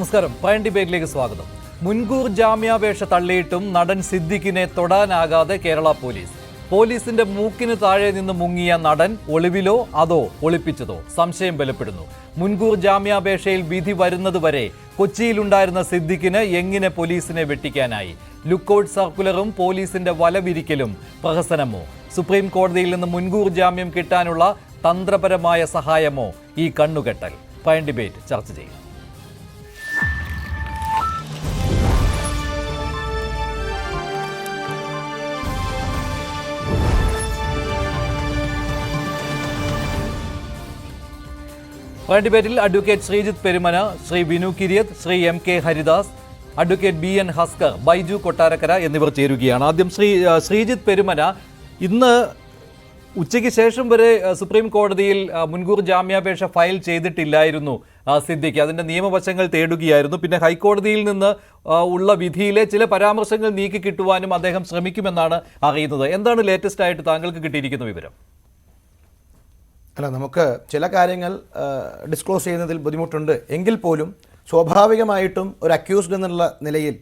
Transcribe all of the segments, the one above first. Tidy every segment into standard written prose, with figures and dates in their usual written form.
നമസ്കാരം. പ്രൈം ഡിബേറ്റിലേക്ക് സ്വാഗതം. മുൻകൂർ ജാമ്യാപേക്ഷ തള്ളിയിട്ടും നടൻ സിദ്ദിഖിനെ തൊടാനാകാതെ കേരള പോലീസ്. പോലീസിന്റെ മൂക്കിന് താഴെ നിന്ന് മുങ്ങിയ നടൻ ഒളിവിലോ അതോ ഒളിപ്പിച്ചതോ? സംശയം ബലപ്പെടുന്നു. മുൻകൂർ ജാമ്യാപേക്ഷയിൽ വിധി വരുന്നതുവരെ കൊച്ചിയിലുണ്ടായിരുന്ന സിദ്ദിഖിന് എങ്ങനെ പോലീസിനെ വെട്ടിക്കാനായി? ലുക്കൌട്ട് സർക്കുലറും പോലീസിന്റെ വലവിരിക്കലും പ്രഹസനമോ? സുപ്രീം കോടതിയിൽ നിന്ന് മുൻകൂർ ജാമ്യം കിട്ടാനുള്ള തന്ത്രപരമായ സഹായമോ ഈ കണ്ണുകെട്ടൽ? പ്രൈം ഡിബേറ്റ് ചർച്ച ചെയ്യും. ഡിബേറ്റിൽ advocate Sreejith Perumana, Sri Vinu Kiriyath, Sri MK Haridas, advocate BN Haskar, Baiju Kottarakkara എന്നിവർ ചേരുകയാണ്. ആദ്യം ശ്രീജിത്ത് പെരുമന, ഇന്ന് ഉച്ചയ്ക്ക് ശേഷം വരെ സുപ്രീം കോടതിയിൽ മുൻകൂർ ജാമ്യാപേക്ഷ ഫയൽ ചെയ്തിട്ടില്ലായിരുന്നു സിദ്ദിഖ്. അതിൻ്റെ നിയമവശങ്ങൾ തേടുകയായിരുന്നു. പിന്നെ ഹൈക്കോടതിയിൽ നിന്ന് ഉള്ള വിധിയിലെ ചില പരാമർശങ്ങൾ നീക്കി കിട്ടുവാനും അദ്ദേഹം ശ്രമിക്കുമെന്നാണ് അറിയുന്നത്. എന്താണ് ലേറ്റസ്റ്റ് ആയിട്ട് താങ്കൾക്ക് കിട്ടിയിരിക്കുന്ന വിവരം? അല്ല, നമുക്ക് ചില കാര്യങ്ങൾ ഡിസ്ക്ലോസ് ചെയ്യുന്നതിൽ ബുദ്ധിമുട്ടുണ്ട് എങ്കിൽ പോലും സ്വാഭാവികമായിട്ടും ഒരു അക്യൂസ്ഡ് എന്നുള്ള നിലയിൽ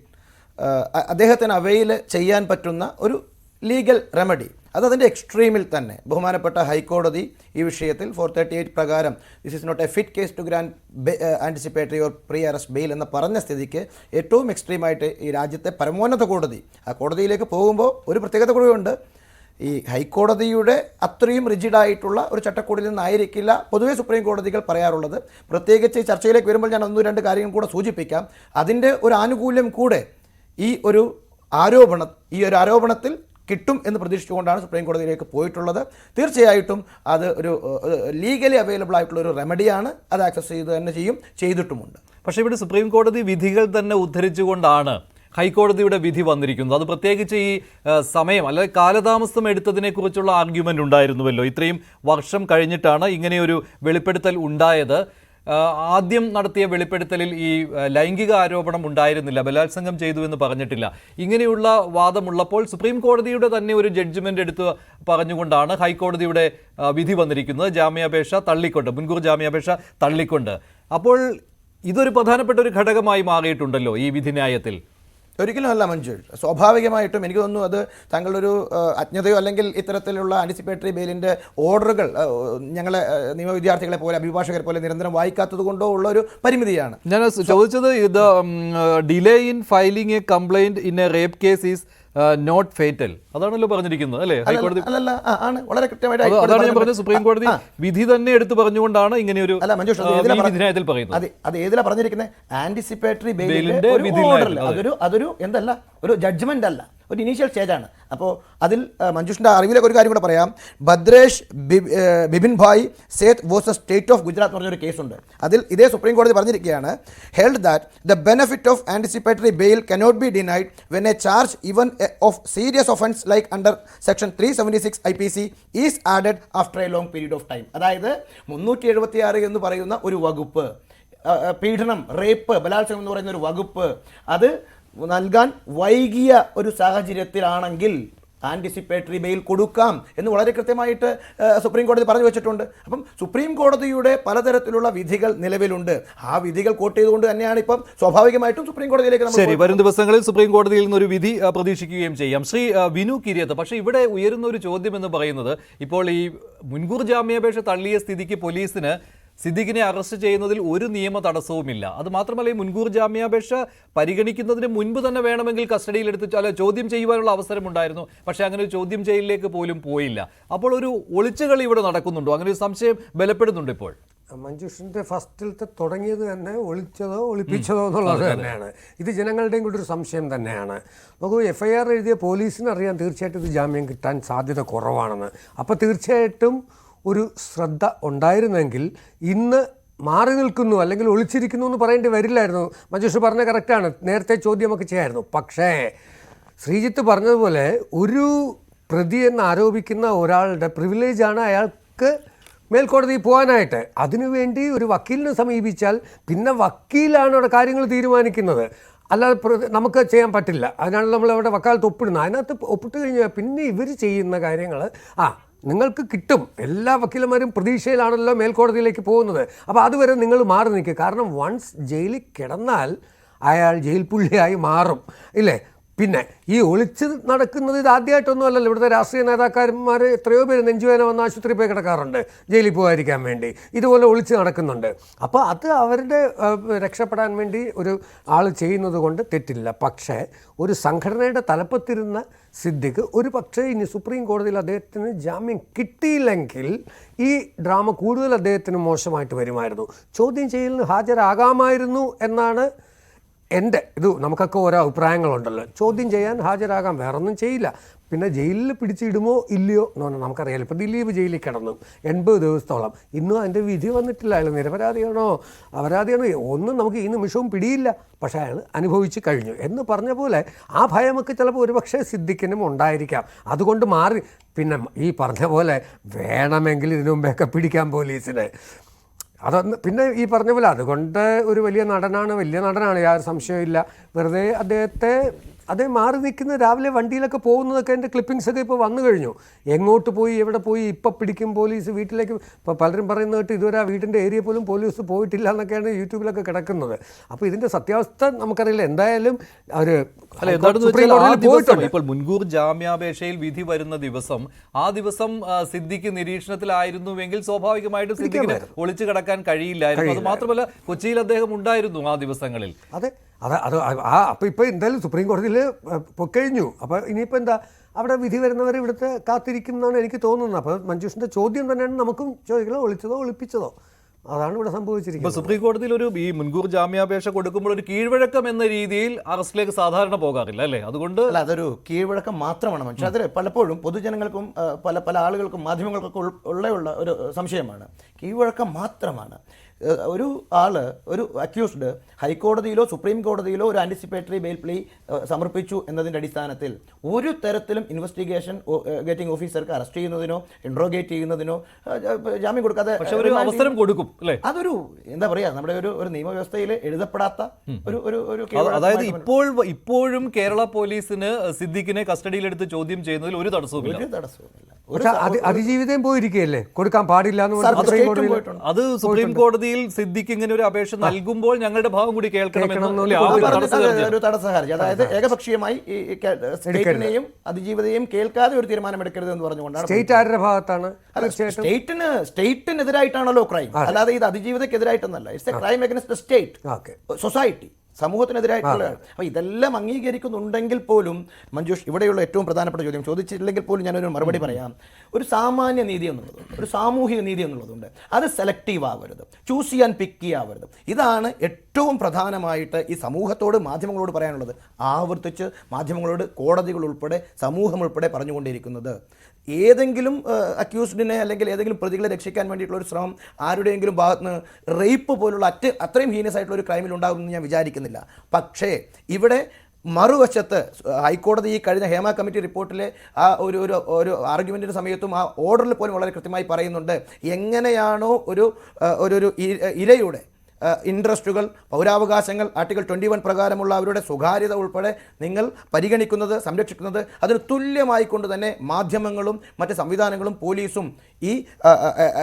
അദ്ദേഹത്തിന് അവയിൽ ചെയ്യാൻ പറ്റുന്ന ഒരു ലീഗൽ റെമഡി അതിൻ്റെ എക്സ്ട്രീമിൽ തന്നെ ബഹുമാനപ്പെട്ട ഹൈക്കോടതി ഈ വിഷയത്തിൽ 438 പ്രകാരം this is not a fit case to grant anticipatory or pre arrest bail എന്ന് പറഞ്ഞ സ്ഥിതിക്ക് ഏറ്റവും എക്സ്ട്രീമായിട്ട് ഈ രാജ്യത്തെ പരമോന്നത കോടതി ആ കോടതിയിലേക്ക് പോകുമ്പോൾ ഒരു പ്രത്യേകത കൂടിയുണ്ട്. ഈ ഹൈക്കോടതിയുടെ അത്രയും റിജിഡായിട്ടുള്ള ഒരു ചട്ടക്കൂടിൽ നിന്നായിരിക്കില്ല പൊതുവെ സുപ്രീം കോടതികൾ പറയാറുള്ളത്. പ്രത്യേകിച്ച് ഈ ചർച്ചയിലേക്ക് വരുമ്പോൾ ഞാൻ 1-2 കാര്യങ്ങൾ കൂടെ സൂചിപ്പിക്കാം. അതിൻ്റെ ഒരു ആനുകൂല്യം കൂടെ ഈ ഒരു ആരോപണത്തിൽ കിട്ടും എന്ന് പ്രതീക്ഷിച്ചുകൊണ്ടാണ് സുപ്രീം കോടതിയിലേക്ക് പോയിട്ടുള്ളത്. തീർച്ചയായിട്ടും അത് ഒരു ലീഗലി അവൈലബിൾ ആയിട്ടുള്ള ഒരു റെമഡിയാണ്. അത് ആക്സസ് ചെയ്ത് തന്നെ ചെയ്തിട്ടുമുണ്ട്. പക്ഷേ ഇവിടെ സുപ്രീം കോടതി വിധികൾ തന്നെ ഉദ്ധരിച്ചുകൊണ്ടാണ് ഹൈക്കോടതിയുടെ വിധി വന്നിരിക്കുന്നത്. അത് പ്രത്യേകിച്ച് ഈ സമയം അല്ലെങ്കിൽ കാലതാമസം എടുത്തതിനെ കുറിച്ചുള്ള ആർഗ്യുമെന്റ് ഉണ്ടായിരുന്നുവല്ലോ. ഇത്രയും വർഷം കഴിഞ്ഞിട്ടാണ് ഇങ്ങനെയൊരു വെളിപ്പെടുത്തൽ ഉണ്ടായത്. ആദ്യം നടത്തിയ വെളിപ്പെടുത്തലിൽ ഈ ലൈംഗിക ആരോപണം ഉണ്ടായിരുന്നില്ല, ബലാത്സംഗം ചെയ്തു എന്ന് പറഞ്ഞിട്ടില്ല. ഇങ്ങനെയുള്ള വാദമുള്ളപ്പോൾ സുപ്രീം കോടതിയുടെ തന്നെ ഒരു ജഡ്ജ്മെന്റ് എടുത്ത് പറഞ്ഞുകൊണ്ടാണ് ഹൈക്കോടതിയുടെ വിധി വന്നിരിക്കുന്നത്. ജാമ്യാപേക്ഷ തള്ളിക്കൊണ്ട്, മുൻകൂർ ജാമ്യാപേക്ഷ തള്ളിക്കൊണ്ട്. അപ്പോൾ ഇതൊരു പ്രധാനപ്പെട്ട ഒരു ഘടകമായി മാറിയിട്ടുണ്ടല്ലോ ഈ വിധിന്യായത്തിൽ. ഒരിക്കലും അല്ല മഞ്ജു. സ്വാഭാവികമായിട്ടും എനിക്ക് തോന്നുന്നു അത് താങ്കളുടെ ഒരു അജ്ഞതയോ അല്ലെങ്കിൽ ഇത്തരത്തിലുള്ള ആൻറ്റിസിപ്പേറ്ററി ബെയിലിൻ്റെ ഓർഡറുകൾ ഞങ്ങളെ നിയമ വിദ്യാർത്ഥികളെ പോലെ അഭിഭാഷകരെ പോലെ നിരന്തരം വായിക്കാത്തത് കൊണ്ടോ ഉള്ള ഒരു പരിമിതിയാണ്. ഞാൻ ചോദിച്ചത് ഇത് delay in filing a complaint in a rape case is not fatal, അതാണല്ലോ പറഞ്ഞിരിക്കുന്നത് അല്ലേ ഹൈക്കോടതി? വളരെ കൃത്യമായിട്ട് അതാണ് ഞാൻ പറഞ്ഞത്. സുപ്രീം കോടതി വിധി തന്നെ എടുത്തു പറഞ്ഞുകൊണ്ടാണ് ഇങ്ങനെയൊരു വിധിന്യായത്തിൽ പറയുന്നത്. അത് ഏതിലാ പറഞ്ഞിരിക്കുന്നത്? ആന്റിസിപ്പേറ്ററി ബെയിലിന്റെ അതൊരു എന്തല്ല, ഒരു ജഡ്ജ്മെന്റ് അല്ല, ഒരു ഇനീഷ്യൽ സ്റ്റേജാണ്. അപ്പോൾ അതിൽ മഞ്ജുഷിൻ്റെ അറിവിലേക്ക് ഒരു കാര്യം കൂടെ പറയാം. Bhadresh Bipin Bhai Sheth versus state of Gujarat എന്ന് പറഞ്ഞൊരു കേസുണ്ട്. അതിൽ ഇതേ സുപ്രീം കോടതി പറഞ്ഞിരിക്കുകയാണ്, held that the benefit of anticipatory bail cannot be denied when a charge even of serious offence like under section 376 IPC is added after a long period of time. അതായത് 376 എന്ന് പറയുന്ന ഒരു വകുപ്പ്, പീഡനം, റേപ്പ്, ബലാത്സംഗം എന്ന് പറയുന്ന ഒരു വകുപ്പ്, അത് നൽകാൻ വൈകിയ ഒരു സാഹചര്യത്തിലാണെങ്കിൽ ആൻറ്റിസിപ്പേറ്ററി ബെയിൽ കൊടുക്കാം എന്ന് വളരെ കൃത്യമായിട്ട് സുപ്രീം കോടതി പറഞ്ഞു വെച്ചിട്ടുണ്ട്. അപ്പം സുപ്രീം കോടതിയുടെ പലതരത്തിലുള്ള വിധികൾ നിലവിലുണ്ട്. ആ വിധികൾ കോട്ട് ചെയ്തുകൊണ്ട് തന്നെയാണ് ഇപ്പം സ്വാഭാവികമായിട്ടും സുപ്രീം കോടതിയിലേക്ക് വരും ദിവസങ്ങളിൽ സുപ്രീം കോടതിയിൽ നിന്നൊരു വിധി പ്രതീക്ഷിക്കുകയും ചെയ്യാം. ശ്രീ വിനു കിരിയത്ത്, പക്ഷേ ഇവിടെ ഉയരുന്ന ഒരു ചോദ്യം എന്ന് പറയുന്നത്, ഇപ്പോൾ ഈ മുൻകൂർ ജാമ്യാപേക്ഷ തള്ളിയ സ്ഥിതിക്ക് പോലീസിന് സിദ്ദിഖിനെ അറസ്റ്റ് ചെയ്യുന്നതിൽ ഒരു നിയമ തടസ്സവുമില്ല. അത് മാത്രമല്ല, ഈ മുൻകൂർ ജാമ്യാപേക്ഷ പരിഗണിക്കുന്നതിന് മുൻപ് തന്നെ വേണമെങ്കിൽ കസ്റ്റഡിയിലെടുത്ത് ചോദ്യം ചെയ്യുവാനുള്ള അവസരമുണ്ടായിരുന്നു. പക്ഷേ അങ്ങനെ ഒരു ചോദ്യം ചെയ്യലിലേക്ക് പോലും പോയില്ല. അപ്പോൾ ഒരു ഒളിച്ചുകളി ഇവിടെ നടക്കുന്നുണ്ടോ? അങ്ങനെ ഒരു സംശയം ബലപ്പെടുന്നുണ്ട് ഇപ്പോൾ. മഞ്ജുഷിൻ്റെ ഫസ്റ്റിലത്തെ തുടങ്ങിയത് തന്നെ ഒളിച്ചതോ ഒളിപ്പിച്ചതോ എന്നുള്ളത് തന്നെയാണ്. ഇത് ജനങ്ങളുടെയും കൂടി ഒരു സംശയം തന്നെയാണ്. നമുക്ക് FIR എഴുതിയ പോലീസിന് അറിയാം തീർച്ചയായിട്ടും ഇത് ജാമ്യം കിട്ടാൻ സാധ്യത കുറവാണെന്ന്. അപ്പോൾ തീർച്ചയായിട്ടും ഒരു ശ്രദ്ധ ഉണ്ടായിരുന്നെങ്കിൽ ഇന്ന് മാറി നിൽക്കുന്നു അല്ലെങ്കിൽ ഒളിച്ചിരിക്കുന്നു എന്ന് പറയേണ്ടി വരില്ലായിരുന്നു. മഞ്ജുഷ് പറഞ്ഞ കറക്റ്റാണ്, നേരത്തെ ചോദ്യമൊക്കെ ചെയ്യായിരുന്നു. പക്ഷേ ശ്രീജിത്ത് പറഞ്ഞതുപോലെ ഒരു പ്രതി എന്ന് ആരോപിക്കുന്ന ഒരാളുടെ പ്രിവിലേജാണ് അയാൾക്ക് മേൽക്കോടതിയിൽ പോകാനായിട്ട്. അതിനുവേണ്ടി ഒരു വക്കീലിനെ സമീപിച്ചാൽ പിന്നെ വക്കീലാണ് അവിടെ കാര്യങ്ങൾ തീരുമാനിക്കുന്നത്. അല്ലാതെ നമുക്ക് ചെയ്യാൻ പറ്റില്ല. അതിനാണ് നമ്മൾ അവിടെ വക്കാലത്ത് ഒപ്പിടുന്നത്. അതിനകത്ത് ഒപ്പിട്ട് കഴിഞ്ഞാൽ പിന്നെ ഇവർ ചെയ്യുന്ന കാര്യങ്ങൾ നിങ്ങൾക്ക് കിട്ടും. എല്ലാ വക്കീലന്മാരും പ്രതീക്ഷയിലാണല്ലോ മേൽക്കോടതിയിലേക്ക് പോകുന്നത്. അപ്പോൾ അതുവരെ നിങ്ങൾ മാറി നിൽക്കുക. കാരണം വൺസ് ജയിലിൽ കിടന്നാൽ അയാൾ ജയിൽ പുള്ളിയായി മാറും, ഇല്ലേ? പിന്നെ ഈ ഒളിച്ച് നടക്കുന്നത് ഇത് ആദ്യമായിട്ടൊന്നും അല്ലല്ലോ. ഇവിടുത്തെ രാഷ്ട്രീയ നേതാക്കന്മാർ എത്രയോ പേര് നെഞ്ചുവേദന വന്ന് ആശുപത്രി പോയി കിടക്കാറുണ്ട് ജയിലിൽ പോകാതിരിക്കാൻ വേണ്ടി. ഇതുപോലെ ഒളിച്ച് നടക്കുന്നുണ്ട്. അപ്പോൾ അത് അവരുടെ രക്ഷപ്പെടാൻ വേണ്ടി ഒരു ആൾ ചെയ്യുന്നത് കൊണ്ട് തെറ്റില്ല. പക്ഷേ ഒരു സംഘടനയുടെ തലപ്പത്തിരുന്ന സിദ്ദിഖ് ഒരു പക്ഷേ ഇനി സുപ്രീം കോടതിയിൽ അദ്ദേഹത്തിന് ജാമ്യം കിട്ടിയില്ലെങ്കിൽ ഈ ഡ്രാമ കൂടുതൽ അദ്ദേഹത്തിന് മോശമായിട്ട് വരുമായിരുന്നു. ചോദ്യം ചെയ്യലിന് ഹാജരാകാമായിരുന്നു എന്നാണ് ഇത് നമുക്കൊക്കെ ഓരോ അഭിപ്രായങ്ങളുണ്ടല്ലോ. ചോദ്യം ചെയ്യാൻ ഹാജരാകാം, വേറൊന്നും ചെയ്യില്ല. പിന്നെ ജയിലിൽ പിടിച്ചിടുമോ ഇല്ലയോ എന്ന് പറഞ്ഞാൽ നമുക്കറിയാലോ. ഇപ്പോൾ ദിലീപ് ജയിലിൽ കിടന്നു 80 ദിവസത്തോളം. ഇന്നും അതിൻ്റെ വിധി വന്നിട്ടില്ല. അയാൾ നിരപരാധിയാണോ അപരാധിയാണോ ഒന്നും നമുക്ക് ഈ നിമിഷവും പിടിയില്ല. പക്ഷേ അയാൾ അനുഭവിച്ച് കഴിഞ്ഞു എന്ന് പറഞ്ഞ പോലെ ആ ഭയമൊക്കെ ചിലപ്പോൾ ഒരുപക്ഷെ സിദ്ദിഖിനും ഉണ്ടായിരിക്കാം. അതുകൊണ്ട് മാറി. പിന്നെ ഈ പറഞ്ഞ പോലെ വേണമെങ്കിൽ ഇതിനു മുമ്പേയൊക്കെ പിടിക്കാം പോലീസിനെ. അതൊന്ന് പിന്നെ ഈ പറഞ്ഞ പോലെ അതുകൊണ്ട് ഒരു വലിയ നടനാണ്, യാതൊരു സംശയമില്ല. വെറുതെ അദ്ദേഹം മാറി നിൽക്കുന്ന രാവിലെ വണ്ടിയിലൊക്കെ പോകുന്നതൊക്കെ എൻ്റെ ക്ലിപ്പിങ്സൊക്കെ ഇപ്പോൾ വന്നു കഴിഞ്ഞു. എങ്ങോട്ട് പോയി എവിടെ പോയി ഇപ്പം പിടിക്കും പോലീസ്, വീട്ടിലേക്ക് ഇപ്പോൾ പലരും പറയുന്നത് കേട്ട് ഇതുവരെ ആ വീടിൻ്റെ ഏരിയ പോലും പോലീസ് പോയിട്ടില്ല എന്നൊക്കെയാണ് യൂട്യൂബിലൊക്കെ കിടക്കുന്നത്. അപ്പോൾ ഇതിൻ്റെ സത്യാവസ്ഥ നമുക്കറിയില്ല. എന്തായാലും അവർ ഇപ്പോൾ മുൻകൂർ ജാമ്യാപേക്ഷയിൽ വിധി വരുന്ന ദിവസം ആ ദിവസം സിദ്ദിഖ് നിരീക്ഷണത്തിലായിരുന്നുവെങ്കിൽ സ്വാഭാവികമായിട്ടും സിദ്ദിഖിന് ഒളിച്ചു കിടക്കാൻ കഴിയില്ലായിരുന്നു. അത് മാത്രമല്ല കൊച്ചിയിൽ അദ്ദേഹം ഉണ്ടായിരുന്നു ആ ദിവസങ്ങളിൽ. അതെ അപ്പോൾ ഇപ്പോൾ എന്തായാലും സുപ്രീം കോടതിയിൽ പൊക്കഴിഞ്ഞു. അപ്പോൾ ഇനിയിപ്പോൾ എന്താ അവിടെ വിധി വരുന്നവർ ഇവിടുത്തെ കാത്തിരിക്കും എന്നാണ് എനിക്ക് തോന്നുന്നത്. അപ്പോൾ മഞ്ജുഷിൻ്റെ ചോദ്യം തന്നെയാണ് നമുക്കും ചോദിക്കുന്നത്, ഒളിച്ചതോ ഒളിപ്പിച്ചതോ? അതാണ് ഇവിടെ സംഭവിച്ചിരിക്കുന്നത്. സുപ്രീം കോടതിയിൽ ഒരു ഈ മുൻകൂർ ജാമ്യാപേക്ഷ കൊടുക്കുമ്പോൾ ഒരു കീഴ്വഴക്കം എന്ന രീതിയിൽ അറസ്റ്റിലേക്ക് സാധാരണ പോകാറില്ല, അല്ലേ? അതുകൊണ്ട് അതൊരു കീഴ്വഴക്കം മാത്രമാണ്. പക്ഷേ അതിൽ പലപ്പോഴും പൊതുജനങ്ങൾക്കും പല ആളുകൾക്കും മാധ്യമങ്ങൾക്കൊക്കെ ഉള്ള ഒരു സംശയമാണ്. കീഴ്വഴക്കം മാത്രമാണ്. ഒരു ആള്, ഒരു അക്യൂസ്ഡ് ഹൈക്കോടതിയിലോ സുപ്രീം കോടതിയിലോ ഒരു ആന്റിസിപ്പേറ്ററി ബെയിൽ പ്ലീ സമർപ്പിച്ചു എന്നതിൻ്റെ അടിസ്ഥാനത്തിൽ ഒരു തരത്തിലും ഇൻവെസ്റ്റിഗേഷൻ ഗേറ്റിംഗ് ഓഫീസർക്ക് അറസ്റ്റ് ചെയ്യുന്നതിനോ ഇൻട്രോഗേറ്റ് ചെയ്യുന്നതിനോ ജാമ്യം കൊടുക്കാതെ അവസരം കൊടുക്കും, അല്ലേ? അതൊരു എന്താ പറയാ, നമ്മുടെ ഒരു നിയമവ്യവസ്ഥയിൽ എഴുതപ്പെടാത്ത ഒരു അതായത് ഇപ്പോഴും കേരള പോലീസിന് സിദ്ദിഖിനെ കസ്റ്റഡിയിലെടുത്ത് ചോദ്യം ചെയ്യുന്നതിൽ ഒരു തടസ്സവുമില്ല. അതിജീവിതം പോയിരിക്കുകയല്ലേ, കൊടുക്കാൻ പാടില്ല എന്ന് അത് സുപ്രീം കോടതിയിൽ സിദ്ദിഖ് ഇങ്ങനെ ഒരു അപേക്ഷ നൽകുമ്പോൾ ഞങ്ങളുടെ ഭാഗം കൂടി ഒരു തടസ്സ ഹർജി, അതായത് ഏകപക്ഷീയമായി സ്റ്റേറ്റിനെയും അതിജീവിതയും കേൾക്കാതെ ഒരു തീരുമാനം എടുക്കരുത് എന്ന് പറഞ്ഞുകൊണ്ടാണ്. സ്റ്റേറ്റ് ആരുടെ ഭാഗത്താണ്? സ്റ്റേറ്റിനെതിരായിട്ടാണല്ലോ ക്രൈം, അല്ലാതെ ഇത് അതിജീവിതക്കെതിരായിട്ടൊന്നല്ല. It's a crime against the state, society, സമൂഹത്തിനെതിരായിട്ടുള്ള. അപ്പോൾ ഇതെല്ലാം അംഗീകരിക്കുന്നുണ്ടെങ്കിൽ പോലും മഞ്ജുഷ്, ഇവിടെയുള്ള ഏറ്റവും പ്രധാനപ്പെട്ട ചോദ്യം ചോദിച്ചില്ലെങ്കിൽ പോലും ഞാനൊരു മറുപടി പറയാം. ഒരു സാമാന്യ നീതി എന്നുള്ളതുണ്ട്, ഒരു സാമൂഹിക നീതി എന്നുള്ളതുണ്ട്. അത് സെലക്റ്റീവ് ആവരുത്, ചൂസ് ചെയ്യാൻ പിക്കി ആവരുത്. ഇതാണ് ഏറ്റവും പ്രധാനമായിട്ട് ഈ സമൂഹത്തോട് മാധ്യമങ്ങളോട് പറയാനുള്ളത്. ആവർത്തിച്ച് മാധ്യമങ്ങളോട് കോടതികൾ ഉൾപ്പെടെ സമൂഹം ഉൾപ്പെടെ പറഞ്ഞുകൊണ്ടിരിക്കുന്നത്. ഏതെങ്കിലും അക്യൂസ്ഡിനെ അല്ലെങ്കിൽ ഏതെങ്കിലും പ്രതികളെ രക്ഷിക്കാൻ വേണ്ടിയിട്ടുള്ള ഒരു ശ്രമം ആരുടെയെങ്കിലും ഭാഗത്തുനിന്ന് റേപ്പ് പോലുള്ള അത്രയും ഹീനസ് ആയിട്ടുള്ള ഒരു ക്രൈമിൽ ഉണ്ടാകുമെന്ന് ഞാൻ വിചാരിക്കുന്നില്ല. പക്ഷേ ഇവിടെ മറുവശത്ത് ഹൈക്കോടതി ഈ കഴിഞ്ഞ ഹേമ കമ്മിറ്റി റിപ്പോർട്ടിലെ ആ ഒരു ആർഗ്യുമെൻറ്റിൻ്റെ സമയത്തും ആ ഓർഡറിൽ പോലും വളരെ കൃത്യമായി പറയുന്നുണ്ട്, എങ്ങനെയാണോ ഒരു ഇരയുടെ ഇൻട്രസ്റ്റുകൾ, പൗരാവകാശങ്ങൾ ആർട്ടിക്കിൾ 21 പ്രകാരമുള്ള അവരുടെ സ്വകാര്യത ഉൾപ്പെടെ നിങ്ങൾ പരിഗണിക്കുന്നത്, സംരക്ഷിക്കുന്നത്, അതിന് തുല്യമായിക്കൊണ്ട് തന്നെ മാധ്യമങ്ങളും മറ്റ് സംവിധാനങ്ങളും പോലീസും ഈ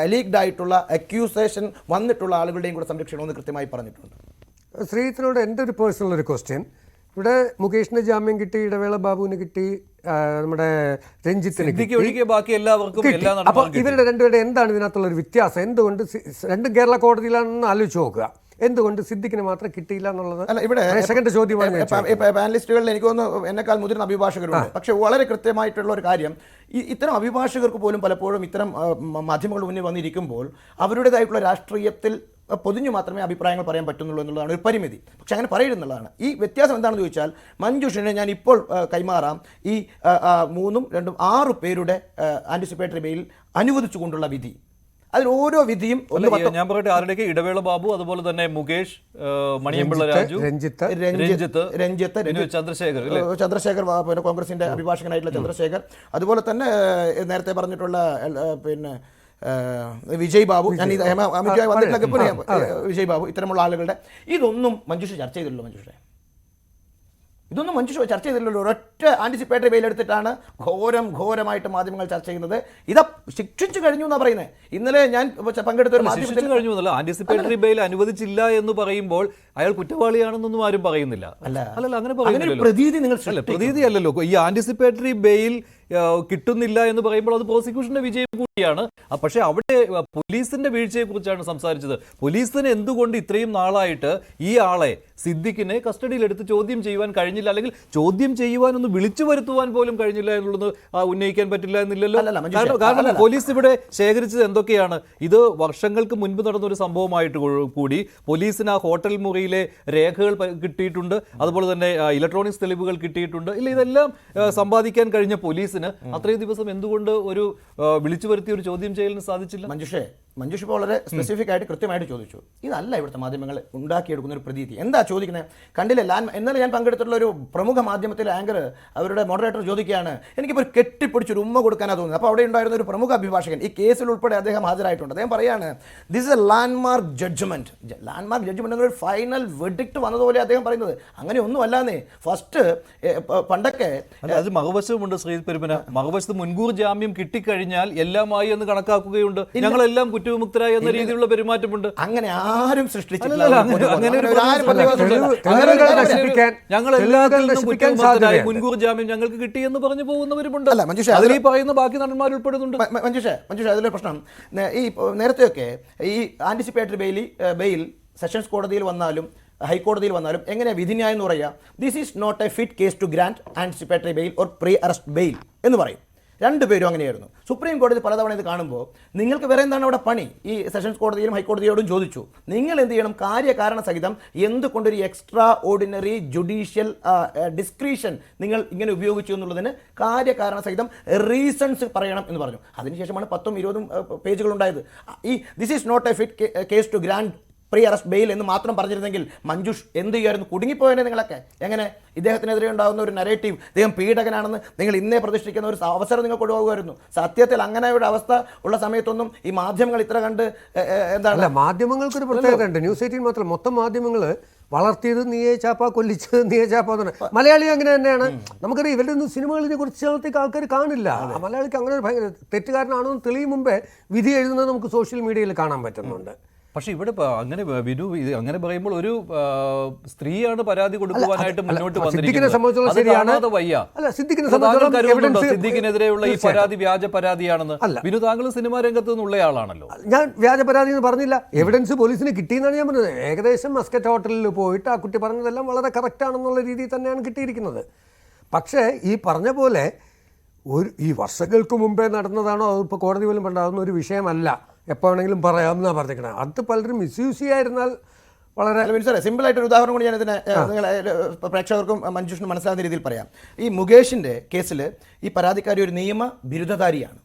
അലീഗ്ഡ് ആയിട്ടുള്ള അക്യൂസേഷൻ വന്നിട്ടുള്ള ആളുകളുടെയും കൂടെ സംരക്ഷിക്കണമെന്ന് കൃത്യമായി പറഞ്ഞിട്ടുണ്ട്. ശ്രീജിത്തിനോട് എൻ്റെ ഒരു പേഴ്സണൽ ഒരു ക്വസ്റ്റ്യൻ. ഇവിടെ മുകേഷിന് ജാമ്യം കിട്ടി, ഇടവേള ബാബുവിന് കിട്ടി, നമ്മുടെ രഞ്ജിത്തിന് കിട്ടി, ബാക്കി എല്ലാവർക്കും. അപ്പോൾ ഇവരുടെ രണ്ടുപേരുടെ എന്താണ് ഇതിനകത്തുള്ള ഒരു വ്യത്യാസം? എന്തുകൊണ്ട് രണ്ടും കേരള കോടതിയിലാണെന്ന് ആലോചിച്ച് നോക്കുക. എന്തുകൊണ്ട് സിദ്ദിഖിന് മാത്രം കിട്ടിയില്ല എന്നുള്ളത് അല്ല, ഇവിടെ പ്രേക്ഷകന്റെ ചോദ്യമാണ്. പാനലിസ്റ്റുകളിൽ എനിക്ക് തോന്നുന്നു എന്നെക്കാൾ മുതിർന്ന അഭിഭാഷകരുണ്ട്. പക്ഷേ വളരെ കൃത്യമായിട്ടുള്ള ഒരു കാര്യം, ഇത്തരം അഭിഭാഷകർക്ക് പോലും പലപ്പോഴും ഇത്തരം മാധ്യമങ്ങളുടെ മുന്നിൽ വന്നിരിക്കുമ്പോൾ അവരുടേതായിട്ടുള്ള രാഷ്ട്രീയത്തിൽ പൊതിഞ്ഞു മാത്രമേ അഭിപ്രായങ്ങൾ പറയാൻ പറ്റുന്നുള്ളൂ എന്നുള്ളതാണ് ഒരു പരിമിതി. പക്ഷെ അങ്ങനെ പറയുന്നുള്ളതാണ്. ഈ വ്യത്യാസം എന്താണെന്ന് ചോദിച്ചാൽ, മഞ്ജുഷിനെ ഞാൻ ഇപ്പോൾ കൈമാറാം ഈ 3, 2, 6 പേരുടെ ആന്റിസിപ്പേറ്ററി ബെയിൽ അനുവദിച്ചുകൊണ്ടുള്ള വിധി. അതിൽ ഓരോ വിധിയും ഞാൻ പറയട്ടെ, ആരുടെയൊക്കെ? ഇടവേള ബാബു, അതുപോലെ തന്നെ മുകേഷ്, മണിയമ്പിള്ള രാജു, രഞ്ജിത്ത്, ചന്ദ്രശേഖർ, പിന്നെ കോൺഗ്രസിന്റെ അഭിഭാഷകനായിട്ടുള്ള ചന്ദ്രശേഖർ, അതുപോലെ തന്നെ നേരത്തെ പറഞ്ഞിട്ടുള്ള പിന്നെ വിജയ് ബാബു, ഞാൻ വന്നിട്ടുള്ള വിജയ് ബാബു, ഇത്തരമുള്ള ആളുകളുടെ ഇതൊന്നും മഞ്ജുഷ ചർച്ച ചെയ്തിട്ടുള്ളൂ. മഞ്ജുഷ ഇതൊന്നും മഞ്ജുഷ ചർച്ച ചെയ്തില്ലല്ലോ. ഒരൊറ്റ ആൻറ്റിസിപ്പേറ്ററി ബെയിൽ എടുത്തിട്ടാണ് ഘോരമായിട്ട് മാധ്യമങ്ങൾ ചർച്ച ചെയ്യുന്നത്. ഇത് ശിക്ഷിച്ചു കഴിഞ്ഞു എന്നാണ് പറയുന്നത്. ഇന്നലെ ഞാൻ പങ്കെടുത്ത ഒരു മാധ്യമത്തിൽ കഴിഞ്ഞു എന്നല്ല, ആന്റിസിപ്പേറ്ററി ബെയിൽ അനുവദിച്ചില്ല എന്ന് പറയുമ്പോൾ അയാൾ കുറ്റവാളിയാണെന്നൊന്നും ആരും പറയുന്നില്ല. അല്ലല്ല, അങ്ങനെ പറയുന്നില്ലല്ലോ. പ്രതീതി നിങ്ങൾ പ്രതീതി അല്ലല്ലോ. ഈ ആന്റിസിപ്പേറ്ററി ബെയിൽ കിട്ടുന്നില്ല എന്ന് പറയുമ്പോൾ അത് പ്രോസിക്യൂഷന്റെ വിജയം കൂടിയാണ്. പക്ഷേ അവിടെ പോലീസിന്റെ വീഴ്ചയെ കുറിച്ചാണ് സംസാരിച്ചത്. പോലീസിന് എന്തുകൊണ്ട് ഇത്രയും നാളായിട്ട് ഈ ആളെ സിദ്ദിഖിനെ കസ്റ്റഡിയിലെടുത്ത് ചോദ്യം ചെയ്യുവാൻ കഴിഞ്ഞില്ല, അല്ലെങ്കിൽ ചോദ്യം ചെയ്യുവാൻ ഒന്ന് വിളിച്ചു വരുത്തുവാൻ പോലും കഴിഞ്ഞില്ല എന്നുള്ളത് ഉന്നയിക്കാൻ പറ്റില്ല എന്നില്ലല്ലോ. കാരണം പോലീസ് ഇവിടെ ശേഖരിച്ചത് എന്തൊക്കെയാണ്? ഇത് വർഷങ്ങൾക്ക് മുൻപ് നടന്ന ഒരു സംഭവമായിട്ട് കൂടി പോലീസിന് ആ ഹോട്ടൽ മുറിയിലെ രേഖകൾ കിട്ടിയിട്ടുണ്ട്, അതുപോലെ തന്നെ ഇലക്ട്രോണിക്സ് തെളിവുകൾ കിട്ടിയിട്ടുണ്ട്. ഇല്ല, ഇതെല്ലാം സമ്പാദിക്കാൻ കഴിഞ്ഞ പോലീസിന് അത്രയും ദിവസം എന്തുകൊണ്ട് ഒരു വിളിച്ചു വരുത്തിയ ഒരു ചോദ്യം ചെയ്യലിന് സാധിച്ചില്ല? മഞ്ജുഷ് ഇപ്പോൾ വളരെ സ്പെസിഫിക് ആയിട്ട് കൃത്യമായിട്ട് ചോദിച്ചു. ഇതല്ല ഇവിടുത്തെ മാധ്യമങ്ങൾ ഉണ്ടാക്കിയെടുക്കുന്ന ഒരു പ്രതീതി. എന്താ ചോദിക്കുന്നത്? കണ്ടില്ല, ഇന്നലെ ഞാൻ പങ്കെടുത്തിട്ടുള്ള ഒരു പ്രമുഖ മാധ്യമത്തിലെ ആങ്കർ അവരുടെ മോഡറേറ്റർ ചോദിക്കുകയാണ്, എനിക്കിപ്പോൾ ഒരു കെട്ടിപ്പിടിച്ചൊരു ഉമ്മ കൊടുക്കാനാണ് തോന്നുന്നത്. അപ്പോൾ അവിടെ ഉണ്ടായിരുന്ന ഒരു പ്രമുഖ അഭിഭാഷകൻ, ഈ കേസിൽ ഉൾപ്പെടെ അദ്ദേഹം ഹാജരായിട്ടുണ്ട്. അദ്ദേഹം പറയാണ്, this is a landmark judgment. ഒരു ഫൈനൽ വെർഡിക്റ്റ് വന്നതുപോലെ അദ്ദേഹം പറയുന്നത്. അങ്ങനെ ഒന്നും അല്ലാന്നേ. ഫസ്റ്റ് പണ്ടൊക്കെ അത് മറുവശവുമുണ്ട് ശ്രീ പെരുമന. മറുവശത്ത് മുൻകൂർ ജാമ്യം കിട്ടിക്കഴിഞ്ഞാൽ എല്ലാമായി എന്ന് കണക്കാക്കുകയുണ്ട്. ഞങ്ങളെല്ലാം കുറ്റവിമുക്തരായി എന്ന രീതിയിലുള്ള പെരുമാറ്റമുണ്ട്. അങ്ങനെ ആരും സൃഷ്ടിച്ചിട്ടില്ല. ഞങ്ങൾ എല്ലാത്തിനും കുറ്റവിമുക്തരായി, മുൻകൂർ ജാമ്യം ഞങ്ങൾക്ക് കിട്ടിയെന്ന് പറഞ്ഞു പോകുന്നവരുമുണ്ട്. അതിൽ ഈ പറയുന്ന ബാക്കി നടന്മാർ ഉൾപ്പെടുന്നുണ്ട്. മഞ്ജുഷ അതിലൊരു പ്രശ്നം, ഈ നേരത്തെയൊക്കെ ഈ ആന്റിസിപ്പേറ്ററി ബെയിൽ സെഷൻസ് കോടതിയിൽ വന്നാലും ഹൈക്കോടതിയിൽ വന്നാലും എങ്ങനെയാണ് വിധിന്യായം എന്ന് പറയുക? This is not a fit case to grant anticipatory bail or pre arrest bail എന്ന് പറയും. രണ്ടുപേരും അങ്ങനെയായിരുന്നു. സുപ്രീം കോടതി പലതവണ ഇത് കാണുമ്പോൾ നിങ്ങൾക്ക് വേറെ എന്താണ് അവിടെ പണി? ഈ സെഷൻസ് കോടതിയിലും ഹൈക്കോടതിയോടും ചോദിച്ചു, നിങ്ങൾ എന്ത് ചെയ്യണം? കാര്യകാരണ സഹിതം എന്തുകൊണ്ടൊരു എക്സ്ട്രാ ഓർഡിനറി ജുഡീഷ്യൽ ഡിസ്ക്രീഷൻ നിങ്ങൾ ഇങ്ങനെ ഉപയോഗിച്ചു എന്നുള്ളതിന് കാര്യകാരണ സഹിതം റീസൺസ് പറയണം എന്ന് പറഞ്ഞു. അതിനുശേഷമാണ് 10-20 പേജുകൾ ഉണ്ടായത്. ഈ this is not a fit case to grant pre arrest bail എന്ന് മാത്രം പറഞ്ഞിരുന്നെങ്കിൽ മഞ്ജുഷ് എന്ത് ചെയ്യുമായിരുന്നു? കുടുങ്ങിപ്പോയനെ നിങ്ങളൊക്കെ. എങ്ങനെ ഇദ്ദേഹത്തിനെതിരെ ഉണ്ടാകുന്ന ഒരു നരേറ്റീവ്, ഇദ്ദേഹം പീഡകനാണെന്ന് നിങ്ങൾ ഇന്നേ പ്രതിഷ്ഠിക്കുന്ന ഒരു അവസരം നിങ്ങൾക്ക് ഒഴിവാകുമായിരുന്നു. സത്യത്തിൽ അങ്ങനെ ഒരു അവസ്ഥ ഉള്ള സമയത്തൊന്നും ഈ മാധ്യമങ്ങൾ ഇത്ര കണ്ട് എന്താണ്? മാധ്യമങ്ങൾക്കൊരു പ്രത്യേകത ഉണ്ട്. ന്യൂസ് 18 മാത്രം, മൊത്തം മാധ്യമങ്ങൾ വളർത്തിയത് നീയെ ചാപ്പ, കൊല്ലിച്ചത് നീയെ ചാപ്പ എന്ന് പറഞ്ഞാൽ മലയാളി അങ്ങനെ തന്നെയാണ്. നമുക്കറിയാം, ഇവരുടെ ഒന്നും സിനിമകളിനെ കുറിച്ച് സ്ഥലത്തേക്ക് ആൾക്കാർ കാണില്ല. മലയാളിക്ക് അങ്ങനെ ഒരു ഭയങ്കര തെറ്റുകാരനാണെന്ന് തെളിയും മുമ്പേ വിധി എഴുതുന്നത് നമുക്ക് സോഷ്യൽ മീഡിയയിൽ കാണാൻ പറ്റുന്നുണ്ട്. പക്ഷെ ഇവിടെ അങ്ങനെ വിനു അങ്ങനെ പറയുമ്പോൾ ഒരു സ്ത്രീയാണ് പരാതി കൊടുക്കുവാനായിട്ട് മുന്നോട്ട് വന്നിരിക്കുന്നത്. സിദ്ദിഖിനെതിരെയുള്ള ഈ പരാതി വ്യാജ പരാതിയാണെന്ന്. വിനു, താങ്കൾ സിനിമാ രംഗത്ത് നിന്നുള്ള ആളാണല്ലോ. ഞാൻ വ്യാജ പരാതി എന്ന് പറഞ്ഞില്ല, എവിഡൻസ് പോലീസിന് കിട്ടിയെന്നാണ് ഞാൻ പറഞ്ഞത്. ഏകദേശം മസ്കറ്റ് ഹോട്ടലിൽ പോയിട്ട് ആ കുട്ടി പറഞ്ഞതെല്ലാം വളരെ കറക്റ്റ് ആണെന്നുള്ള രീതിയിൽ തന്നെയാണ് കിട്ടിയിരിക്കുന്നത്. പക്ഷേ ഈ പറഞ്ഞ പോലെ ഈ വർഷങ്ങൾക്ക് മുമ്പേ നടന്നതാണോ അതിപ്പോൾ കോടതി പോലും പറഞ്ഞാൽ ഒരു വിഷയമല്ല, എപ്പോൾ വേണമെങ്കിലും പറയാമെന്നാണ് പറഞ്ഞിരിക്കണം. അത് പലരും മിസ്യൂസ് ചെയ്യായിരുന്നാൽ വളരെ സിമ്പിളായിട്ടൊരു ഉദാഹരണം കൂടി ഞാനിതിനെ പ്രേക്ഷകർക്കും മഞ്ജുഷിനും മനസ്സിലാകുന്ന രീതിയിൽ പറയാം. ഈ മുകേഷിൻ്റെ കേസിൽ ഈ പരാതിക്കാരി ഒരു നിയമ ബിരുദധാരിയാണ്.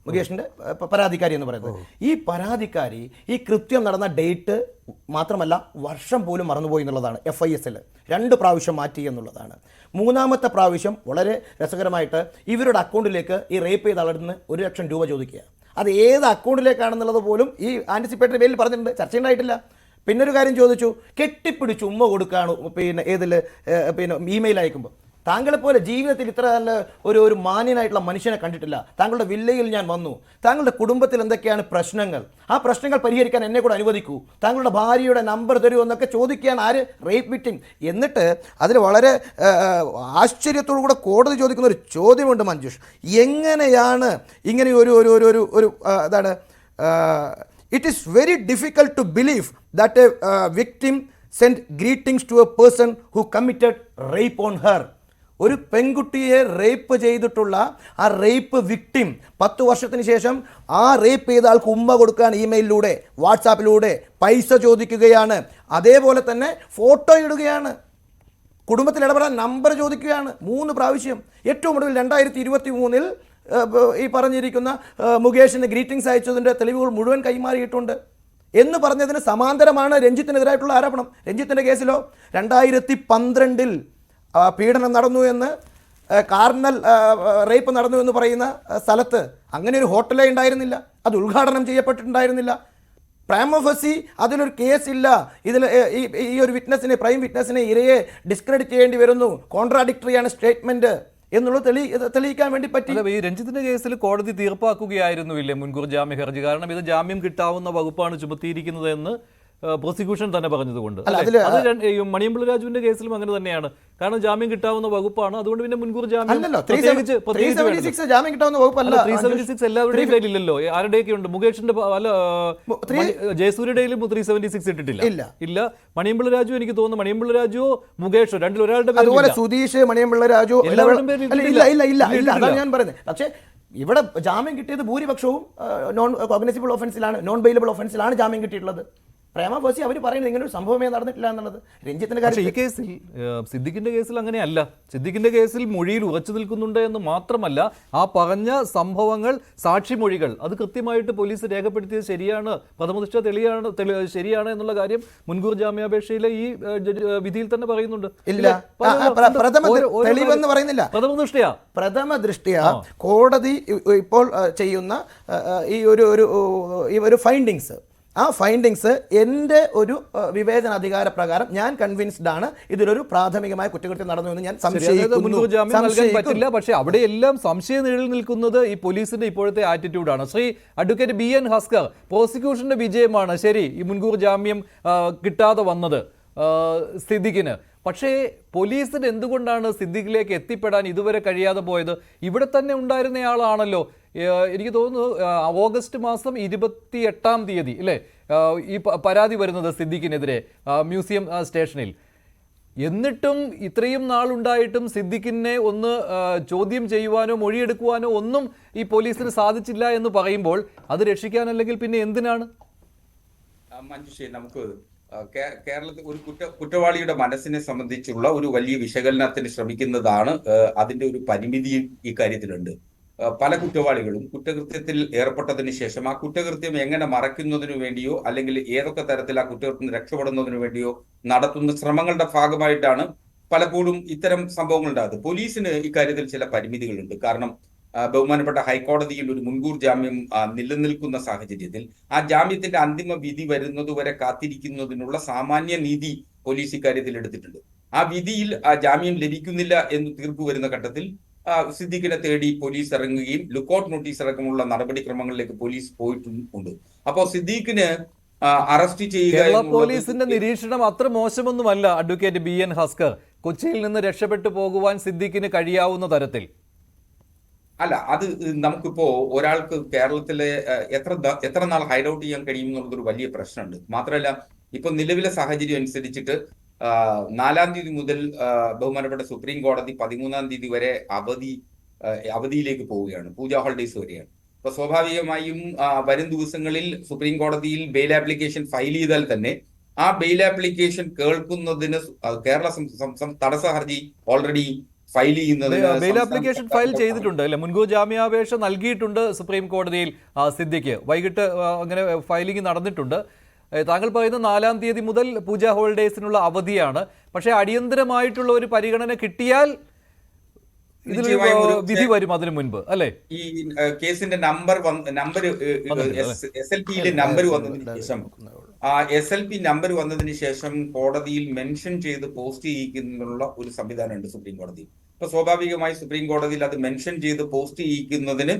മുകേഷിൻ്റെ പരാതിക്കാരി എന്ന് പറയുന്നത്. ഈ പരാതിക്കാരി ഈ കൃത്യം നടന്ന ഡേറ്റ് മാത്രമല്ല വർഷം പോലും മറന്നുപോയി എന്നുള്ളതാണ്. FIS 2 പ്രാവശ്യം മാറ്റി എന്നുള്ളതാണ്. 3ാമത്തെ പ്രാവശ്യം വളരെ രസകരമായിട്ട് ഇവരുടെ അക്കൗണ്ടിലേക്ക് ഈ റേപ്പ് ചെയ്ത ആളുടെ നിന്ന് 1 ലക്ഷം രൂപ ചോദിക്കുക. അത് ഏത് അക്കൗണ്ടിലേക്കാണെന്നുള്ളത് പോലും ഈ ആന്റിസിപ്പേറ്ററി ബെയിലിൽ പറഞ്ഞിട്ടുണ്ട്, ചർച്ചയുണ്ടായിട്ടില്ല. പിന്നെ ഒരു കാര്യം ചോദിച്ചു, കെട്ടിപ്പിടിച്ച് ഉമ്മ കൊടുക്കുകയാണ് ഇമെയിൽ അയക്കുമ്പോൾ. താങ്കളെപ്പോലെ ജീവിതത്തിൽ ഇത്ര നല്ല ഒരു മാന്യനായിട്ടുള്ള മനുഷ്യനെ കണ്ടിട്ടില്ല. താങ്കളുടെ വില്ലയിൽ ഞാൻ വന്നു, താങ്കളുടെ കുടുംബത്തിൽ എന്തൊക്കെയാണ് പ്രശ്നങ്ങൾ, ആ പ്രശ്നങ്ങൾ പരിഹരിക്കാൻ എന്നെ കൂടെ അനുവദിക്കൂ, താങ്കളുടെ ഭാര്യയുടെ നമ്പർ തരൂ എന്നൊക്കെ ചോദിക്കുകയാണ് ആര്? Rape victim. എന്നിട്ട് അതിൽ വളരെ ആശ്ചര്യത്തോടു കൂടെ കോടതി ചോദിക്കുന്ന ഒരു ചോദ്യമുണ്ട് മഞ്ജുഷ്, എങ്ങനെയാണ് ഇങ്ങനെ ഒരു ഇതാണ് it is very difficult to believe that a victim sent greetings to a person who committed rape on her. ഒരു പെൺകുട്ടിയെ റേപ്പ് ചെയ്തിട്ടുള്ള ആ റേപ്പ് വിക്ടിം 10 വർഷത്തിന് ശേഷം ആ റേപ്പ് ചെയ്ത ആൾക്ക് ഉമ്മ കൊടുക്കാൻ ഇമെയിലിലൂടെ വാട്സാപ്പിലൂടെ പൈസ ചോദിക്കുകയാണ്. അതേപോലെ തന്നെ ഫോട്ടോ ഇടുകയാണ്. കുടുംബത്തിൽ ഇടപെടാൻ നമ്പർ ചോദിക്കുകയാണ് 3 പ്രാവശ്യം. ഏറ്റവും ഒടുവിൽ 2023 ഈ പറഞ്ഞിരിക്കുന്ന മുകേഷിന് ഗ്രീറ്റിംഗ്സ് അയച്ചതിൻ്റെ തെളിവുകൾ മുഴുവൻ കൈമാറിയിട്ടുണ്ട് എന്ന് പറഞ്ഞതിന് സമാന്തരമാണ് രഞ്ജിത്തിനെതിരായിട്ടുള്ള ആരോപണം. രഞ്ജിത്തിൻ്റെ കേസിലോ 2012 പീഡനം നടന്നു എന്ന്, കാർണൽ റേപ്പ് നടന്നു എന്ന് പറയുന്ന സ്ഥലത്ത് അങ്ങനെ ഒരു ഹോട്ടലേ ഉണ്ടായിരുന്നില്ല, അത് ഉദ്ഘാടനം ചെയ്യപ്പെട്ടിട്ടുണ്ടായിരുന്നില്ല. പ്രാമോഫസി അതിലൊരു കേസില്ല, ഇതിൽ ഈ ഒരു വിറ്റ്നസിനെ, പ്രൈം വിറ്റ്നസിനെ, ഇരയെ ഡിസ്ക്രെഡിറ്റ് ചെയ്യേണ്ടി വരുന്നു, കോൺട്രാഡിക്ടറിയാണ് സ്റ്റേറ്റ്മെന്റ് എന്നുള്ളത് തെളിയിക്കാൻ വേണ്ടി പറ്റി. ഈ രഞ്ജിത്തിന്റെ കേസിൽ കോടതി തീർപ്പാക്കുകയായിരുന്നുമില്ലേ മുൻകൂർ ജാമ്യ ഹർജി? കാരണം ഇത് ജാമ്യം കിട്ടാവുന്ന വകുപ്പാണ് ചുമത്തിയിരിക്കുന്നത് എന്ന് പ്രോസിക്യൂഷൻ തന്നെ പറഞ്ഞതുകൊണ്ട്. മണിയമ്പിള്ള രാജുവിന്റെ കേസിലും അങ്ങനെ തന്നെയാണ്. കാരണം ജാമ്യം കിട്ടാവുന്ന വകുപ്പാണ്, അതുകൊണ്ട് പിന്നെ മുൻകൂർ ജാമ്യം ജാമ്യം കിട്ടാവുന്ന വകുപ്പല്ല. 376 എല്ലാവരുടെയും കയ്യിലില്ലല്ലോ, ആരുടെയൊക്കെ ഉണ്ട്. മുകേഷിന്റെ ജയസൂര്യയുടെയിലും 376 ഇട്ടിട്ടില്ല. ഇല്ല. മണിയമ്പിള്ള രാജു, എനിക്ക് തോന്നുന്നു മണിയമ്പിള്ള രാജുവോ മുകേഷോ രണ്ടിൽ ഒരാളുടെ അതുപോലെ സുധീഷ്, മണിയമ്പിള്ള രാജു എല്ലാവരുടെയും പേരിൽ അതാണ് ഞാൻ പറയുന്നത്. പക്ഷേ ഇവിടെ ജാമ്യം കിട്ടിയത് ഭൂരിപക്ഷവും നോൺ കോഗ്നിസിബിൾ ഒഫൻസിലാണ്, നോൺ ബെയിലബിൾ ഒഫൻസിലാണ് ജാമ്യം കിട്ടിയിട്ടുള്ളത്. പ്രേമഫസി അവർ പറയുന്നത് ഇങ്ങനെ ഒരു സംഭവമേ നടന്നിട്ടില്ല എന്നുള്ളത്. രഞ്ജിത്തിന്റെ കാര്യം ഈ കേസിൽ, സിദ്ദിഖിന്റെ കേസിൽ അങ്ങനെയല്ല. സിദ്ദിഖിന്റെ കേസിൽ മൊഴിയിൽ ഉറച്ചു നിൽക്കുന്നുണ്ട് എന്ന് മാത്രമല്ല, ആ പറഞ്ഞ സംഭവങ്ങൾ, സാക്ഷിമൊഴികൾ അത് കൃത്യമായിട്ട് പോലീസ് രേഖപ്പെടുത്തിയത് ശരിയാണ്, പ്രഥമദൃഷ്ട ശരിയാണ് എന്നുള്ള കാര്യം മുൻകൂർ ജാമ്യാപേക്ഷയിലെ ഈ വിധിയിൽ തന്നെ പറയുന്നുണ്ട്. തെളിവെന്ന് പറയുന്നില്ല, പ്രഥമ ദൃഷ്ടിയ കോടതി ഇപ്പോൾ ചെയ്യുന്ന ഈ ഒരു ഫൈൻഡിങ്സ്, ആ ഫൈൻഡിങ്സ് എൻ്റെ ഒരു വിവേചനാധികാര പ്രകാരം ഞാൻ കൺവിൻസ്ഡ് ആണ് ഇതിലൊരു പ്രാഥമികമായ കുറ്റകൃത്യം നടന്നു എന്ന് ഞാൻ പറ്റില്ല. പക്ഷേ അവിടെയെല്ലാം സംശയ നിഴലിൽ നിൽക്കുന്നത് ഈ പോലീസിന്റെ ഇപ്പോഴത്തെ ആറ്റിറ്റ്യൂഡാണ്. ശ്രീ അഡ്വക്കേറ്റ് BN ഹസ്കർ, പ്രോസിക്യൂഷന്റെ വിജയമാണ് ശരി ഈ മുൻകൂർ ജാമ്യം കിട്ടാതെ വന്നത് സിദ്ദിഖിന്. പക്ഷേ പോലീസിന് എന്തുകൊണ്ടാണ് സിദ്ദിഖിലേക്ക് എത്തിപ്പെടാൻ ഇതുവരെ കഴിയാതെ പോയത്? ഇവിടെ തന്നെ ഉണ്ടായിരുന്നയാളാണല്ലോ. എനിക്ക് തോന്നുന്നു ഓഗസ്റ്റ് മാസം 28-ാം തീയതി അല്ലേ ഈ പരാതി വരുന്നത് സിദ്ദിഖിനെതിരെ മ്യൂസിയം സ്റ്റേഷനിൽ. എന്നിട്ടും ഇത്രയും നാളുണ്ടായിട്ടും സിദ്ദിഖിനെ ഒന്ന് ചോദ്യം ചെയ്യുവാനോ മൊഴിയെടുക്കുവാനോ ഒന്നും ഈ പോലീസിന് സാധിച്ചില്ല എന്ന് പറയുമ്പോൾ അത് രക്ഷിക്കാനല്ലെങ്കിൽ പിന്നെ എന്തിനാണ്? മഞ്ജുഷേ, നമുക്ക് കേരളത്തിൽ ഒരു കുറ്റവാളിയുടെ മനസ്സിനെ സംബന്ധിച്ചുള്ള ഒരു വലിയ വിശകലനത്തിന് ശ്രമിക്കുന്നതാണ് അതിന്റെ ഒരു പരിമിതിയും ഈ കാര്യത്തിലുണ്ട്. പല കുറ്റവാളികളും കുറ്റകൃത്യത്തിൽ ഏർപ്പെട്ടതിന് ശേഷം ആ കുറ്റകൃത്യം എങ്ങനെ മറയ്ക്കുന്നതിനു വേണ്ടിയോ അല്ലെങ്കിൽ ഏതൊക്കെ തരത്തിൽ ആ കുറ്റകൃത്യം രക്ഷപ്പെടുന്നതിനു വേണ്ടിയോ നടത്തുന്ന ശ്രമങ്ങളുടെ ഭാഗമായിട്ടാണ് പലപ്പോഴും ഇത്തരം സംഭവങ്ങൾ ഉണ്ടാകുന്നത്. പോലീസിന് ഇക്കാര്യത്തിൽ ചില പരിമിതികളുണ്ട്. കാരണം ബഹുമാനപ്പെട്ട ഹൈക്കോടതിയിൽ ഒരു മുൻകൂർ ജാമ്യം നിലനിൽക്കുന്ന സാഹചര്യത്തിൽ ആ ജാമ്യത്തിന്റെ അന്തിമ വിധി വരുന്നതുവരെ കാത്തിരിക്കുന്നതിനുള്ള സാമാന്യ നീതി പോലീസ് ഇക്കാര്യത്തിൽ എടുത്തിട്ടുണ്ട്. ആ വിധിയിൽ ആ ജാമ്യം ലഭിക്കുന്നില്ല എന്ന് തീർപ്പ് വരുന്ന ഘട്ടത്തിൽ സിദ്ദിഖിനെ തേടി പോലീസ് ഇറങ്ങുകയും ലുക്കൌട്ട് നോട്ടീസ് അടക്കമുള്ള നടപടിക്രമങ്ങളിലേക്ക് പോലീസ് പോയിട്ടുണ്ട്. അപ്പോൾ സിദ്ദിഖിന് അറസ്റ്റ് ചെയ്യുക, പോലീസിന്റെ നിരീക്ഷണം അത്ര മോശമൊന്നുമല്ല അഡ്വക്കേറ്റ് BN ഹസ്കർ. കൊച്ചിയിൽ നിന്ന് രക്ഷപ്പെട്ടു പോകുവാൻ സിദ്ദിഖിന് കഴിയാവുന്ന തരത്തിൽ അല്ല. അത് നമുക്കിപ്പോ ഒരാൾക്ക് കേരളത്തിലെ എത്ര നാൾ ഹൈഡ് ഔട്ട് ചെയ്യാൻ കഴിയും എന്നുള്ളതൊരു വലിയ പ്രശ്നമുണ്ട്. മാത്രമല്ല, ഇപ്പൊ നിലവിലെ സാഹചര്യം അനുസരിച്ചിട്ട് 4-ാം തീയതി മുതൽ ബഹുമാനപ്പെട്ട സുപ്രീം കോടതി 13-ാം തീയതി വരെ അവധിയിലേക്ക് പോവുകയാണ്, പൂജ ഹോളിഡേയ്സ് വരെയാണ്. അപ്പൊ സ്വാഭാവികമായും വരും ദിവസങ്ങളിൽ സുപ്രീം കോടതിയിൽ ബെയിൽ ആപ്ലിക്കേഷൻ ഫയൽ ചെയ്താൽ തന്നെ ആ ബെയിൽ ആപ്ലിക്കേഷൻ കേൾക്കുന്നതിന് കേരള തടസ്സ ഹർജി already file bail application file ചെയ്തിട്ടുണ്ട് അല്ലെ? മുൻകൂർ ജാമ്യാപേക്ഷ നൽകിയിട്ടുണ്ട് സുപ്രീം കോടതിയിൽ സിദ്ദിഖ്. വൈകിട്ട് അങ്ങനെ ഫയലിംഗ് നടന്നിട്ടുണ്ട്. താങ്കൾ പറയുന്ന 4-ാം തീയതി മുതൽ പൂജ ഹോളിഡേയ്സിനുള്ള അവധിയാണ്. പക്ഷേ അടിയന്തരമായിട്ടുള്ള ഒരു പരിഗണന കിട്ടിയാൽ വിധി വരും അതിനു മുൻപ് അല്ലെ? ഈ കേസിന്റെ നമ്പർ SLP നമ്പർ വന്നതിന് ശേഷം SLP നമ്പർ വന്നതിന് ശേഷം കോടതിയിൽ മെൻഷൻ ചെയ്ത് പോസ്റ്റ് ചെയ്യിക്കുന്നതിനുള്ള ഒരു സംവിധാനമുണ്ട് സുപ്രീം കോടതിയിൽ. അപ്പൊ സ്വാഭാവികമായി സുപ്രീം കോടതിയിൽ അത് മെൻഷൻ ചെയ്ത് പോസ്റ്റ് ചെയ്യിക്കുന്നതിന്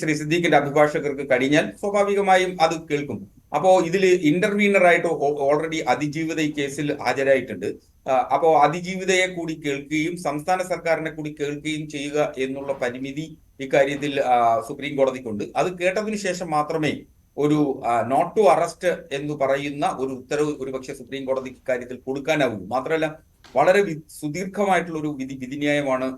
ശ്രീ സിദ്ദീഖിന്റെ അഭിഭാഷകർക്ക് കഴിഞ്ഞാൽ സ്വാഭാവികമായും അത് കേൾക്കും. അപ്പോ ഇതിൽ ഇന്റർവീനറായിട്ട് ഓൾറെഡി അതിജീവിത ഈ കേസിൽ ഹാജരായിട്ടുണ്ട്. അപ്പോ അതിജീവിതയെ കൂടി കേൾക്കുകയും സംസ്ഥാന സർക്കാരിനെ കൂടി കേൾക്കുകയും ചെയ്യുക എന്നുള്ള പരിമിതി ഇക്കാര്യത്തിൽ സുപ്രീം കോടതിക്കുണ്ട്. അത് കേട്ടതിന് ശേഷം മാത്രമേ ഒരു നോട്ട് ടു അറസ്റ്റ് എന്ന് പറയുന്ന ഒരു ഉത്തരവ് ഒരുപക്ഷെ സുപ്രീം കോടതി ഇക്കാര്യത്തിൽ കൊടുക്കാനാവൂ. മാത്രമല്ല, വളരെ സുദീർഘമായിട്ടുള്ള ഒരു വിധിന്യായമാണ്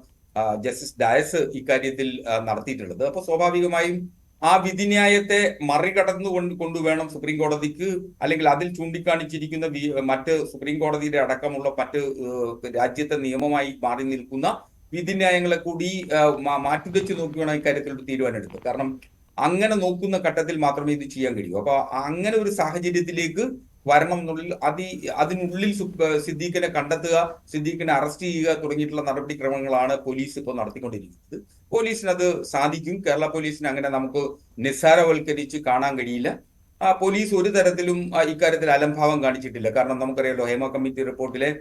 ജസ്റ്റിസ് ഡയസ് ഇക്കാര്യത്തിൽ നടത്തിയിട്ടുള്ളത്. അപ്പൊ സ്വാഭാവികമായും ആ വിധിന്യായത്തെ മറികടന്നു കൊണ്ടുവേണം സുപ്രീം കോടതിക്ക്, അല്ലെങ്കിൽ അതിൽ ചൂണ്ടിക്കാണിച്ചിരിക്കുന്ന മറ്റ് സുപ്രീം കോടതിയുടെ അടക്കമുള്ള മറ്റ് രാജ്യത്തെ നിയമമായി മാറി നിൽക്കുന്ന വിധിന്യായങ്ങളെ കൂടി മാറ്റിവെച്ച് നോക്കി വേണം ഇക്കാര്യത്തിൽ ഒരു തീരുമാനം എടുത്തത്. കാരണം അങ്ങനെ നോക്കുന്ന ഘട്ടത്തിൽ മാത്രമേ ഇത് ചെയ്യാൻ കഴിയൂ. അപ്പൊ അങ്ങനെ ഒരു സാഹചര്യത്തിലേക്ക് വരണം എന്നുള്ളിൽ അതിനുള്ളിൽ സിദ്ദീഖിനെ കണ്ടെത്തുക, സിദ്ദീഖിനെ അറസ്റ്റ് ചെയ്യുക തുടങ്ങിയിട്ടുള്ള നടപടിക്രമങ്ങളാണ് പോലീസ് ഇപ്പോൾ നടത്തിക്കൊണ്ടിരിക്കുന്നത്. പോലീസിന് അത് സാധിക്കും. കേരള പോലീസിന് അങ്ങനെ നമുക്ക് നിസ്സാരവൽക്കരിച്ച് കാണാൻ കഴിയില്ല. പോലീസ് ഒരു തരത്തിലും ഇക്കാര്യത്തിൽ അലംഭാവം കാണിച്ചിട്ടില്ല. കാരണം നമുക്കറിയാലോ, ഹേമ കമ്മിറ്റി റിപ്പോർട്ടിലെ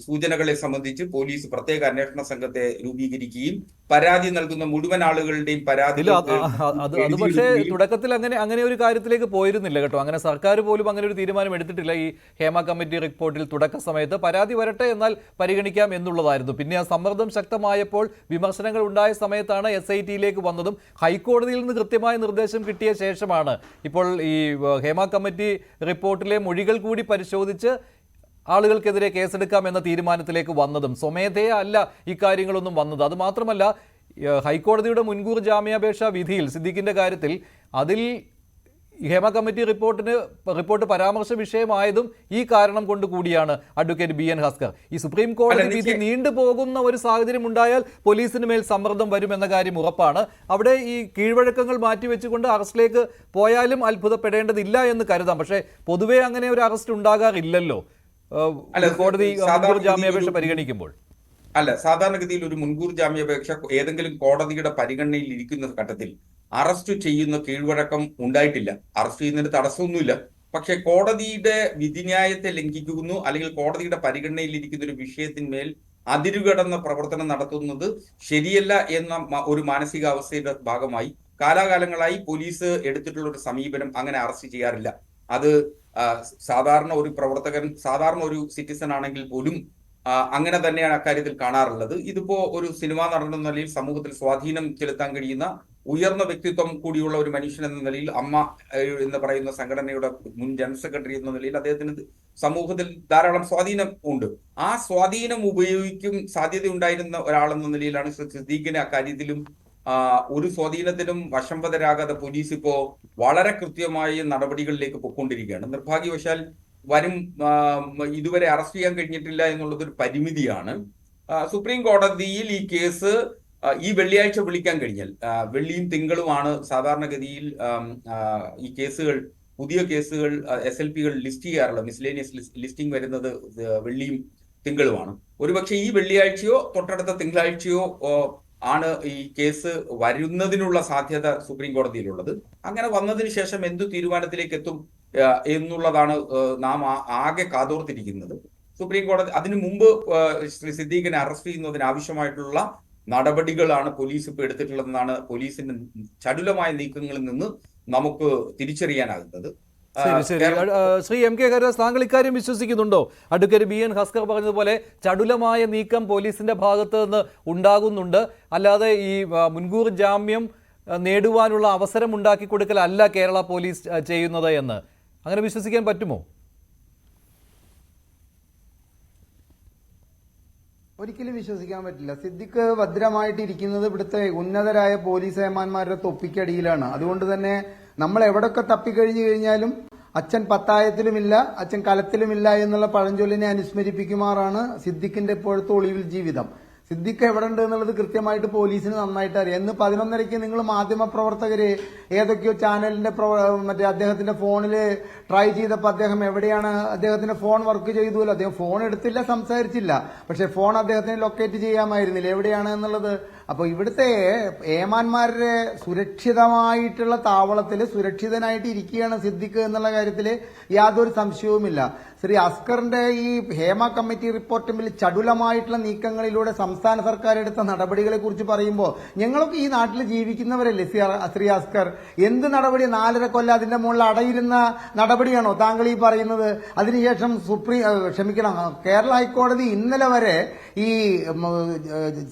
സൂചനകളെ സംബന്ധിച്ച് പോലീസ് പ്രത്യേക അന്വേഷണ സംഘത്തെ രൂപീകരിക്കുകയും പരാതി നൽകുന്ന മുഴുവൻ ആളുകളുടെയും പരാതി അത് പക്ഷേ തുടക്കത്തിൽ അങ്ങനെ ഒരു കാര്യത്തിലേക്ക് പോയിരുന്നില്ല കേട്ടോ. അങ്ങനെ സർക്കാർ പോലും അങ്ങനെ ഒരു തീരുമാനം എടുത്തിട്ടില്ല. ഈ ഹേമ കമ്മിറ്റി റിപ്പോർട്ടിൽ തുടക്ക സമയത്ത് പരാതി വരട്ടെ, എന്നാൽ പരിഗണിക്കാം എന്നുള്ളതായിരുന്നു. പിന്നെ ആ സമ്മർദ്ദം ശക്തമായപ്പോൾ, വിമർശനങ്ങൾ ഉണ്ടായ സമയത്താണ് SITയിലേക്ക് വന്നതും ഹൈക്കോടതിയിൽ നിന്ന് കൃത്യമായ നിർദ്ദേശം കിട്ടിയ ശേഷമാണ് ഇപ്പോൾ ഈ ഹേമ കമ്മിറ്റി റിപ്പോർട്ടിലെ മൊഴികൾ കൂടി പരിശോധിച്ച് ആളുകൾക്കെതിരെ കേസെടുക്കാം എന്ന തീരുമാനത്തിലേക്ക് വന്നതും. സ്വമേധയ അല്ല ഇക്കാര്യങ്ങളൊന്നും വന്നത്. അതുമാത്രമല്ല, ഹൈക്കോടതിയുടെ മുൻകൂർ ജാമ്യാപേക്ഷാ വിധിയിൽ സിദ്ദിഖിന്റെ കാര്യത്തിൽ അതിൽ ഹേമ കമ്മിറ്റി റിപ്പോർട്ട് പരാമർശ വിഷയമായതും ഈ കാരണം കൊണ്ട് കൂടിയാണ് അഡ്വക്കേറ്റ് BN ഹസ്കർ. ഈ സുപ്രീം കോടതി വിധി നീണ്ടുപോകുന്ന ഒരു സാഹചര്യം ഉണ്ടായാൽ പോലീസിന് മേൽ സമ്മർദ്ദം വരുമെന്ന കാര്യം ഉറപ്പാണ്. അവിടെ ഈ കീഴ്വഴക്കങ്ങൾ മാറ്റിവെച്ചുകൊണ്ട് അറസ്റ്റിലേക്ക് പോയാലും അത്ഭുതപ്പെടേണ്ടതില്ല എന്ന് കരുതാം. പക്ഷേ പൊതുവെ അങ്ങനെ ഒരു അറസ്റ്റ് ഉണ്ടാകാറില്ലല്ലോ കോടതി മുൻകൂർ ജാമ്യാപേക്ഷ പരിഗണിക്കുമ്പോൾ. സാധാരണഗതിയിൽ ഒരു മുൻകൂർ ജാമ്യാപേക്ഷ ഏതെങ്കിലും കോടതിയുടെ പരിഗണനയിൽ ഇരിക്കുന്ന ഘട്ടത്തിൽ അറസ്റ്റ് ചെയ്യുന്ന കീഴ്വഴക്കം ഉണ്ടായിട്ടില്ല. അറസ്റ്റ് ചെയ്യുന്നതിന് തടസ്സമൊന്നുമില്ല. പക്ഷെ കോടതിയുടെ വിധിന്യായത്തെ ലംഘിക്കുന്നു, അല്ലെങ്കിൽ കോടതിയുടെ പരിഗണനയിൽ ഇരിക്കുന്ന ഒരു വിഷയത്തിന്മേൽ അതിരുകടന്ന പ്രവർത്തനം നടത്തുന്നത് ശരിയല്ല എന്ന ഒരു മാനസികാവസ്ഥയുടെ ഭാഗമായി കാലാകാലങ്ങളായി പോലീസ് എടുത്തിട്ടുള്ള ഒരു സമീപനം അങ്ങനെ അറസ്റ്റ് ചെയ്യാറില്ല. അത് സാധാരണ ഒരു പ്രവർത്തകൻ, സാധാരണ ഒരു സിറ്റിസൺ ആണെങ്കിൽ പോലും അങ്ങനെ തന്നെയാണ് അക്കാര്യത്തിൽ കാണാറുള്ളത്. ഇതിപ്പോ ഒരു സിനിമാ നടൻ എന്ന നിലയിൽ സമൂഹത്തിൽ സ്വാധീനം ചെലുത്താൻ കഴിയുന്ന ഉയർന്ന വ്യക്തിത്വം കൂടിയുള്ള ഒരു മനുഷ്യൻ എന്ന നിലയിൽ, അമ്മ എന്ന് പറയുന്ന സംഘടനയുടെ മുൻ ജനറൽ സെക്രട്ടറി എന്ന നിലയിൽ അദ്ദേഹത്തിന് സമൂഹത്തിൽ ധാരാളം സ്വാധീനം ഉണ്ട്. ആ സ്വാധീനം ഉപയോഗിക്കും സാധ്യതയുണ്ടായിരുന്ന ഒരാളെന്ന നിലയിലാണ് സിദ്ദീഖിനെ അക്കാര്യത്തിലും ഒരു സ്വാധീനത്തിനും വശംവദരാകാതെ പോലീസ് ഇപ്പോ വളരെ കൃത്യമായ നടപടികളിലേക്ക് പൊയ്ക്കൊണ്ടിരിക്കുകയാണ്. നിർഭാഗ്യവശാൽ ഇതുവരെ അറസ്റ്റ് ചെയ്യാൻ കഴിഞ്ഞിട്ടില്ല എന്നുള്ളതൊരു പരിമിതിയാണ്. സുപ്രീം കോടതിയിൽ ഈ കേസ് ഈ വെള്ളിയാഴ്ച വിളിക്കാൻ കഴിഞ്ഞാൽ, വെള്ളിയും തിങ്കളുമാണ് സാധാരണഗതിയിൽ ഈ കേസുകൾ, പുതിയ കേസുകൾ SLPകൾ ലിസ്റ്റ് ചെയ്യാറുള്ളത്. മിസ്ലേനിയസ് ലിസ്റ്റിംഗ് വരുന്നത് വെള്ളിയും തിങ്കളുമാണ്. ഒരുപക്ഷെ ഈ വെള്ളിയാഴ്ചയോ തൊട്ടടുത്ത തിങ്കളാഴ്ചയോ ആണ് ഈ കേസ് വരുന്നതിനുള്ള സാധ്യത സുപ്രീം കോടതിയിലുള്ളത്. അങ്ങനെ വന്നതിന് ശേഷം എന്തു തീരുമാനത്തിലേക്ക് എത്തും എന്നുള്ളതാണ് നാം ആകെ കാതോർത്തിരിക്കുന്നത്. സുപ്രീം കോടതി അതിനു മുമ്പ് ശ്രീ സിദ്ദീഖിനെ അറസ്റ്റ് ചെയ്യുന്നതിന് ആവശ്യമായിട്ടുള്ള നടപടികളാണ് പോലീസ് ഇപ്പോൾ എടുത്തിട്ടുള്ളതെന്നാണ് പോലീസിന്റെ ചടുലമായ നീക്കങ്ങളിൽ നിന്ന് നമുക്ക് തിരിച്ചറിയാനാകുന്നത്. ശ്രീ MK ഹരിദാസ്, താങ്കൾ ഇക്കാര്യം വിശ്വസിക്കുന്നുണ്ടോ? അഡ്വക്കേറ്റ് BN ഹസ്കർ പറഞ്ഞതുപോലെ ചടുലമായ നീക്കം പോലീസിന്റെ ഭാഗത്ത് നിന്ന് ഉണ്ടാകുന്നുണ്ട്, അല്ലാതെ ഈ മുൻകൂർ ജാമ്യം നേടുവാനുള്ള അവസരം ഉണ്ടാക്കി കൊടുക്കലല്ല കേരള പോലീസ് ചെയ്യുന്നത് എന്ന് അങ്ങനെ വിശ്വസിക്കാൻ പറ്റുമോ? ഒരിക്കലും വിശ്വസിക്കാൻ പറ്റില്ല. സിദ്ദിഖ് ഭദ്രമായിട്ടിരിക്കുന്നത് ഇവിടുത്തെ ഉന്നതരായ പോലീസ് ഏമാന്മാരുടെ തൊപ്പിക്കടിയിലാണ്. അതുകൊണ്ട് തന്നെ നമ്മൾ എവിടൊക്കെ തപ്പിക്കഴിഞ്ഞു കഴിഞ്ഞാലും അച്ഛൻ പത്തായത്തിലുമില്ല, അച്ഛൻ കലത്തിലുമില്ല എന്നുള്ള പഴഞ്ചൊല്ലിനെ അനുസ്മരിപ്പിക്കുമാറാണ് സിദ്ദിഖിന്റെ ഇപ്പോഴത്തെ ഒളിവിൽ ജീവിതം. സിദ്ദിഖ് എവിടെ ഉണ്ട് എന്നുള്ളത് കൃത്യമായിട്ട് പോലീസിന് നന്നായിട്ട് അറിയാം. ഇന്ന് 11:30 നിങ്ങൾ മാധ്യമപ്രവർത്തകര് ഏതൊക്കെയോ ചാനലിന്റെ മറ്റേ അദ്ദേഹത്തിന്റെ ഫോണിൽ ട്രൈ ചെയ്തപ്പോൾ അദ്ദേഹം എവിടെയാണ്, അദ്ദേഹത്തിന്റെ ഫോൺ വർക്ക് ചെയ്തുല്ലോ, അദ്ദേഹം ഫോൺ എടുത്തില്ല, സംസാരിച്ചില്ല. പക്ഷെ ഫോൺ അദ്ദേഹത്തിന് ലൊക്കേറ്റ് ചെയ്യാമായിരുന്നില്ല എവിടെയാണ് എന്നുള്ളത്. അപ്പോൾ ഇവിടുത്തെ ഏമാന്മാരുടെ സുരക്ഷിതമായിട്ടുള്ള താവളത്തിൽ സുരക്ഷിതനായിട്ട് ഇരിക്കുകയാണ് സിദ്ദിഖ് എന്നുള്ള കാര്യത്തിൽ യാതൊരു സംശയവുമില്ല. ശ്രീ അസ്കറിന്റെ ഈ ഹേമ കമ്മിറ്റി റിപ്പോർട്ടിൽ ചടുലമായിട്ടുള്ള നീക്കങ്ങളിലൂടെ സംസ്ഥാന സർക്കാർ എടുത്ത നടപടികളെ കുറിച്ച് പറയുമ്പോൾ ഞങ്ങളൊക്കെ ഈ നാട്ടിൽ ജീവിക്കുന്നവരല്ലേ ശ്രീ അസ്കർ? എന്ത് നടപടി? 4.5 കൊല്ലം അതിന്റെ മുകളിൽ അടയിരുന്ന നടപടിയാണോ താങ്കൾ ഈ പറയുന്നത്? അതിനുശേഷം കേരള ഹൈക്കോടതി ഇന്നലെ വരെ ഈ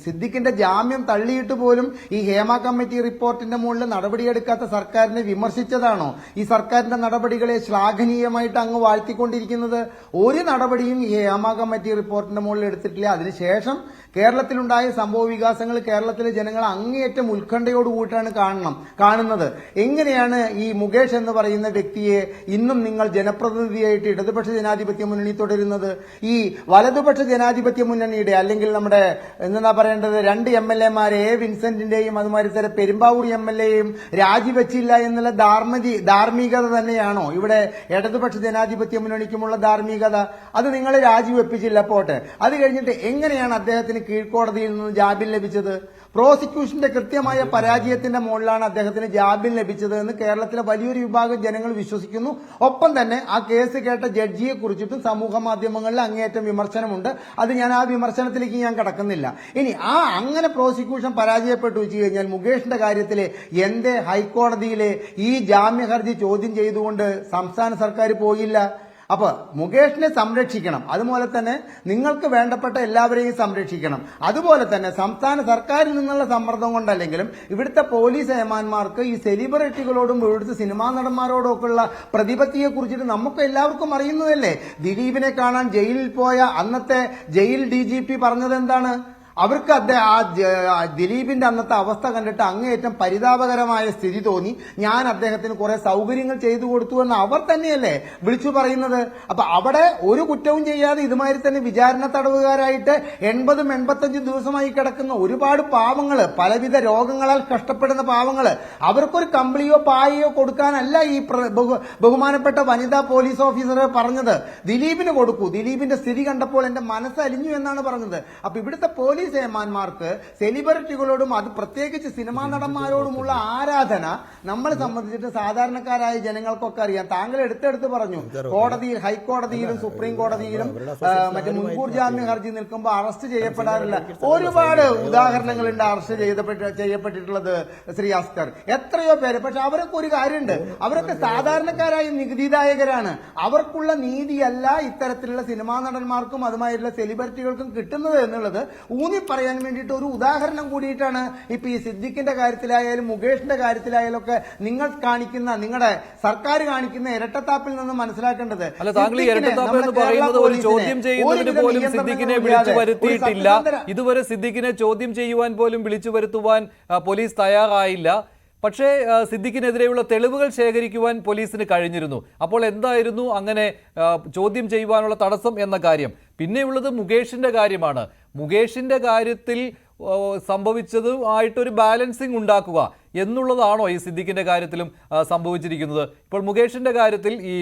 സിദ്ദിഖിന്റെ ജാമ്യം തള്ളിയിട്ട് പോലും ഈ ഹേമ കമ്മിറ്റി റിപ്പോർട്ടിന്റെ മുകളിൽ നടപടിയെടുക്കാത്ത സർക്കാരിനെ വിമർശിച്ചതാണോ? ഈ സർക്കാരിന്റെ നടപടികളെ ശ്ലാഘനീയമായിട്ട് അങ്ങ് വാഴ്ത്തിക്കൊണ്ടിരിക്കുന്നത്? ഒരു നടപടിയും ഈ ഹേമ കമ്മിറ്റി റിപ്പോർട്ടിന്റെ മുകളിൽ എടുത്തിട്ടില്ല. അതിനുശേഷം കേരളത്തിലുണ്ടായ സംഭവ വികാസങ്ങൾ കേരളത്തിലെ ജനങ്ങൾ അങ്ങേയറ്റം ഉത്കണ്ഠയോടുകൂടിയാണ് കാണുന്നത്. എങ്ങനെയാണ് ഈ മുകേഷ് എന്ന് പറയുന്ന വ്യക്തിയെ ഇന്നും നിങ്ങൾ ജനപ്രതിനിധിയായിട്ട് ഇടതുപക്ഷ ജനാധിപത്യ മുന്നണി തുടരുന്നത്? ഈ വലതുപക്ഷ ജനാധിപത്യ മുന്നണിയുടെ അല്ലെങ്കിൽ നമ്മുടെ എന്താ പറയേണ്ടത് 2 MLA-മാരെ വിൻസെന്റിന്റെയും അതുമാതിരി തന്നെ പെരുമ്പാവൂർ MLA-യും രാജിവെച്ചില്ല എന്നുള്ള ധാർമ്മികത തന്നെയാണോ ഇവിടെ ഇടതുപക്ഷ ജനാധിപത്യ മുന്നണിക്കുമുള്ള ധാർമ്മികത? അത് നിങ്ങൾ രാജിവെപ്പിച്ചില്ല, പോട്ടെ. അത് കഴിഞ്ഞിട്ട് എങ്ങനെയാണ് അദ്ദേഹത്തിന് കീഴ്ക്കോടതിയിൽ നിന്ന് ജാമ്യം ലഭിച്ചത്? പ്രോസിക്യൂഷന്റെ കൃത്യമായ പരാജയത്തിന്റെ മുകളിലാണ് അദ്ദേഹത്തിന് ജാമ്യം ലഭിച്ചത് എന്ന് കേരളത്തിലെ വലിയൊരു വിഭാഗം ജനങ്ങൾ വിശ്വസിക്കുന്നു. ഒപ്പം തന്നെ ആ കേസ് കേട്ട ജഡ്ജിയെ കുറിച്ചിട്ടും സമൂഹ മാധ്യമങ്ങളിൽ അങ്ങേയറ്റം വിമർശനമുണ്ട്. അത് ഞാൻ ആ വിമർശനത്തിലേക്ക് ഞാൻ കടക്കുന്നില്ല. ഇനി അങ്ങനെ പ്രോസിക്യൂഷൻ പരാജയപ്പെട്ടു വെച്ച് കഴിഞ്ഞാൽ മുകേഷിന്റെ കാര്യത്തിലെ എന്തേ ഹൈക്കോടതിയിലെ ഈ ജാമ്യ ഹർജി ചോദ്യം ചെയ്തുകൊണ്ട് സംസ്ഥാന സർക്കാർ പോയില്ല? അപ്പൊ മുകേഷിനെ സംരക്ഷിക്കണം, അതുപോലെ തന്നെ നിങ്ങൾക്ക് വേണ്ടപ്പെട്ട എല്ലാവരെയും സംരക്ഷിക്കണം. അതുപോലെ തന്നെ സംസ്ഥാന സർക്കാരിൽ നിന്നുള്ള സമ്മർദ്ദം കൊണ്ടല്ലെങ്കിലും ഇവിടുത്തെ പോലീസ് ഏമാന്മാർക്ക് ഈ സെലിബ്രിറ്റികളോടും ഇവിടുത്തെ സിനിമാ നടന്മാരോടും ഒക്കെയുള്ള പ്രതിപത്തിയെ കുറിച്ചിട്ട് നമുക്ക് എല്ലാവർക്കും അറിയുന്നതല്ലേ. ദിലീപിനെ കാണാൻ ജയിലിൽ പോയ അന്നത്തെ ജയിൽ DGP പറഞ്ഞത് എന്താണ്? അവർക്ക് ദിലീപിന്റെ അന്നത്തെ അവസ്ഥ കണ്ടിട്ട് അങ്ങേയറ്റം പരിതാപകരമായ സ്ഥിതി തോന്നി. ഞാൻ അദ്ദേഹത്തിന് കുറെ സൗകര്യങ്ങൾ ചെയ്തു കൊടുത്തു എന്ന് അവർ തന്നെയല്ലേ വിളിച്ചു പറയുന്നത്. അപ്പൊ അവിടെ ഒരു കുറ്റവും ചെയ്യാതെ ഇതുമാതിരി തന്നെ വിചാരണ തടവുകാരായിട്ട് 80-85 ദിവസമായി കിടക്കുന്ന ഒരുപാട് പാവങ്ങള്, പലവിധ രോഗങ്ങളാൽ കഷ്ടപ്പെടുന്ന പാവങ്ങള്, അവർക്കൊരു കമ്പിളിയോ പായയോ കൊടുക്കാനല്ല ഈ ബഹുമാനപ്പെട്ട വനിതാ പോലീസ് ഓഫീസർ പറഞ്ഞത്. ദിലീപിന് കൊടുക്കൂ, ദിലീപിന്റെ സ്ഥിതി കണ്ടപ്പോൾ എന്റെ മനസ്സലിഞ്ഞു എന്നാണ് പറഞ്ഞത്. അപ്പൊ ഇവിടുത്തെ പോലീസ് ഏമാന്മാർക്ക് സെലിബ്രിറ്റികളോടും അത് പ്രത്യേകിച്ച് സിനിമാ നടന്മാരോടുമുള്ള ആരാധന നമ്മളെ സംബന്ധിച്ചിട്ട് സാധാരണക്കാരായ ജനങ്ങൾക്കൊക്കെ അറിയാം. താങ്കൾ എടുത്തെടുത്ത് പറഞ്ഞു, കോടതിയിൽ, ഹൈക്കോടതിയിലും സുപ്രീം കോടതിയിലും മറ്റു മുൻകൂർ ജാമ്യ ഹർജി നിൽക്കുമ്പോൾ അറസ്റ്റ് ചെയ്യപ്പെടാറില്ല. ഒരുപാട് ഉദാഹരണങ്ങളുണ്ട് അറസ്റ്റ് ചെയ്യപ്പെട്ടിട്ടുള്ളത് ശ്രീ അസ്കർ, എത്രയോ പേര്. പക്ഷെ അവരൊക്കെ ഒരു കാര്യമുണ്ട്, അവരൊക്കെ സാധാരണക്കാരായ നികുതിദായകരാണ്. അവർക്കുള്ള നീതിയല്ല ഇത്തരത്തിലുള്ള സിനിമാ നടന്മാർക്കും അതുമായിട്ടുള്ള സെലിബ്രിറ്റികൾക്കും കിട്ടുന്നത് എന്നുള്ളത് പറയാൻ വേണ്ടിയിട്ട് ഒരു ഉദാഹരണം കൂടിയിട്ടാണ് ഇപ്പൊ ഈ സിദ്ദിഖിന്റെ കാര്യത്തിലായാലും മുകേഷിന്റെ കാര്യത്തിലായാലും ഒക്കെ നിങ്ങളുടെ സർക്കാർ കാണിക്കുന്ന ഇരട്ടത്താപ്പിൽ നിന്ന് മനസ്സിലാക്കേണ്ടത്. അല്ല, താങ്കൾ ഈ ഇരട്ടത്താപ്പ് എന്ന് പറയുന്നത് ഒരു ചോദ്യം ചെയ്യുന്നതിന് പോലും സിദ്ദിഖിനെ വിളിച്ചു വരുത്തിയിട്ടില്ല. ഇതുവരെ സിദ്ദിഖിനെ ചോദ്യം ചെയ്യുവാൻ പോലും വിളിച്ചു വരുത്തുവാൻ പോലീസ് തയ്യാറായില്ല. പക്ഷേ സിദ്ദിഖിനെതിരെയുള്ള തെളിവുകൾ ശേഖരിക്കുവാൻ പോലീസിന് കഴിഞ്ഞിരുന്നു. അപ്പോൾ എന്തായിരുന്നു അങ്ങനെ ചോദ്യം ചെയ്യുവാനുള്ള തടസ്സം എന്ന കാര്യം? പിന്നെയുള്ളത് മുകേഷിന്റെ കാര്യമാണ്. മുകേഷിന്റെ കാര്യത്തിൽ സംഭവിച്ചതുമായിട്ടൊരു ബാലൻസിങ് ഉണ്ടാക്കുക എന്നുള്ളതാണോ ഈ സിദ്ദിഖിന്റെ കാര്യത്തിലും സംഭവിച്ചിരിക്കുന്നത്? ഇപ്പോൾ മുകേഷിന്റെ കാര്യത്തിൽ ഈ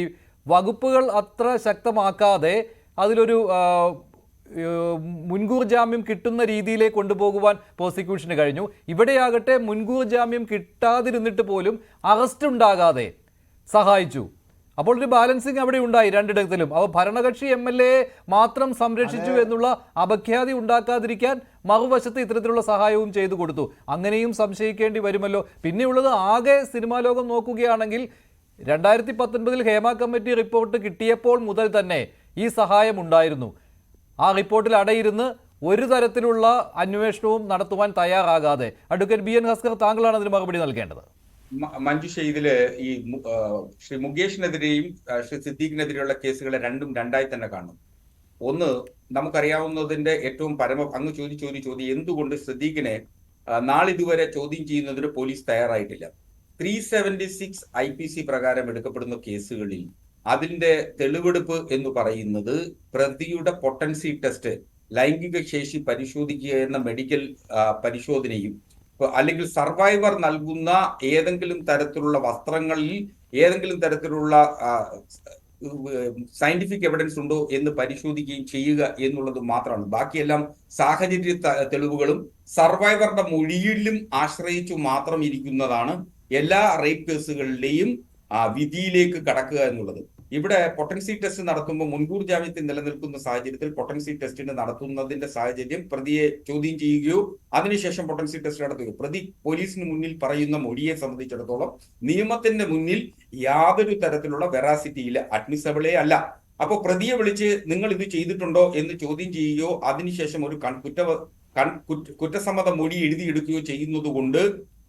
വകുപ്പുകൾ അത്ര ശക്തമാക്കാതെ അതിലൊരു മുൻകൂർ ജാമ്യം കിട്ടുന്ന രീതിയിലേക്ക് കൊണ്ടുപോകുവാൻ പ്രോസിക്യൂഷന് കഴിഞ്ഞു. ഇവിടെയാകട്ടെ മുൻകൂർ ജാമ്യം കിട്ടാതിരുന്നിട്ട് പോലും അറസ്റ്റ് ഉണ്ടാകാതെ സഹായിച്ചു. അപ്പോൾ ഒരു ബാലൻസിങ് അവിടെ ഉണ്ടായി രണ്ടിടത്തിലും. അവ ഭരണകക്ഷി MLA മാത്രം സംരക്ഷിച്ചു എന്നുള്ള അപഖ്യാതി ഉണ്ടാക്കാതിരിക്കാൻ മറുവശത്ത് ഇത്തരത്തിലുള്ള സഹായവും ചെയ്തു കൊടുത്തു. അങ്ങനെയും സംശയിക്കേണ്ടി വരുമല്ലോ. പിന്നെയുള്ളത് ആകെ സിനിമാ ലോകം നോക്കുകയാണെങ്കിൽ 2019 ഹേമ കമ്മിറ്റി റിപ്പോർട്ട് കിട്ടിയപ്പോൾ മുതൽ തന്നെ ഈ സഹായം ഉണ്ടായിരുന്നു. ആ റിപ്പോർട്ടിൽ അടയിരുന്ന് ഒരു തരത്തിലുള്ള അന്വേഷണവും നടത്തുവാൻ തയ്യാറാകാതെ. അഡ്വക്കേറ്റ് BN ഹസ്കർ, താങ്കളാണ് അതിന് മറുപടി നൽകേണ്ടത്. മഞ്ജുഷ, ഇതില് ഈ ശ്രീ മുകേഷിനെതിരെയും ശ്രീ സിദ്ദീഖിനെതിരെയുള്ള കേസുകളെ രണ്ടായി തന്നെ കാണും. ഒന്ന്, നമുക്കറിയാവുന്നതിന്റെ ഏറ്റവും അങ്ങ് ചോദ്യം എന്തുകൊണ്ട് സിദ്ദീഖിനെ നാളിതുവരെ ചോദ്യം ചെയ്യുന്നതിന് പോലീസ് തയ്യാറായിട്ടില്ല? 376 IPC പ്രകാരം എടുക്കപ്പെടുന്ന കേസുകളിൽ അതിന്റെ തെളിവെടുപ്പ് എന്ന് പറയുന്നത് പ്രതിയുടെ പൊട്ടൻസി ടെസ്റ്റ്, ലൈംഗിക ശേഷി പരിശോധിക്കുക എന്ന മെഡിക്കൽ പരിശോധനയും അല്ലെങ്കിൽ സർവൈവർ നൽകുന്ന ഏതെങ്കിലും തരത്തിലുള്ള വസ്ത്രങ്ങളിൽ ഏതെങ്കിലും തരത്തിലുള്ള സയന്റിഫിക് എവിഡൻസ് ഉണ്ടോ എന്ന് പരിശോധിക്കുകയും ചെയ്യുക എന്നുള്ളത് മാത്രമാണ്. ബാക്കിയെല്ലാം സാഹചര്യ തെളിവുകളും സർവൈവറുടെ മൊഴിയിലും ആശ്രയിച്ചു മാത്രം ഇരിക്കുന്നതാണ് എല്ലാ റേപ്പ് കേസുകളിലെയും വിധിയിലേക്ക് കടക്കുക എന്നുള്ളത്. ഇവിടെ പൊട്ടൻസി ടെസ്റ്റ് നടത്തുമ്പോൾ മുൻകൂർ ജാമ്യത്തിൽ നിലനിൽക്കുന്ന സാഹചര്യത്തിൽ പൊട്ടൻസി ടെസ്റ്റിന് നടത്തുന്നതിന്റെ സാഹചര്യം പ്രതിയെ ചോദ്യം ചെയ്യുകയോ അതിനുശേഷം പൊട്ടൻസി ടെസ്റ്റ് നടത്തുകയോ, പ്രതി പോലീസിന് മുന്നിൽ പറയുന്ന മൊഴിയെ സംബന്ധിച്ചിടത്തോളം നിയമത്തിന്റെ മുന്നിൽ യാതൊരു തരത്തിലുള്ള വെറാസിറ്റിയിൽ അഡ്മിസബിളേ അല്ല. അപ്പൊ പ്രതിയെ വിളിച്ച് നിങ്ങൾ ഇത് ചെയ്തിട്ടുണ്ടോ എന്ന് ചോദ്യം ചെയ്യുകയോ അതിനുശേഷം ഒരു കുറ്റസമ്മത മൊഴി എഴുതിയെടുക്കുകയോ ചെയ്യുന്നത് കൊണ്ട്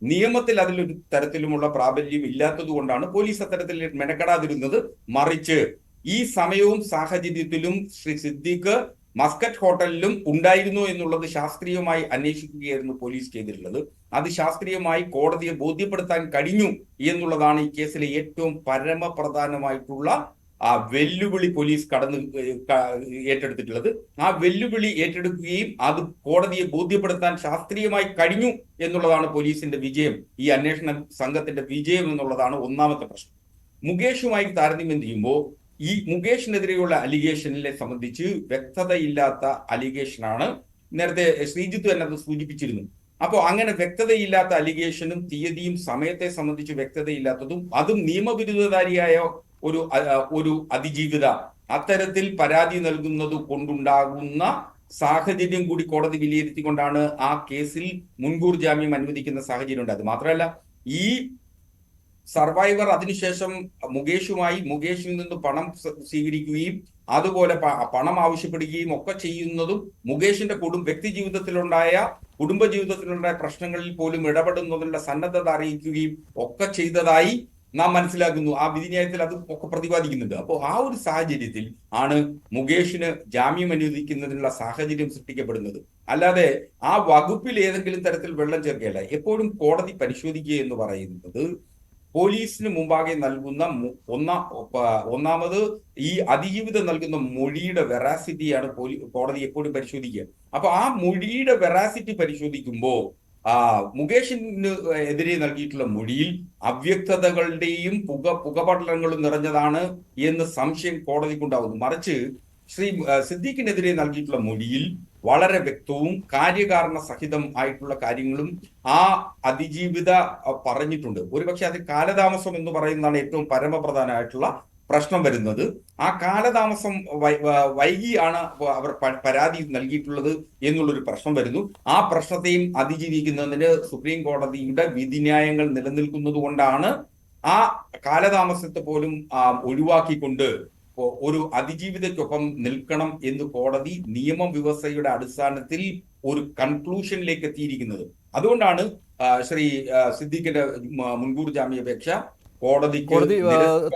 നിയമത്തിൽ അതിലൊരു തരത്തിലുമുള്ള പ്രാബല്യം ഇല്ലാത്തത് കൊണ്ടാണ് പോലീസ് അത്തരത്തിൽ മെനക്കെടാതിരുന്നത്. മറിച്ച് ഈ സമയവും സാഹചര്യത്തിലും ശ്രീ സിദ്ദീഖ് മസ്കറ്റ് ഹോട്ടലിലും ഉണ്ടായിരുന്നു എന്നുള്ളത് ശാസ്ത്രീയമായി അന്വേഷിക്കുകയായിരുന്നു പോലീസ് ചെയ്തിട്ടുള്ളത്. അത് ശാസ്ത്രീയമായി കോടതിയെ ബോധ്യപ്പെടുത്താൻ കഴിഞ്ഞു എന്നുള്ളതാണ് ഈ കേസിലെ ഏറ്റവും പരമപ്രധാനമായിട്ടുള്ള വെല്ലുവിളി പോലീസ് ഏറ്റെടുത്തിട്ടുള്ളത്. ആ വെല്ലുവിളി ഏറ്റെടുക്കുകയും അത് കോടതിയെ ബോധ്യപ്പെടുത്താൻ ശാസ്ത്രീയമായി കഴിഞ്ഞു എന്നുള്ളതാണ് പോലീസിന്റെ വിജയം, ഈ അന്വേഷണ സംഘത്തിന്റെ വിജയം എന്നുള്ളതാണ് ഒന്നാമത്തെ പ്രശ്നം. മുകേഷുമായി താരതമ്യം ചെയ്യുമ്പോൾ ഈ മുകേഷിനെതിരെയുള്ള അലിഗേഷനെ സംബന്ധിച്ച് വ്യക്തതയില്ലാത്ത അലിഗേഷനാണ്. നേരത്തെ ശ്രീജിത്ത് തന്നെ അത് സൂചിപ്പിച്ചിരുന്നു. അപ്പോൾ അങ്ങനെ വ്യക്തതയില്ലാത്ത അലിഗേഷനും തീയതിയും സമയത്തെ സംബന്ധിച്ച് വ്യക്തതയില്ലാത്തതും അതും നിയമവിരുദ്ധധാരിയായ ഒരു അതിജീവിത അത്തരത്തിൽ പരാതി നൽകുന്നത് കൊണ്ടുണ്ടാകുന്ന സാഹചര്യം കൂടി കോടതി വിലയിരുത്തിക്കൊണ്ടാണ് ആ കേസിൽ മുൻകൂർ ജാമ്യം അനുവദിക്കുന്ന സാഹചര്യം ഉണ്ടായത്. മാത്രമല്ല, ഈ സർവൈവർ അതിനുശേഷം മുകേഷിൽ നിന്ന് പണം സ്വീകരിക്കുകയും അതുപോലെ പണം ആവശ്യപ്പെടുകയും ഒക്കെ ചെയ്യുന്നതും മുകേഷിന്റെ കുടുംബ ജീവിതത്തിലുണ്ടായ പ്രശ്നങ്ങളിൽ പോലും ഇടപെടുന്നതിനുള്ള സന്നദ്ധത അറിയിക്കുകയും ഒക്കെ ചെയ്തതായി നാം മനസ്സിലാക്കുന്നു. ആ വിധിന്യായത്തിൽ അത് ഒക്കെ പ്രതിപാദിക്കുന്നുണ്ട്. അപ്പോൾ ആ ഒരു സാഹചര്യത്തിൽ ആണ് മുകേഷിന് ജാമ്യം അനുവദിക്കുന്നതിനുള്ള സാഹചര്യം സൃഷ്ടിക്കപ്പെടുന്നത്. അല്ലാതെ ആ വകുപ്പിൽ ഏതെങ്കിലും തരത്തിൽ വെള്ളം ചേർക്കുകയല്ല. എപ്പോഴും കോടതി പരിശോധിക്കുക എന്ന് പറയുന്നത് പോലീസിന് മുമ്പാകെ നൽകുന്ന ഒന്നാമത് ഈ അതിജീവിതം നൽകുന്ന മൊഴിയുടെ വെറാസിറ്റിയാണ് കോടതി എപ്പോഴും പരിശോധിക്കുക. അപ്പൊ ആ മൊഴിയുടെ വെറാസിറ്റി പരിശോധിക്കുമ്പോൾ മുകേഷിന് എതിരെ നൽകിയിട്ടുള്ള മൊഴിയിൽ അവ്യക്തതകളുടെയും പുകപടലങ്ങളും നിറഞ്ഞതാണ് എന്ന് സംശയം കോടതിക്കുണ്ടാവുന്നു. മറിച്ച് ശ്രീ സിദ്ദീഖിനെതിരെ നൽകിയിട്ടുള്ള മൊഴിയിൽ വളരെ വ്യക്തവും കാര്യകാരണ സഹിതം ആയിട്ടുള്ള കാര്യങ്ങളും ആ അതിജീവിത പറഞ്ഞിട്ടുണ്ട്. ഒരുപക്ഷെ അത് കാലതാമസം എന്ന് പറയുന്നതാണ് ഏറ്റവും പരമപ്രധാനമായിട്ടുള്ള പ്രശ്നം വരുന്നത്. ആ കാലതാമസം വൈകിയാണ് അവർ പരാതി നൽകിയിട്ടുള്ളത് എന്നുള്ളൊരു പ്രശ്നം വരുന്നു. ആ പ്രശ്നത്തെയും അതിജീവിക്കുന്നതിന് സുപ്രീം കോടതിയുടെ വിധിന്യായങ്ങൾ നിലനിൽക്കുന്നത് കൊണ്ടാണ് ആ കാലതാമസത്തെ പോലും ഒഴിവാക്കിക്കൊണ്ട് ഒരു അതിജീവിതയ്ക്കൊപ്പം നിൽക്കണം എന്ന് കോടതി നിയമവ്യവസ്ഥയുടെ അടിസ്ഥാനത്തിൽ ഒരു കൺക്ലൂഷനിലേക്ക് എത്തിയിരിക്കുന്നത്. അതുകൊണ്ടാണ് ശ്രീ സിദ്ദീഖിന്റെ മുൻകൂർ ജാമ്യാപേക്ഷ കോടതി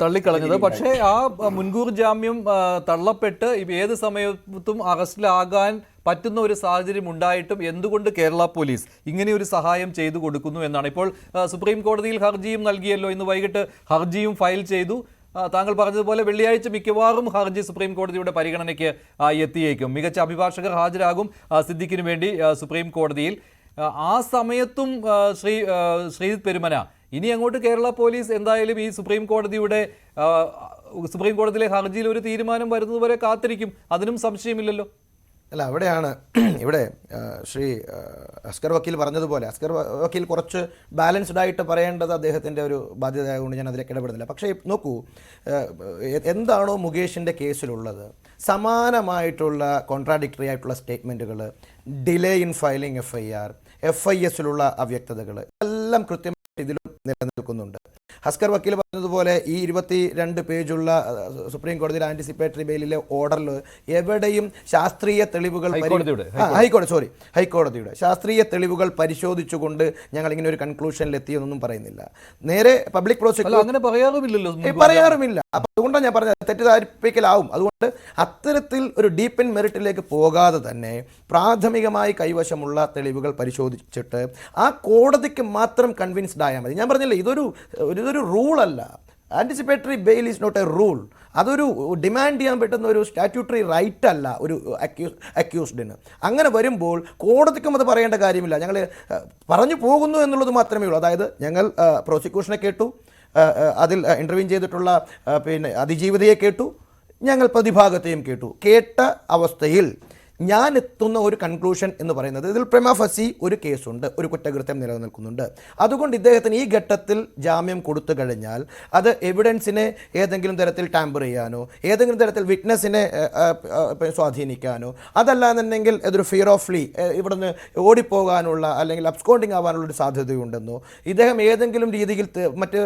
തള്ളിക്കളഞ്ഞത്. പക്ഷേ ആ മുൻകൂർ ജാമ്യം തള്ളപ്പെട്ട് ഏത് സമയത്തും അറസ്റ്റിലാകാൻ പറ്റുന്ന ഒരു സാഹചര്യം ഉണ്ടായിട്ടും എന്തുകൊണ്ട് കേരള പോലീസ് ഇങ്ങനെ ഒരു സഹായം ചെയ്തു കൊടുക്കുന്നു എന്നാണ്. ഇപ്പോൾ സുപ്രീം കോടതിയിൽ ഹർജിയും നൽകിയല്ലോ. ഇന്ന് വൈകിട്ട് ഹർജിയും ഫയൽ ചെയ്തു. താങ്കൾ പറഞ്ഞതുപോലെ വെള്ളിയാഴ്ച മിക്കവാറും ഹർജി സുപ്രീം കോടതിയുടെ പരിഗണനയ്ക്ക് എത്തിയേക്കും. മികച്ച അഭിഭാഷകർ ഹാജരാകും സിദ്ദീഖിന് വേണ്ടി സുപ്രീം കോടതിയിൽ. ആ സമയത്തും ശ്രീജിത്ത് പെരുമന, ഇനി അങ്ങോട്ട് കേരള പോലീസ് എന്തായാലും ഈ സുപ്രീം കോടതിയിലെ ഹർജിയിൽ ഒരു തീരുമാനം വരുന്നതുവരെ കാത്തിരിക്കും. അതിനും സംശയമില്ലല്ലോ. അല്ല, അവിടെയാണ് ഇവിടെ ശ്രീ അസ്കർ വക്കീൽ പറഞ്ഞതുപോലെ അസ്കർ വക്കീൽ കുറച്ച് ബാലൻസ്ഡ് ആയിട്ട് പറയേണ്ടത് അദ്ദേഹത്തിൻ്റെ ഒരു ബാധ്യത ആയതുകൊണ്ട് ഞാൻ അതിലേക്ക് ഇടപെടുന്നില്ല. പക്ഷേ നോക്കൂ, എന്താണോ മുകേഷിൻ്റെ കേസിലുള്ളത്, സമാനമായിട്ടുള്ള കോൺട്രാഡിക്ടറി ആയിട്ടുള്ള സ്റ്റേറ്റ്മെൻറ്റുകൾ, ഡിലേ ഇൻ ഫയലിംഗ് FIS-ലുള്ള അവ്യക്തതകൾ എല്ലാം കൃത്യമായിട്ട് ഇതിലും നിലനിൽക്കുന്നുണ്ട്. അസ്കർ വക്കീൽ പറഞ്ഞതുപോലെ ഈ 22 പേജുള്ള സുപ്രീം കോടതിയുടെ ആന്റിസിപ്പേറ്ററി ബെയിലിലെ ഓർഡറിൽ എവിടെയും ശാസ്ത്രീയ തെളിവുകൾ ഹൈക്കോടതിയുടെ ശാസ്ത്രീയ തെളിവുകൾ പരിശോധിച്ചുകൊണ്ട് ഞങ്ങൾ ഇങ്ങനെ ഒരു കൺക്ലൂഷനിൽ എത്തിയെന്നൊന്നും പറയുന്നില്ല. നേരെ പബ്ലിക് പ്രോസിക്യൂട്ടർ അങ്ങനെ പറയാറുമില്ല. അപ്പൊ അതുകൊണ്ടാണ് ഞാൻ പറഞ്ഞത്, തെറ്റിദ്ധാരിപ്പിക്കലാവും. അതുകൊണ്ട് അത്തരത്തിൽ ഒരു ഡീപ്പ് ഇൻ മെറിറ്റിലേക്ക് പോകാതെ തന്നെ പ്രാഥമികമായി കൈവശമുള്ള തെളിവുകൾ പരിശോധിച്ചിട്ട് ആ കോടതിക്ക് മാത്രം കൺവിൻസ്ഡ് ആയാൽ മതി. ഞാൻ പറഞ്ഞില്ലേ, ഇതൊരു റൂളല്ല. Anticipatory bail is not a rule. അതൊരു ഡിമാൻഡ് ചെയ്യാൻ പറ്റുന്ന ഒരു സ്റ്റാറ്റ്യൂട്ടറി റൈറ്റ് അല്ല ഒരു അക്യൂസ്ഡിന്. അങ്ങനെ വരുമ്പോൾ കോടതിക്കും അത് പറയേണ്ട കാര്യമില്ല. ഞങ്ങൾ പറഞ്ഞു പോകുന്നു എന്നുള്ളത് മാത്രമേ ഉള്ളൂ. അതായത് ഞങ്ങൾ പ്രോസിക്യൂഷനെ കേട്ടു, അതിൽ ഇന്റർവ്യൂ ചെയ്തിട്ടുള്ള അതിജീവിതയെ കേട്ടു, ഞങ്ങൾ പ്രതിഭാഗത്തെയും കേട്ടു. കേട്ട അവസ്ഥയിൽ ഞാൻ എത്തുന്ന ഒരു കൺക്ലൂഷൻ എന്ന് പറയുന്നത്, ഇതിൽ പ്രമാ ഫസി ഒരു കേസുണ്ട്, ഒരു കുറ്റകൃത്യം നിലനിൽക്കുന്നുണ്ട്. അതുകൊണ്ട് ഇദ്ദേഹത്തിന് ഈ ഘട്ടത്തിൽ ജാമ്യം കൊടുത്തു കഴിഞ്ഞാൽ അത് എവിഡൻസിനെ ഏതെങ്കിലും തരത്തിൽ ടാമ്പർ ചെയ്യാനോ ഏതെങ്കിലും തരത്തിൽ വിറ്റ്നസിനെ സ്വാധീനിക്കാനോ അതല്ലാന്നുണ്ടെങ്കിൽ അതൊരു ഫിയർ ഓഫ് ഫ്ലീ, ഇവിടുന്ന് ഓടിപ്പോകാനുള്ള അല്ലെങ്കിൽ അബ്സ്കോണ്ടിങ് ആവാനുള്ള ഒരു സാധ്യതയുണ്ടെന്നോ, ഇദ്ദേഹം ഏതെങ്കിലും രീതിയിൽ മറ്റ്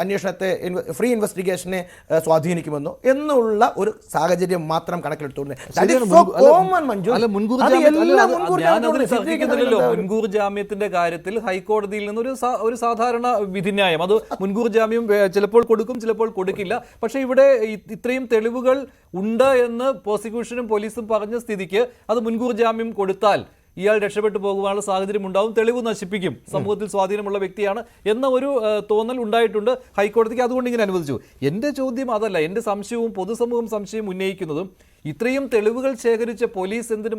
അന്വേഷണത്തെ ഫ്രീ ഇൻവെസ്റ്റിഗേഷനെ സ്വാധീനിക്കുമെന്നോ എന്നുള്ള ഒരു സാഹചര്യം മാത്രം കണക്കിലെടുത്തുകൊണ്ട് മുൻകൂർ ജാമ്യത്തിന്റെ കാര്യത്തിൽ ഹൈക്കോടതിയിൽ നിന്ന് ഒരു സാധാരണ വിധിന്യായം, അത് മുൻകൂർ ജാമ്യം ചിലപ്പോൾ കൊടുക്കും, ചിലപ്പോൾ കൊടുക്കില്ല. പക്ഷേ ഇവിടെ ഇത്രയും തെളിവുകൾ ഉണ്ട് എന്ന് പ്രോസിക്യൂഷനും പോലീസും പറഞ്ഞ സ്ഥിതിക്ക് അത് മുൻകൂർ ജാമ്യം കൊടുത്താൽ ഇയാൾ രക്ഷപ്പെട്ടു പോകുവാനുള്ള സാഹചര്യം ഉണ്ടാവും, തെളിവ് നശിപ്പിക്കും, സമൂഹത്തിൽ സ്വാധീനമുള്ള വ്യക്തിയാണ് എന്ന ഒരു തോന്നൽ ഉണ്ടായിട്ടുണ്ട് ഹൈക്കോടതിക്ക്. അതുകൊണ്ട് ഇങ്ങനെ അനുവദിച്ചു. എൻ്റെ ചോദ്യം അതല്ല. എൻ്റെ സംശയവും പൊതുസമൂഹം സംശയം ഉന്നയിക്കുന്നതും ഇത്രയും തെളിവുകൾ ശേഖരിച്ച പോലീസ് എന്തിനു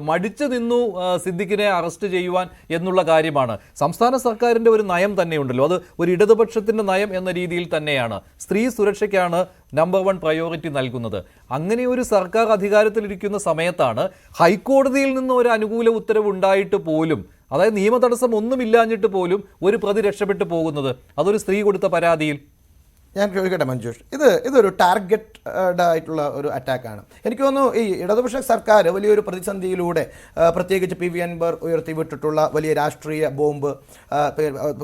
മടിച്ചു നിന്നു സിദ്ദിഖിനെ അറസ്റ്റ് ചെയ്യുവാൻ എന്നുള്ള കാര്യമാണ്. സംസ്ഥാന സർക്കാരിൻ്റെ ഒരു നയം തന്നെയുണ്ടല്ലോ, അത് ഒരു ഇടതുപക്ഷത്തിൻ്റെ നയം എന്ന രീതിയിൽ തന്നെയാണ് സ്ത്രീ സുരക്ഷയ്ക്കാണ് നമ്പർ 1 പ്രയോറിറ്റി നൽകുന്നത്. അങ്ങനെ ഒരു സർക്കാർ അധികാരത്തിലിരിക്കുന്ന സമയത്താണ് ഹൈക്കോടതിയിൽ നിന്ന് ഒരു അനുകൂല ഉത്തരവ് ഉണ്ടായിട്ട് പോലും, അതായത് നിയമ തടസ്സം ഒന്നുമില്ലാഞ്ഞിട്ട് പോലും ഒരു പ്രതി രക്ഷപ്പെട്ടു പോകുന്നത്, അതൊരു സ്ത്രീ കൊടുത്ത പരാതിയിൽ. ഞാൻ ചോദിക്കട്ടെ മഞ്ജുഷ്, ഇതൊരു ടാർഗറ്റ് ആയിട്ടുള്ള ഒരു അറ്റാക്കാണ്. എനിക്ക് തോന്നുന്നു ഈ ഇടതുപക്ഷ സർക്കാർ വലിയൊരു പ്രതിസന്ധിയിലൂടെ, പ്രത്യേകിച്ച് PV അൻവർ ഉയർത്തിവിട്ടിട്ടുള്ള വലിയ രാഷ്ട്രീയ ബോംബ്,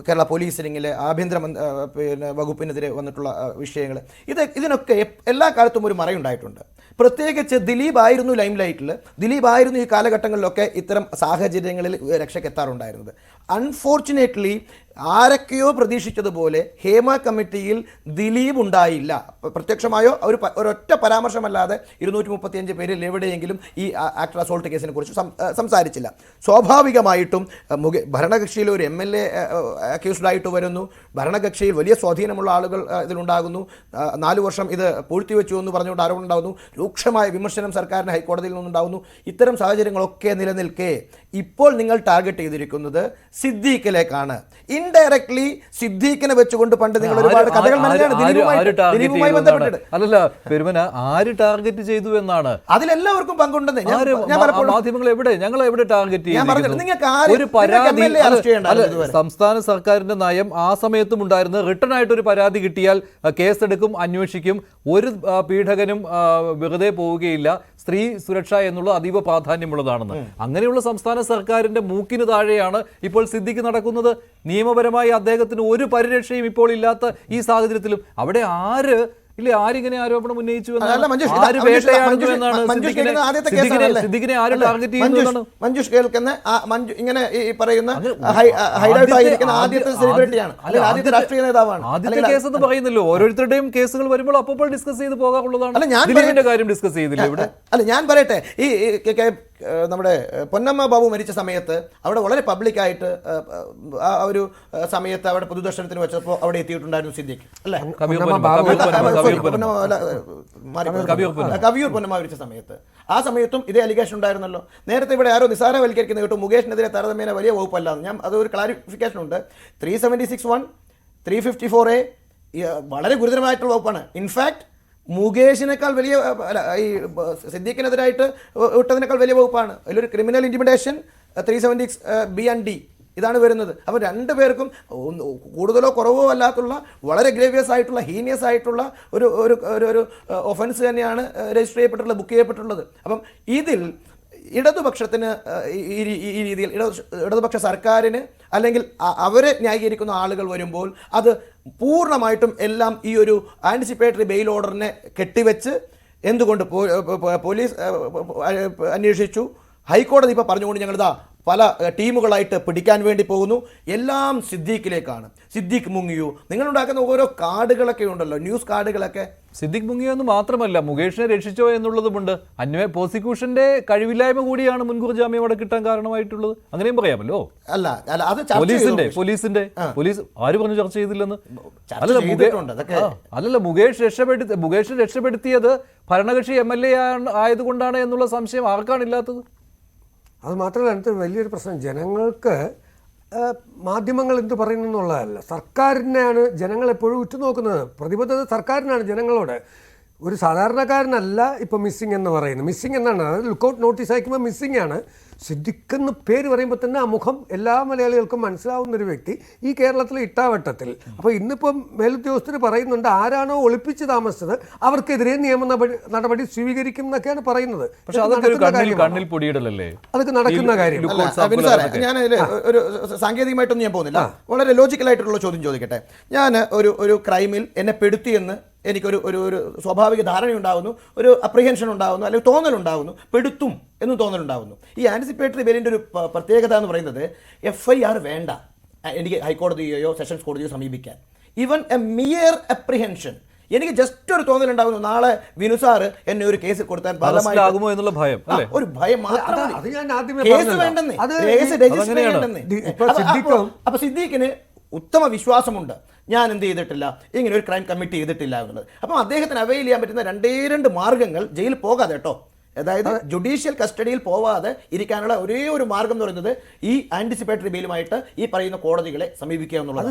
കേരള പോലീസിലെ ആഭ്യന്തര വകുപ്പിനെതിരെ വന്നിട്ടുള്ള വിഷയങ്ങൾ, ഇതിനൊക്കെ എല്ലാ കാലത്തും ഒരു മറയുണ്ടായിട്ടുണ്ട്. പ്രത്യേകിച്ച് ദിലീപ് ആയിരുന്നു ലൈം ലൈറ്റിൽ, ദിലീപ് ആയിരുന്നു ഈ കാലഘട്ടങ്ങളിലൊക്കെ ഇത്തരം സാഹചര്യങ്ങളിൽ രക്ഷക്കെത്താറുണ്ടായിരുന്നത്. അൺഫോർച്ചുനേറ്റ്ലി ആരൊക്കെയോ പ്രതീക്ഷിച്ചതുപോലെ ഹേമ കമ്മിറ്റിയിൽ ദിലീപ് ഉണ്ടായില്ല. പ്രത്യക്ഷമായോ ഒരൊറ്റ പരാമർശമല്ലാതെ 235 പേരിൽ എവിടെയെങ്കിലും ഈ ആക്ടർ അസോൾട്ട് കേസിനെ കുറിച്ച് സംസാരിച്ചില്ല. സ്വാഭാവികമായിട്ടും ഭരണകക്ഷിയിൽ ഒരു MLA അക്യൂസ്ഡ് ആയിട്ട് വരുന്നു, ഭരണകക്ഷിയിൽ വലിയ സ്വാധീനമുള്ള ആളുകൾ ഇതിലുണ്ടാകുന്നു, 4 വർഷം ഇത് പൂഴ്ത്തിവെച്ചു എന്ന് പറഞ്ഞുകൊണ്ട് ആരോപണം ഉണ്ടാകുന്നു, രൂക്ഷമായ വിമർശനം സർക്കാരിന് ഹൈക്കോടതിയിൽ നിന്നുണ്ടാകുന്നു. ഇത്തരം സാഹചര്യങ്ങളൊക്കെ നിലനിൽക്കെ ഇപ്പോൾ നിങ്ങൾ ടാർഗറ്റ് ചെയ്തിരിക്കുന്നത് സിദ്ദീഖിലേക്കാണ്. ഇൻഡയറക്ട്ലി സിദ്ദീഖിനെ വെച്ചുകൊണ്ട് പണ്ട് നിങ്ങൾ ഒരുപാട് കഥകൾ ദിലീപുമായി ബന്ധപ്പെട്ടിട്ട് അല്ലല്ല പെരുമന ആര് ടാർഗറ്റ് ചെയ്തു എന്നാണ്, അതിലെല്ലാവർക്കും പങ്കുണ്ടെന്ന് മാധ്യമങ്ങൾ ഞങ്ങൾ എവിടെ ടാർഗറ്റ് ചെയ്യുന്നു? ഒരു പരാതി, സംസ്ഥാന സർക്കാരിന്റെ നയം ആ സമയത്തും ഉണ്ടായിരുന്നു. റിട്ടേൺ ആയിട്ട് ഒരു പരാതി കിട്ടിയാൽ കേസെടുക്കും, അന്വേഷിക്കും, ഒരു പീഡകനും വെറുതെ പോവുകയില്ല, സ്ത്രീ സുരക്ഷ എന്നുള്ളത് അതീവ പ്രാധാന്യമുള്ളതാണെന്ന്. അങ്ങനെയുള്ള സംസ്ഥാന സർക്കാരിന്റെ മൂക്കിന് താഴെയാണ് ഇപ്പോൾ സിദ്ദിഖ് നടക്കുന്നത്. നിയമപരമായി അദ്ദേഹത്തിന് ഒരു പരിരക്ഷയും ഇപ്പോൾ ഇല്ലാത്ത ഈ സാഹചര്യത്തിലും അവിടെ ആരിങ്ങനെ ആരോപണം ഉന്നയിച്ചു സിദ്ദിഖിനെ ആര് ടാർഗറ്റ് ചെയ്യുന്നതാണ്? മഞ്ജുഷ് കേൾക്കുന്ന ഇങ്ങനെ ഈ പറയുന്ന ഹൈലൈറ്റ് ആയിരിക്കുന്ന ആദ്യത്തെ സെലിബ്രിറ്റിയാണ്, ആദ്യത്തെ രാഷ്ട്രീയ നേതാവാണ്. ആദ്യത്തെ കേസ് എന്ന് പറയുന്നല്ലോ, ഓരോരുത്തരുടെയും കേസുകൾ വരുമ്പോൾ അപ്പോൾ ഡിസ്കസ് ചെയ്ത് പോകാറുള്ളതാണ്. ദിലീപിന്റെ കാര്യം ഡിസ്കസ് ചെയ്തില്ല ഇവിടെ. ഞാൻ പറയട്ടെ, ഈ നമ്മുടെ പൊന്നമ്മ ബാബു മരിച്ച സമയത്ത് അവിടെ വളരെ പബ്ലിക്കായിട്ട് ആ ഒരു സമയത്ത് അവിടെ പൊതുദർശനത്തിന് വെച്ചപ്പോൾ അവിടെ എത്തിയിട്ടുണ്ടായിരുന്നു സിദ്ദിഖ്, അല്ലേ? കവിയൂർ പൊന്നമ്മ മരിച്ച സമയത്ത് ആ സമയത്തും ഇതേ അലിഗേഷൻ ഉണ്ടായിരുന്നല്ലോ. നേരത്തെ ഇവിടെ ആരോ നിസാരവൽക്കരിക്കുന്ന കേട്ടു മുകേഷിനെതിരെ താരതമ്യേന വലിയ വകുപ്പല്ലാന്ന്. ഞാൻ അതൊരു ക്ലാരിഫിക്കേഷൻ ഉണ്ട്. 376(1), 354A വളരെ ഗുരുതരമായിട്ടുള്ള വകുപ്പാണ്. ഇൻഫാക്ട് മുകേഷിനേക്കാൾ വലിയ, ഈ സിദ്ദീഖിനെതിരായിട്ട് വിട്ടതിനേക്കാൾ വലിയ വകുപ്പാണ്. അതിലൊരു criminal intimidation 376B and D ഇതാണ് വരുന്നത്. അപ്പോൾ രണ്ടുപേർക്കും കൂടുതലോ കുറവോ അല്ലാത്തുള്ള വളരെ ഗ്രേവിയസ് ആയിട്ടുള്ള ഹീനിയസ് ആയിട്ടുള്ള ഒരു ഒഫൻസ് തന്നെയാണ് രജിസ്റ്റർ ചെയ്യപ്പെട്ടിട്ടുള്ളത്, ബുക്ക് ചെയ്യപ്പെട്ടിട്ടുള്ളത്. അപ്പം ഇതിൽ ഇടതുപക്ഷത്തിന് ഈ രീതിയിൽ ഇടതുപക്ഷ സർക്കാരിന് അല്ലെങ്കിൽ അവരെ ന്യായീകരിക്കുന്ന ആളുകൾ വരുമ്പോൾ അത് പൂർണ്ണമായിട്ടും എല്ലാം ഈ ഒരു ആൻറ്റിസിപ്പേറ്ററി ബെയിൽ ഓർഡറിനെ കെട്ടിവെച്ച് എന്തുകൊണ്ട് പോലീസ് അന്വേഷിച്ചു, ഹൈക്കോടതി ഇപ്പോൾ പറഞ്ഞുകൊണ്ട് ഞങ്ങളിതാ പല ടീമുകളായിട്ട് പിടിക്കാൻ വേണ്ടി പോകുന്നു, എല്ലാം സിദ്ദീഖിലേക്കാണ്. സിദ്ദീഖ് മുങ്ങിയു. നിങ്ങളുണ്ടാക്കുന്ന ഓരോ കാർഡുകളൊക്കെ ഉണ്ടല്ലോ, ന്യൂസ് കാർഡുകളൊക്കെ. സിദ്ദീഖ് മുങ്ങിയോ എന്ന് മാത്രമല്ല, മുകേഷിനെ രക്ഷിച്ചോ എന്നുള്ളതുമുണ്ട്. പ്രോസിക്യൂഷന്റെ കഴിവില്ലായ്മ കൂടിയാണ് മുൻകൂർ ജാമ്യം അവിടെ കിട്ടാൻ കാരണമായിട്ടുള്ളത്. അങ്ങനെയും പറയാമല്ലോ. അത് പോലീസ് ആര് പറഞ്ഞു ചർച്ച ചെയ്തില്ലെന്ന്? അല്ലല്ല, മുകേഷ് രക്ഷപ്പെടുത്തിയത് ഭരണകക്ഷി MLA ആയതുകൊണ്ടാണ് എന്നുള്ള സംശയം ആർക്കാണില്ലാത്തത്? അത് മാത്രമല്ല, അതിനകത്ത് വലിയൊരു പ്രശ്നം ജനങ്ങൾക്ക് മാധ്യമങ്ങൾ എന്ത് പറയുന്നു എന്നുള്ളതല്ല, സർക്കാരിനെയാണ് ജനങ്ങൾ എപ്പോഴും ഉറ്റുനോക്കുന്നത്. പ്രതിബദ്ധത സർക്കാരിനാണ് ജനങ്ങളോട്. ഒരു സാധാരണക്കാരനല്ല ഇപ്പോൾ മിസ്സിംഗ് എന്ന് പറയുന്നത്. മിസ്സിംഗ് എന്നാണ്, അതായത് ലുക്കൗട്ട് നോട്ടീസ് അയക്കുമ്പോൾ മിസ്സിംഗ് ആണ്. സിദ്ദിഖ് എന്ന് പേര് പറയുമ്പോൾ തന്നെ ആ മുഖം എല്ലാ മലയാളികൾക്കും മനസ്സിലാവുന്നൊരു വ്യക്തി ഈ കേരളത്തിലെ ഇട്ടാവട്ടത്തിൽ. അപ്പോൾ ഇന്നിപ്പം മേലുദ്യോഗസ്ഥർ പറയുന്നുണ്ട് ആരാണോ ഒളിപ്പിച്ച് താമസിച്ചത് അവർക്കെതിരെ നിയമ നടപടി സ്വീകരിക്കും എന്നൊക്കെയാണ് പറയുന്നത്. പക്ഷേ അതൊക്കെ നടക്കുന്ന കാര്യം. ഞാനതിൽ ഒരു സാങ്കേതികമായിട്ടൊന്നും ഞാൻ പോകുന്നില്ല, വളരെ ലോജിക്കലായിട്ടുള്ള ചോദ്യം ചോദിക്കട്ടെ. ഞാൻ ഒരു ക്രൈമിൽ എന്നെ പെടുത്തിയെന്ന് എനിക്കൊരു ഒരു സ്വാഭാവിക ധാരണയുണ്ടാകുന്നു, ഒരു അപ്രിഹെൻഷൻ ഉണ്ടാകുന്നു, അല്ലെങ്കിൽ തോന്നലുണ്ടാകുന്നു, പെടുത്തും എന്ന് തോന്നലുണ്ടാകുന്നു. ഈ ആൻറ്റിസിപ്പേറ്ററി ബെയിലിൻ്റെ ഒരു പ്രത്യേകത എന്ന് പറയുന്നത് FIR വേണ്ട എനിക്ക് ഹൈക്കോടതിയെയോ സെഷൻസ് കോടതിയോ സമീപിക്കാൻ. ഈവൻ എ മിയർ അപ്രിഹെൻഷൻ, എനിക്ക് ജസ്റ്റ് ഒരു തോന്നലുണ്ടാകുന്നു നാളെ വിനു സാറ് എന്നെ ഒരു കേസ് കൊടുത്താൽ ഫലമാകുമോ എന്നുള്ള ഭയം, ഒരു ഭയം മാത്രം. കേസ് വേണ്ടെന്നേ, കേസ് രജിസ്റ്റർ ചെയ്യണ്ടെന്നേ. അപ്പൊ സിദ്ദീഖിന് ഉത്തമ വിശ്വാസമുണ്ട് ഞാൻ എന്ത് ചെയ്തിട്ടില്ല, ഇങ്ങനെ ഒരു ക്രൈം കമ്മിറ്റ് ചെയ്തിട്ടില്ല എന്നുള്ളത്. അപ്പം അദ്ദേഹത്തിന് അവൈൽ ചെയ്യാൻ പറ്റുന്ന രണ്ട് മാർഗ്ഗങ്ങൾ ജയിലിൽ പോകാതെ കേട്ടോ, അതായത് ജുഡീഷ്യൽ കസ്റ്റഡിയിൽ പോവാതെ ഇരിക്കാനുള്ള ഒരേ ഒരു മാർഗം എന്ന് പറയുന്നത് ഈ ആന്റിസിപ്പേറ്ററി ബെയിലുമായിട്ട് ഈ പറയുന്ന കോടതികളെ സമീപിക്കുക എന്നുള്ളത്.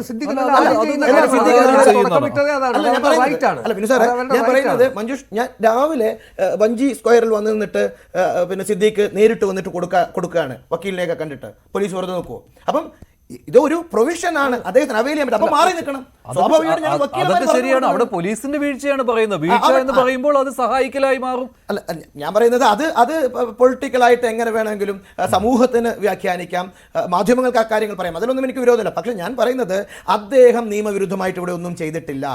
ഞാൻ പറയുന്നത് മഞ്ജുഷ്, ഞാൻ രാവിലെ വഞ്ചി സ്ക്വയറിൽ വന്ന് നിന്നിട്ട് പിന്നെ സിദ്ദീഖ് നേരിട്ട് വന്നിട്ട് കൊടുക്കുകയാണ് വക്കീലിനെയൊക്കെ കണ്ടിട്ട്. പോലീസ് വെറുതെ നോക്കുമോ? അപ്പം ഇതൊരു പ്രൊവിഷൻ ആണ്, അദ്ദേഹത്തിന് അവൈൽ ചെയ്യാൻ പറ്റും. അപ്പൊ മാറി നിൽക്കണം. അതൊക്കെ ശരിയാണ്. അവിടെ പോലീസിന്റെ വീഴ്ചയാണ് പറയുന്നത്. വീഴ്ച എന്ന് പറയുമ്പോൾ അത് സഹായിക്കലായി മാറും. അല്ല, ഞാൻ പറയുന്നത് അത് പൊളിറ്റിക്കലായിട്ട് എങ്ങനെ വേണമെങ്കിലും സമൂഹത്തിന് വ്യാഖ്യാനിക്കാം, മാധ്യമങ്ങൾക്ക് ആ കാര്യങ്ങൾ പറയാം, അതിലൊന്നും എനിക്ക് വിരോധമില്ല. പക്ഷെ ഞാൻ പറയുന്നത് അദ്ദേഹം നിയമവിരുദ്ധമായിട്ട് ഇവിടെ ഒന്നും ചെയ്തിട്ടില്ല.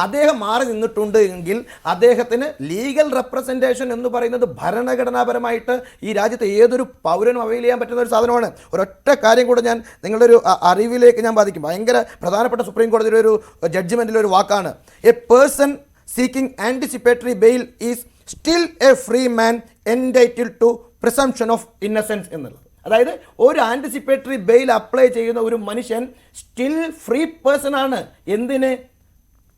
അദ്ദേഹം മാറി നിന്നിട്ടുണ്ട് എങ്കിൽ അദ്ദേഹത്തിന് ലീഗൽ റെപ്രസെൻറ്റേഷൻ എന്ന് പറയുന്നത് ഭരണഘടനാപരമായിട്ട് ഈ രാജ്യത്തെ ഏതൊരു പൗരനും അവൈൽ ചെയ്യാൻ പറ്റുന്ന ഒരു സാധനമാണ്. ഒരൊറ്റ കാര്യം കൂടെ ഞാൻ നിങ്ങളുടെ ഒരു അറിവിലേക്ക് ഞാൻ ബാധിക്കും. ഭയങ്കര പ്രധാനപ്പെട്ട സുപ്രീം കോടതിയുടെ ഒരു ജഡ്ജ്മെൻറ്റിലെ ഒരു വാക്കാണ്, a person seeking anticipatory bail is still a free man entitled to presumption of innocence എന്നുള്ളത്. അതായത് ഒരു ആൻറ്റിസിപ്പേറ്ററി ബെയിൽ അപ്ലൈ ചെയ്യുന്ന ഒരു മനുഷ്യൻ സ്റ്റിൽ ഫ്രീ പേഴ്സൺ ആണ്. എന്തിന്?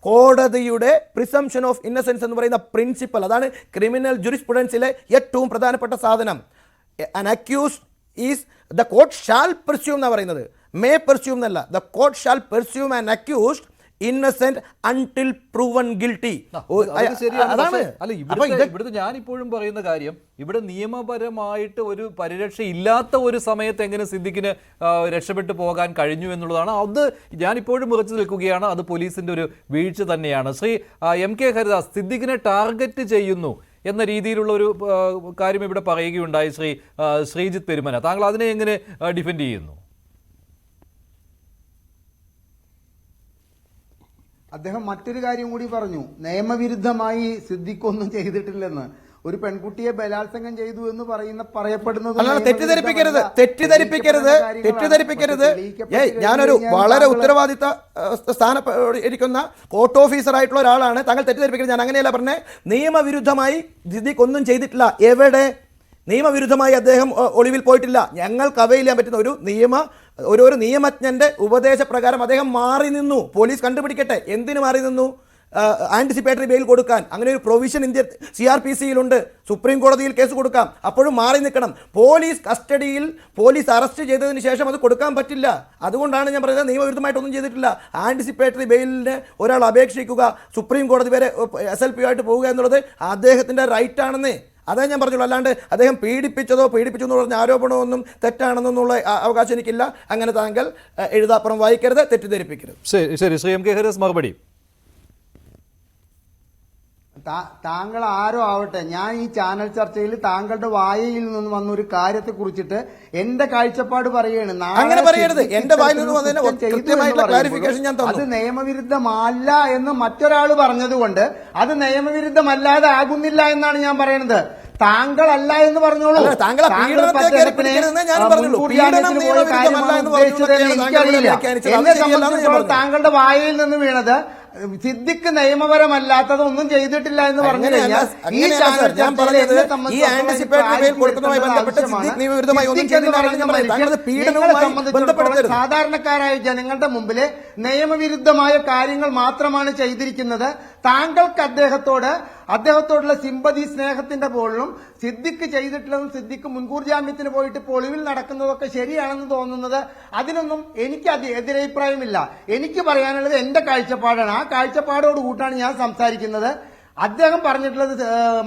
കോടതിയുടെ പ്രിസംപ്ഷൻ ഓഫ് ഇന്നസെൻസ് എന്ന് പറയുന്ന പ്രിൻസിപ്പൽ, അതാണ് ക്രിമിനൽ ജുറിസ്പ്രുഡൻസിലെ ഏറ്റവും പ്രധാനപ്പെട്ട സാധനം. An accused is the court shall presume എന്നാണ് പറയുന്നത്, മേ പെർസ്യൂം എന്നല്ല. The court shall presume an accused innocent until proven guilty. അതാണ്. അല്ല, ഇവിടുത്തെ ഞാനിപ്പോഴും പറയുന്ന കാര്യം, ഇവിടെ നിയമപരമായിട്ട് ഒരു പരിരക്ഷ ഇല്ലാത്ത ഒരു സമയത്ത് എങ്ങനെ സിദ്ദിഖിന് രക്ഷപ്പെട്ടു പോകാൻ കഴിഞ്ഞു എന്നുള്ളതാണ്. അത് ഞാനിപ്പോഴും ഉറച്ചു നിൽക്കുകയാണ്, അത് പോലീസിന്റെ ഒരു വീഴ്ച തന്നെയാണ്. ശ്രീ MK ഹരിദാസ്, സിദ്ദിഖിനെ ടാർഗറ്റ് ചെയ്യുന്നു എന്ന രീതിയിലുള്ള ഒരു കാര്യം ഇവിടെ പറയുകയുണ്ടായി ശ്രീജിത്ത് പെരുമന. താങ്കൾ അതിനെ എങ്ങനെ ഡിഫെൻഡ് ചെയ്യുന്നു? അദ്ദേഹം മറ്റൊരു കാര്യം കൂടി പറഞ്ഞു, നിയമവിരുദ്ധമായി സിദ്ദിഖ് ഒന്നും ചെയ്തിട്ടില്ലെന്ന്. ഒരു പെൺകുട്ടിയെ ബലാത്സംഗം ചെയ്തു എന്ന് പറയപ്പെടുന്നത് തെറ്റിദ്ധരിപ്പിക്കരുത്. ഞാനൊരു വളരെ ഉത്തരവാദിത്ത സ്ഥാനം ഇരിക്കുന്ന കോർട്ട് ഓഫീസർ ആയിട്ടുള്ള ഒരാളാണ്. താങ്കൾ തെറ്റിദ്ധരിപ്പിക്കരുത്. ഞാൻ അങ്ങനെയല്ല പറഞ്ഞേ. നിയമവിരുദ്ധമായി സിദ്ദിഖ് ഒന്നും ചെയ്തിട്ടില്ല. എവിടെ നിയമവിരുദ്ധമായി അദ്ദേഹം ഒളിവിൽ പോയിട്ടില്ല. ഞങ്ങൾക്ക് അവൈൽ ചെയ്യാൻ പറ്റുന്ന ഒരു നിയമജ്ഞന്റെ ഉപദേശപ്രകാരം അദ്ദേഹം മാറി നിന്നു. പോലീസ് കണ്ടുപിടിക്കട്ടെ എന്തിനു മാറി നിന്നു. ആന്റിസിപ്പേറ്ററി ബെയിൽ കൊടുക്കാൻ അങ്ങനെ ഒരു പ്രൊവിഷൻ ഇന്ത്യ CRPC-യിലുണ്ട്. സുപ്രീം കോടതിയിൽ കേസ് കൊടുക്കാം, അപ്പോഴും മാറി നിൽക്കണം. പോലീസ് കസ്റ്റഡിയിൽ പോലീസ് അറസ്റ്റ് ചെയ്തതിന് ശേഷം അത് കൊടുക്കാൻ പറ്റില്ല. അതുകൊണ്ടാണ് ഞാൻ പറയുന്നത് നിയമവിരുദ്ധമായിട്ടൊന്നും ചെയ്തിട്ടില്ല. ആന്റിസിപ്പേറ്ററി ബെയിലിന് ഒരാൾ അപേക്ഷിക്കുക, സുപ്രീം കോടതി വരെ SLP ആയിട്ട് പോവുക എന്നുള്ളത് അദ്ദേഹത്തിന്റെ റൈറ്റ് ആണെന്ന്. അതേ ഞാൻ പറഞ്ഞുള്ളൂ. അല്ലാണ്ട് അദ്ദേഹം പീഡിപ്പിച്ചു എന്ന് പറഞ്ഞ ആരോപണമൊന്നും തെറ്റാണെന്നുള്ള അവകാശം എനിക്കില്ല. അങ്ങനെ താങ്കൾ എഴുതാപ്പുറം വായിക്കരുത്, തെറ്റിദ്ധരിപ്പിക്കരുത്. ശരി ശ്രീ MK ഹരിദാസ് മറുപടി. താങ്കൾ ആരോ ആവട്ടെ, ഞാൻ ഈ ചാനൽ ചർച്ചയിൽ താങ്കളുടെ വായയിൽ നിന്ന് വന്ന ഒരു കാര്യത്തെ കുറിച്ചിട്ട് എന്റെ കാഴ്ചപ്പാട് പറയുകയാണ്. അങ്ങനെ പറയരുത്. എന്റെ വായിൽ നിന്ന് കൃത്യമായിട്ടുള്ള ക്ലാരിഫിക്കേഷൻ ഞാൻ തന്നു. അത് നിയമവിരുദ്ധമല്ല എന്ന് മറ്റൊരാൾ പറഞ്ഞതുകൊണ്ട് അത് നിയമവിരുദ്ധമല്ലാതെ ആകുന്നില്ല എന്നാണ് ഞാൻ പറയുന്നത്. താങ്കളല്ല എന്ന് പറഞ്ഞോളൂ. താങ്കളുടെ വായയിൽ നിന്ന് വീണത് സിദ്ദിഖ് നിയമപരമല്ലാത്തത് ഒന്നും ചെയ്തിട്ടില്ല എന്ന് പറഞ്ഞു കഴിഞ്ഞാൽ സാധാരണക്കാരായ ജനങ്ങളുടെ മുമ്പിൽ നിയമവിരുദ്ധമായ കാര്യങ്ങൾ മാത്രമാണ് ചെയ്തിരിക്കുന്നത്. താങ്കൾക്ക് അദ്ദേഹത്തോടുള്ള സിമ്പതി സ്നേഹത്തിന്റെ പോലും സിദ്ദിഖ് ചെയ്തിട്ടില്ലെന്നും സിദ്ദിഖ് മുൻകൂർ ജാമ്യത്തിന് പോയിട്ട് ഒളിവിൽ നടക്കുന്നതൊക്കെ ശരിയാണെന്ന് തോന്നുന്നത്, അതിനൊന്നും എനിക്ക് എതിരഭിപ്രായമില്ല. എനിക്ക് പറയാനുള്ളത് എന്റെ കാഴ്ചപ്പാടാണ്. ആ കാഴ്ചപ്പാടോട് കൂട്ടാണ് ഞാൻ സംസാരിക്കുന്നത്. അദ്ദേഹം പറഞ്ഞിട്ടുള്ളത്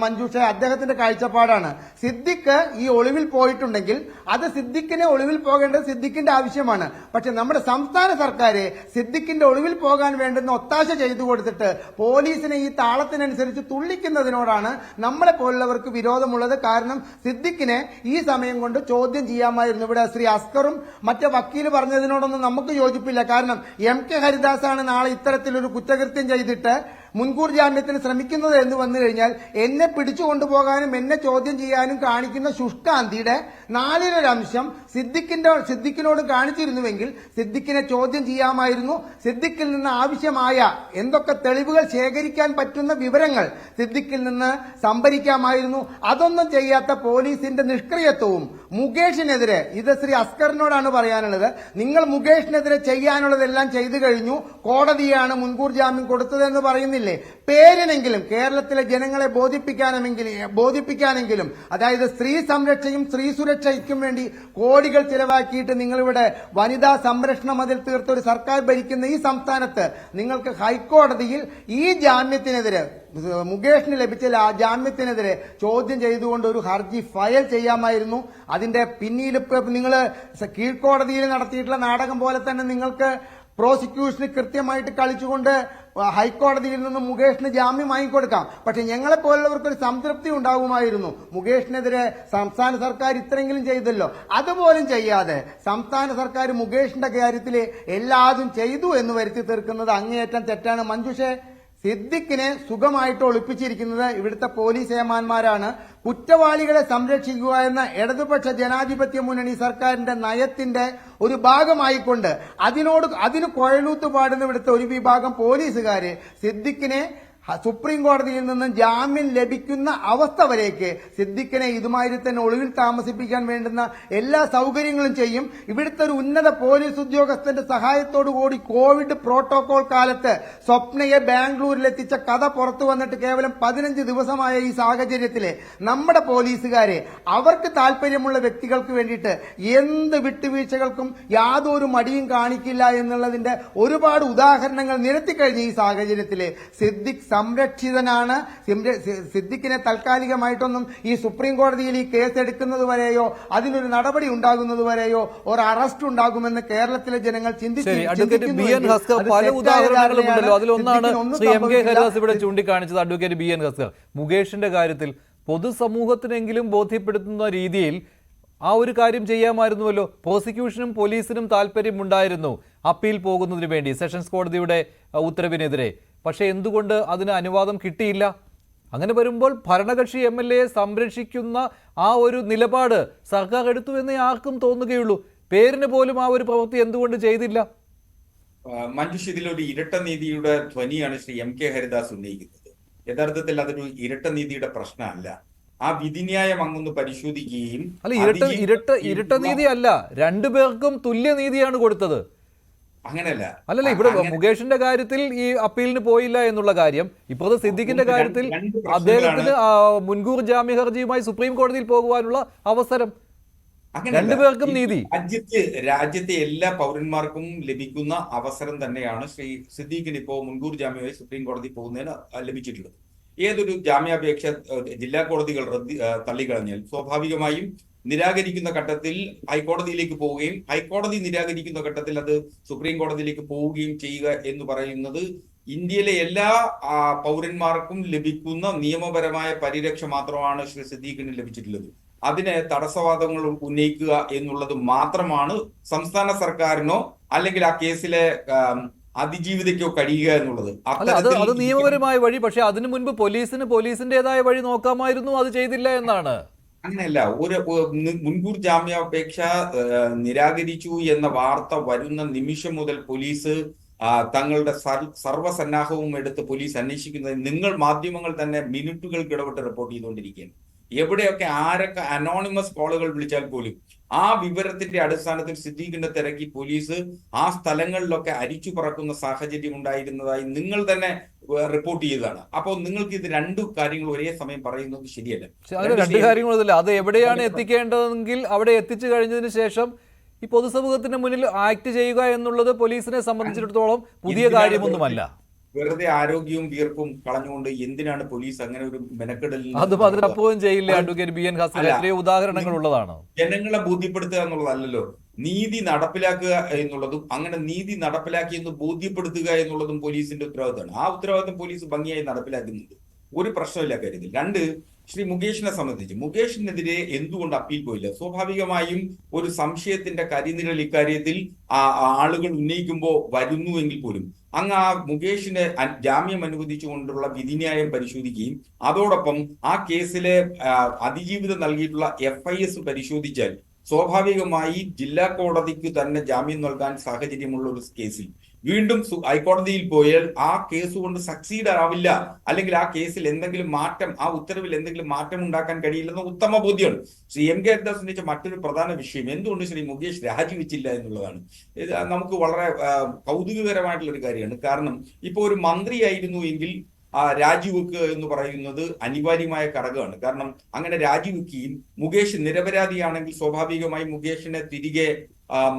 മഞ്ജുഷ അദ്ദേഹത്തിന്റെ കാഴ്ചപ്പാടാണ്. സിദ്ദിഖ് ഈ ഒളിവിൽ പോയിട്ടുണ്ടെങ്കിൽ അത് സിദ്ദിഖിനെ ഒളിവിൽ പോകേണ്ടത് സിദ്ദിഖിന്റെ ആവശ്യമാണ്. പക്ഷെ നമ്മുടെ സംസ്ഥാന സർക്കാർ സിദ്ദിഖിന്റെ ഒളിവിൽ പോകാൻ വേണ്ടുന്ന ഒത്താശ ചെയ്തു കൊടുത്തിട്ട് പോലീസിനെ ഈ താളത്തിനനുസരിച്ച് തുള്ളിക്കുന്നതിനോടാണ് നമ്മളെ പോലുള്ളവർക്ക് വിരോധമുള്ളത്. കാരണം സിദ്ദിഖിനെ ഈ സമയം കൊണ്ട് ചോദ്യം ചെയ്യാമായിരുന്നു. ഇവിടെ ശ്രീ അസ്കറും മറ്റേ വക്കീല് പറഞ്ഞതിനോടൊന്നും നമുക്ക് യോജിപ്പില്ല. കാരണം MK ഹരിദാസാണ് നാളെ ഇത്തരത്തിലൊരു കുറ്റകൃത്യം ചെയ്തിട്ട് മുൻകൂർ ജാമ്യത്തിന് ശ്രമിക്കുന്നത് എന്ന് വന്നു കഴിഞ്ഞാൽ എന്നെ പിടിച്ചു കൊണ്ടുപോകാനും എന്നെ ചോദ്യം ചെയ്യാനും കാണിക്കുന്ന ശുഷ്കാന്തിയുടെ 4/1 സിദ്ദിഖിനോട് കാണിച്ചിരുന്നുവെങ്കിൽ സിദ്ദിഖിനെ ചോദ്യം ചെയ്യാമായിരുന്നു. സിദ്ദിഖിൽ നിന്ന് ആവശ്യമായ എന്തൊക്കെ തെളിവുകൾ ശേഖരിക്കാൻ പറ്റുന്ന വിവരങ്ങൾ സിദ്ദിഖിൽ നിന്ന് സംഭരിക്കാമായിരുന്നു. അതൊന്നും ചെയ്യാത്ത പോലീസിന്റെ നിഷ്ക്രിയത്വവും മുകേഷിനെതിരെ, ഇത് ശ്രീ അസ്കറിനോടാണ് പറയാനുള്ളത്, നിങ്ങൾ മുകേഷിനെതിരെ ചെയ്യാനുള്ളതെല്ലാം ചെയ്തു കഴിഞ്ഞു, കോടതിയാണ് മുൻകൂർ ജാമ്യം കൊടുത്തതെന്ന് പറയുന്നില്ലേ? പേരിനെങ്കിലും കേരളത്തിലെ ജനങ്ങളെ ബോധിപ്പിക്കാനെങ്കിലും അതായത് സ്ത്രീ സംരക്ഷയും സ്ത്രീ സുരക്ഷയ്ക്കും വേണ്ടി കോടികൾ ചിലവാക്കിയിട്ട് നിങ്ങളിവിടെ വനിതാ സംരക്ഷണ മതിൽ തീർത്ത ഒരു സർക്കാർ ഭരിക്കുന്ന ഈ സംസ്ഥാനത്ത് നിങ്ങൾക്ക് ഹൈക്കോടതിയിൽ ഈ ജാമ്യത്തിനെതിരെ, മുകേഷിന് ലഭിച്ച ജാമ്യത്തിനെതിരെ ചോദ്യം ചെയ്തുകൊണ്ട് ഒരു ഹർജി ഫയൽ ചെയ്യാമായിരുന്നു. അതിന്റെ പിന്നീട് നിങ്ങൾ കീഴ്ക്കോടതിയിൽ നടത്തിയിട്ടുള്ള നാടകം പോലെ തന്നെ നിങ്ങൾക്ക് പ്രോസിക്യൂഷന് കൃത്യമായിട്ട് കളിച്ചുകൊണ്ട് ഹൈക്കോടതിയിൽ നിന്ന് മുകേഷിന് ജാമ്യം വാങ്ങിക്കൊടുക്കാം. പക്ഷെ ഞങ്ങളെപ്പോലുള്ളവർക്കൊരു സംതൃപ്തി ഉണ്ടാകുമായിരുന്നു, മുകേഷിനെതിരെ സംസ്ഥാന സർക്കാർ ഇത്രയെങ്കിലും ചെയ്തല്ലോ. അതുപോലും ചെയ്യാതെ സംസ്ഥാന സർക്കാർ മുകേഷിന്റെ കാര്യത്തിൽ എല്ലാതും ചെയ്തു എന്ന് വരുത്തി തീർക്കുന്നത് അങ്ങേയറ്റം തെറ്റാണ്. മഞ്ജുഷെ, സിദ്ദിഖിനെ സുഖമായിട്ട് ഒളിപ്പിച്ചിരിക്കുന്നത് ഇവിടുത്തെ പോലീസ് ഏമാന്മാരാണ്. കുറ്റവാളികളെ സംരക്ഷിക്കുക എന്ന ഇടതുപക്ഷ ജനാധിപത്യ മുന്നണി സർക്കാരിന്റെ നയത്തിന്റെ ഒരു ഭാഗമായിക്കൊണ്ട് അതിന് കുഴലൂത്ത് പാടുന്ന ഇവിടുത്തെ ഒരു വിഭാഗം പോലീസുകാര് സിദ്ദിഖിനെ സുപ്രീം കോടതിയിൽ നിന്നും ജാമ്യം ലഭിക്കുന്ന അവസ്ഥ വരേക്ക് സിദ്ദിഖിനെ ഇതുമാതിരി തന്നെ ഒളിവിൽ താമസിപ്പിക്കാൻ വേണ്ടുന്ന എല്ലാ സൗകര്യങ്ങളും ചെയ്യും. ഇവിടുത്തെ ഒരു ഉന്നത പോലീസ് ഉദ്യോഗസ്ഥന്റെ സഹായത്തോടു കൂടി കോവിഡ് പ്രോട്ടോകോൾ കാലത്ത് സ്വപ്നയെ ബാംഗ്ലൂരിലെത്തിച്ച കഥ പുറത്തു വന്നിട്ട് കേവലം 15 ദിവസമായ ഈ സാഹചര്യത്തില് നമ്മുടെ പോലീസുകാരെ അവർക്ക് താല്പര്യമുള്ള വ്യക്തികൾക്ക് വേണ്ടിയിട്ട് എന്ത് വിട്ടുവീഴ്ചകൾക്കും യാതൊരു മടിയും കാണിക്കില്ല എന്നുള്ളതിന്റെ ഒരുപാട് ഉദാഹരണങ്ങൾ നിരത്തിക്കഴിഞ്ഞ ഈ സാഹചര്യത്തില് സിദ്ദിഖ് സംരക്ഷിതനാണ്. സിദ്ദിഖിനെ താൽക്കാലികമായിട്ടൊന്നും ഈ സുപ്രീം കോടതിയിൽ ഈ കേസ് എടുക്കുന്നത് വരെയോ അതിനൊരു നടപടി ഉണ്ടാകുന്നത് വരെയോ ഒരു അറസ്റ്റ് ഉണ്ടാകുമെന്ന് കേരളത്തിലെ ജനങ്ങൾ പല ഉദാഹരണങ്ങളുമുണ്ടല്ലോ. അതിലൊന്നാണ് ശ്രീ എം കെ ഹരിദാസ് ഇവിടെ ചൂണ്ടിക്കാണിച്ചത്. അഡ്വക്കേറ്റ് ബി എൻ ഹസ്കർ മുകേഷിന്റെ കാര്യത്തിൽ പൊതുസമൂഹത്തിനെങ്കിലും ബോധ്യപ്പെടുത്തുന്ന രീതിയിൽ ആ ഒരു കാര്യം ചെയ്യാമായിരുന്നുവല്ലോ. പ്രോസിക്യൂഷനും പോലീസിനും താല്പര്യമുണ്ടായിരുന്നു അപ്പീൽ പോകുന്നതിന് വേണ്ടി സെഷൻസ് കോടതിയുടെ ഉത്തരവിനെതിരെ. പക്ഷേ എന്തുകൊണ്ട് അതിന് അനുവാദം കിട്ടിയില്ല? അങ്ങനെ വരുമ്പോൾ ഭരണകക്ഷി MLA സംരക്ഷിക്കുന്ന ആ ഒരു നിലപാട് സർക്കാർ എടുത്തു എന്നേ ആർക്കും തോന്നുകയുള്ളൂ. പേരിന് പോലും ആ ഒരു പ്രവൃത്തി എന്തുകൊണ്ട് ചെയ്തില്ല? മഞ്ജുഷ്, ഇതിലൊരു ഇരട്ട നീതിയുടെ ധ്വനിയാണ് ശ്രീ എം കെ ഹരിദാസ് ഉന്നയിക്കുന്നത്. യഥാർത്ഥത്തിൽ അതൊരു ഇരട്ട നീതിയുടെ പ്രശ്നമല്ല. ആ വിധിന്യായം അങ്ങൊന്ന് പരിശോധിക്കുകയും ഇരട്ട നീതി അല്ല, രണ്ടുപേർക്കും തുല്യനീതിയാണ് കൊടുത്തത്. അങ്ങനെയല്ല അല്ലല്ല, ഇവിടെ മുകേഷിന്റെ കാര്യത്തിൽ ഈ അപ്പീലിന് പോയില്ല എന്നുള്ള കാര്യം, ഇപ്പോഴത്തെ സിദ്ദിഖിന്റെ കാര്യത്തിൽ അദ്ദേഹത്തിന് മുൻകൂർ ജാമ്യ ഹർജിയുമായി സുപ്രീം കോടതിയിൽ പോകുവാനുള്ള അവസരം. രണ്ടുപേർക്കും നീതി രാജ്യത്തെ എല്ലാ പൗരന്മാർക്കും ലഭിക്കുന്ന അവസരം തന്നെയാണ് ശ്രീ സിദ്ദിഖിന് ഇപ്പോൾ മുൻകൂർ ജാമ്യമായി സുപ്രീം കോടതി പോകുന്നതിന് ലഭിച്ചിട്ടുള്ളത്. ഏതൊരു ജാമ്യാപേക്ഷ ജില്ലാ കോടതികൾ തള്ളിക്കളഞ്ഞാൽ സ്വാഭാവികമായും നിരാകരിക്കുന്ന ഘട്ടത്തിൽ ഹൈക്കോടതിയിലേക്ക് പോവുകയും ഹൈക്കോടതി നിരാകരിക്കുന്ന ഘട്ടത്തിൽ അത് സുപ്രീം കോടതിയിലേക്ക് പോവുകയും ചെയ്യുക എന്ന് പറയുന്നത് ഇന്ത്യയിലെ എല്ലാ പൗരന്മാർക്കും ലഭിക്കുന്ന നിയമപരമായ പരിരക്ഷ മാത്രമാണ് ശ്രീ സിദ്ദീഖിന് ലഭിച്ചിട്ടുള്ളത്. അതിന് തടസ്സവാദങ്ങൾ ഉന്നയിക്കുക എന്നുള്ളത് മാത്രമാണ് സംസ്ഥാന സർക്കാരിനോ അല്ലെങ്കിൽ ആ കേസിലെ അതിജീവിതയ്ക്കോ കഴിയുക എന്നുള്ളത്. അത് നിയമപരമായ വഴി. പക്ഷെ അതിനു മുൻപ് പോലീസിന്റേതായ വഴി നോക്കാമായിരുന്നു. അത് ചെയ്തില്ല എന്നാണ്. അങ്ങനെയല്ല, ഒരു മുൻകൂർ ജാമ്യാപേക്ഷ നിരാകരിച്ചു എന്ന വാർത്ത വരുന്ന നിമിഷം മുതൽ പോലീസ് തങ്ങളുടെ സർവ്വസന്നാഹവും എടുത്ത് പോലീസ് അന്വേഷിക്കുന്നത് നിങ്ങൾ മാധ്യമങ്ങൾ തന്നെ മിനിറ്റുകൾക്ക് ഇടപെട്ട് റിപ്പോർട്ട് ചെയ്തുകൊണ്ടിരിക്കുകയാണ്. എവിടെയൊക്കെ ആരൊക്കെ അനോണിമസ് കോളുകൾ വിളിച്ചാൽ പോലും ആ വിവരത്തിന്റെ അടിസ്ഥാനത്തിൽ സിദ്ദീഖിനെ തിരക്കി പോലീസ് ആ സ്ഥലങ്ങളിലൊക്കെ അരിച്ചു പറക്കുന്ന സാഹചര്യം ഉണ്ടായിരുന്നതായി നിങ്ങൾ തന്നെ റിപ്പോർട്ട് ചെയ്തതാണ്. അപ്പോൾ നിങ്ങൾക്ക് ഇത് രണ്ടു കാര്യങ്ങൾ ഒരേ സമയം പറയുന്നത് ശരിയല്ല. രണ്ട് കാര്യങ്ങളൊന്നുമില്ല. അത് എവിടെയാണ് എത്തിക്കേണ്ടതെങ്കിൽ അവിടെ എത്തിച്ചു കഴിഞ്ഞതിന് ശേഷം ഈ പൊതുസമൂഹത്തിന് മുന്നിൽ ആക്ട് ചെയ്യുക എന്നുള്ളത് പോലീസിനെ സംബന്ധിച്ചിടത്തോളം പുതിയ കാര്യമൊന്നുമല്ല. വെറുതെ ആരോഗ്യവും വീർപ്പും കളഞ്ഞുകൊണ്ട് എന്തിനാണ് പോലീസ് അങ്ങനെ ഒരു മെനക്കെടലിൽ ചെയ്യില്ല? അഡ്വക്കേറ്റ് ബി എൻ ഹസൻ, എത്രയോ ഉദാഹരണങ്ങൾ ഉള്ളതാണ്. ജനങ്ങളെ ബോധ്യപ്പെടുത്തുക എന്നുള്ളതല്ലല്ലോ നീതി നടപ്പിലാക്കുക എന്നുള്ളതും, അങ്ങനെ നീതി നടപ്പിലാക്കിയെന്ന് ബോധ്യപ്പെടുത്തുക എന്നുള്ളതും പോലീസിന്റെ ഉത്തരവാദിത്തമാണ്. ആ ഉത്തരവാദിത്തം പോലീസ് ഭംഗിയായി നടപ്പിലാക്കുന്നുണ്ട്, ഒരു പ്രശ്നമില്ല കാര്യത്തിൽ. രണ്ട്, ശ്രീ മുകേഷിനെ സംബന്ധിച്ച് മുകേഷിനെതിരെ എന്തുകൊണ്ട് അപ്പീൽ പോയില്ല? സ്വാഭാവികമായും ഒരു സംശയത്തിന്റെ കരിനിഴൽ ഇക്കാര്യത്തിൽ ആളുകൾ ഉന്നയിക്കുമ്പോൾ വരുന്നുവെങ്കിൽ പോലും അങ്ങ് ആ മുകേഷിന് ജാമ്യം അനുവദിച്ചുകൊണ്ടുള്ള വിധിന്യായം പരിശോധിക്കുകയും അതോടൊപ്പം ആ കേസിലെ അതിജീവിതം നൽകിയിട്ടുള്ള FIS പരിശോധിച്ചാൽ സ്വാഭാവികമായി ജില്ലാ കോടതിക്ക് തന്നെ ജാമ്യം നൽകാൻ സാഹചര്യമുള്ള ഒരു കേസിൽ വീണ്ടും ഹൈക്കോടതിയിൽ പോയാൽ ആ കേസ് കൊണ്ട് സക്സീഡ് ആവില്ല, അല്ലെങ്കിൽ ആ കേസിൽ എന്തെങ്കിലും മാറ്റം, ആ ഉത്തരവിൽ എന്തെങ്കിലും മാറ്റം ഉണ്ടാക്കാൻ കഴിയില്ലെന്ന് ഉത്തമ ബോധ്യമാണ്. ശ്രീ എം കെ ഹരിദാസ് ഉന്നയിച്ച മറ്റൊരു പ്രധാന വിഷയം എന്തുകൊണ്ട് ശ്രീ മുകേഷ് രാജിവെച്ചില്ല എന്നുള്ളതാണ്. ഇത് നമുക്ക് വളരെ കൗതുകകരമായിട്ടുള്ള ഒരു കാര്യമാണ്. കാരണം ഇപ്പോൾ ഒരു മന്ത്രിയായിരുന്നു എങ്കിൽ രാജിവെക്കുക എന്ന് പറയുന്നത് അനിവാര്യമായ ഘടകമാണ്. കാരണം അങ്ങനെ രാജിവെക്കുകയും മുകേഷ് നിരപരാധിയാണെങ്കിൽ സ്വാഭാവികമായി മുകേഷിനെ തിരികെ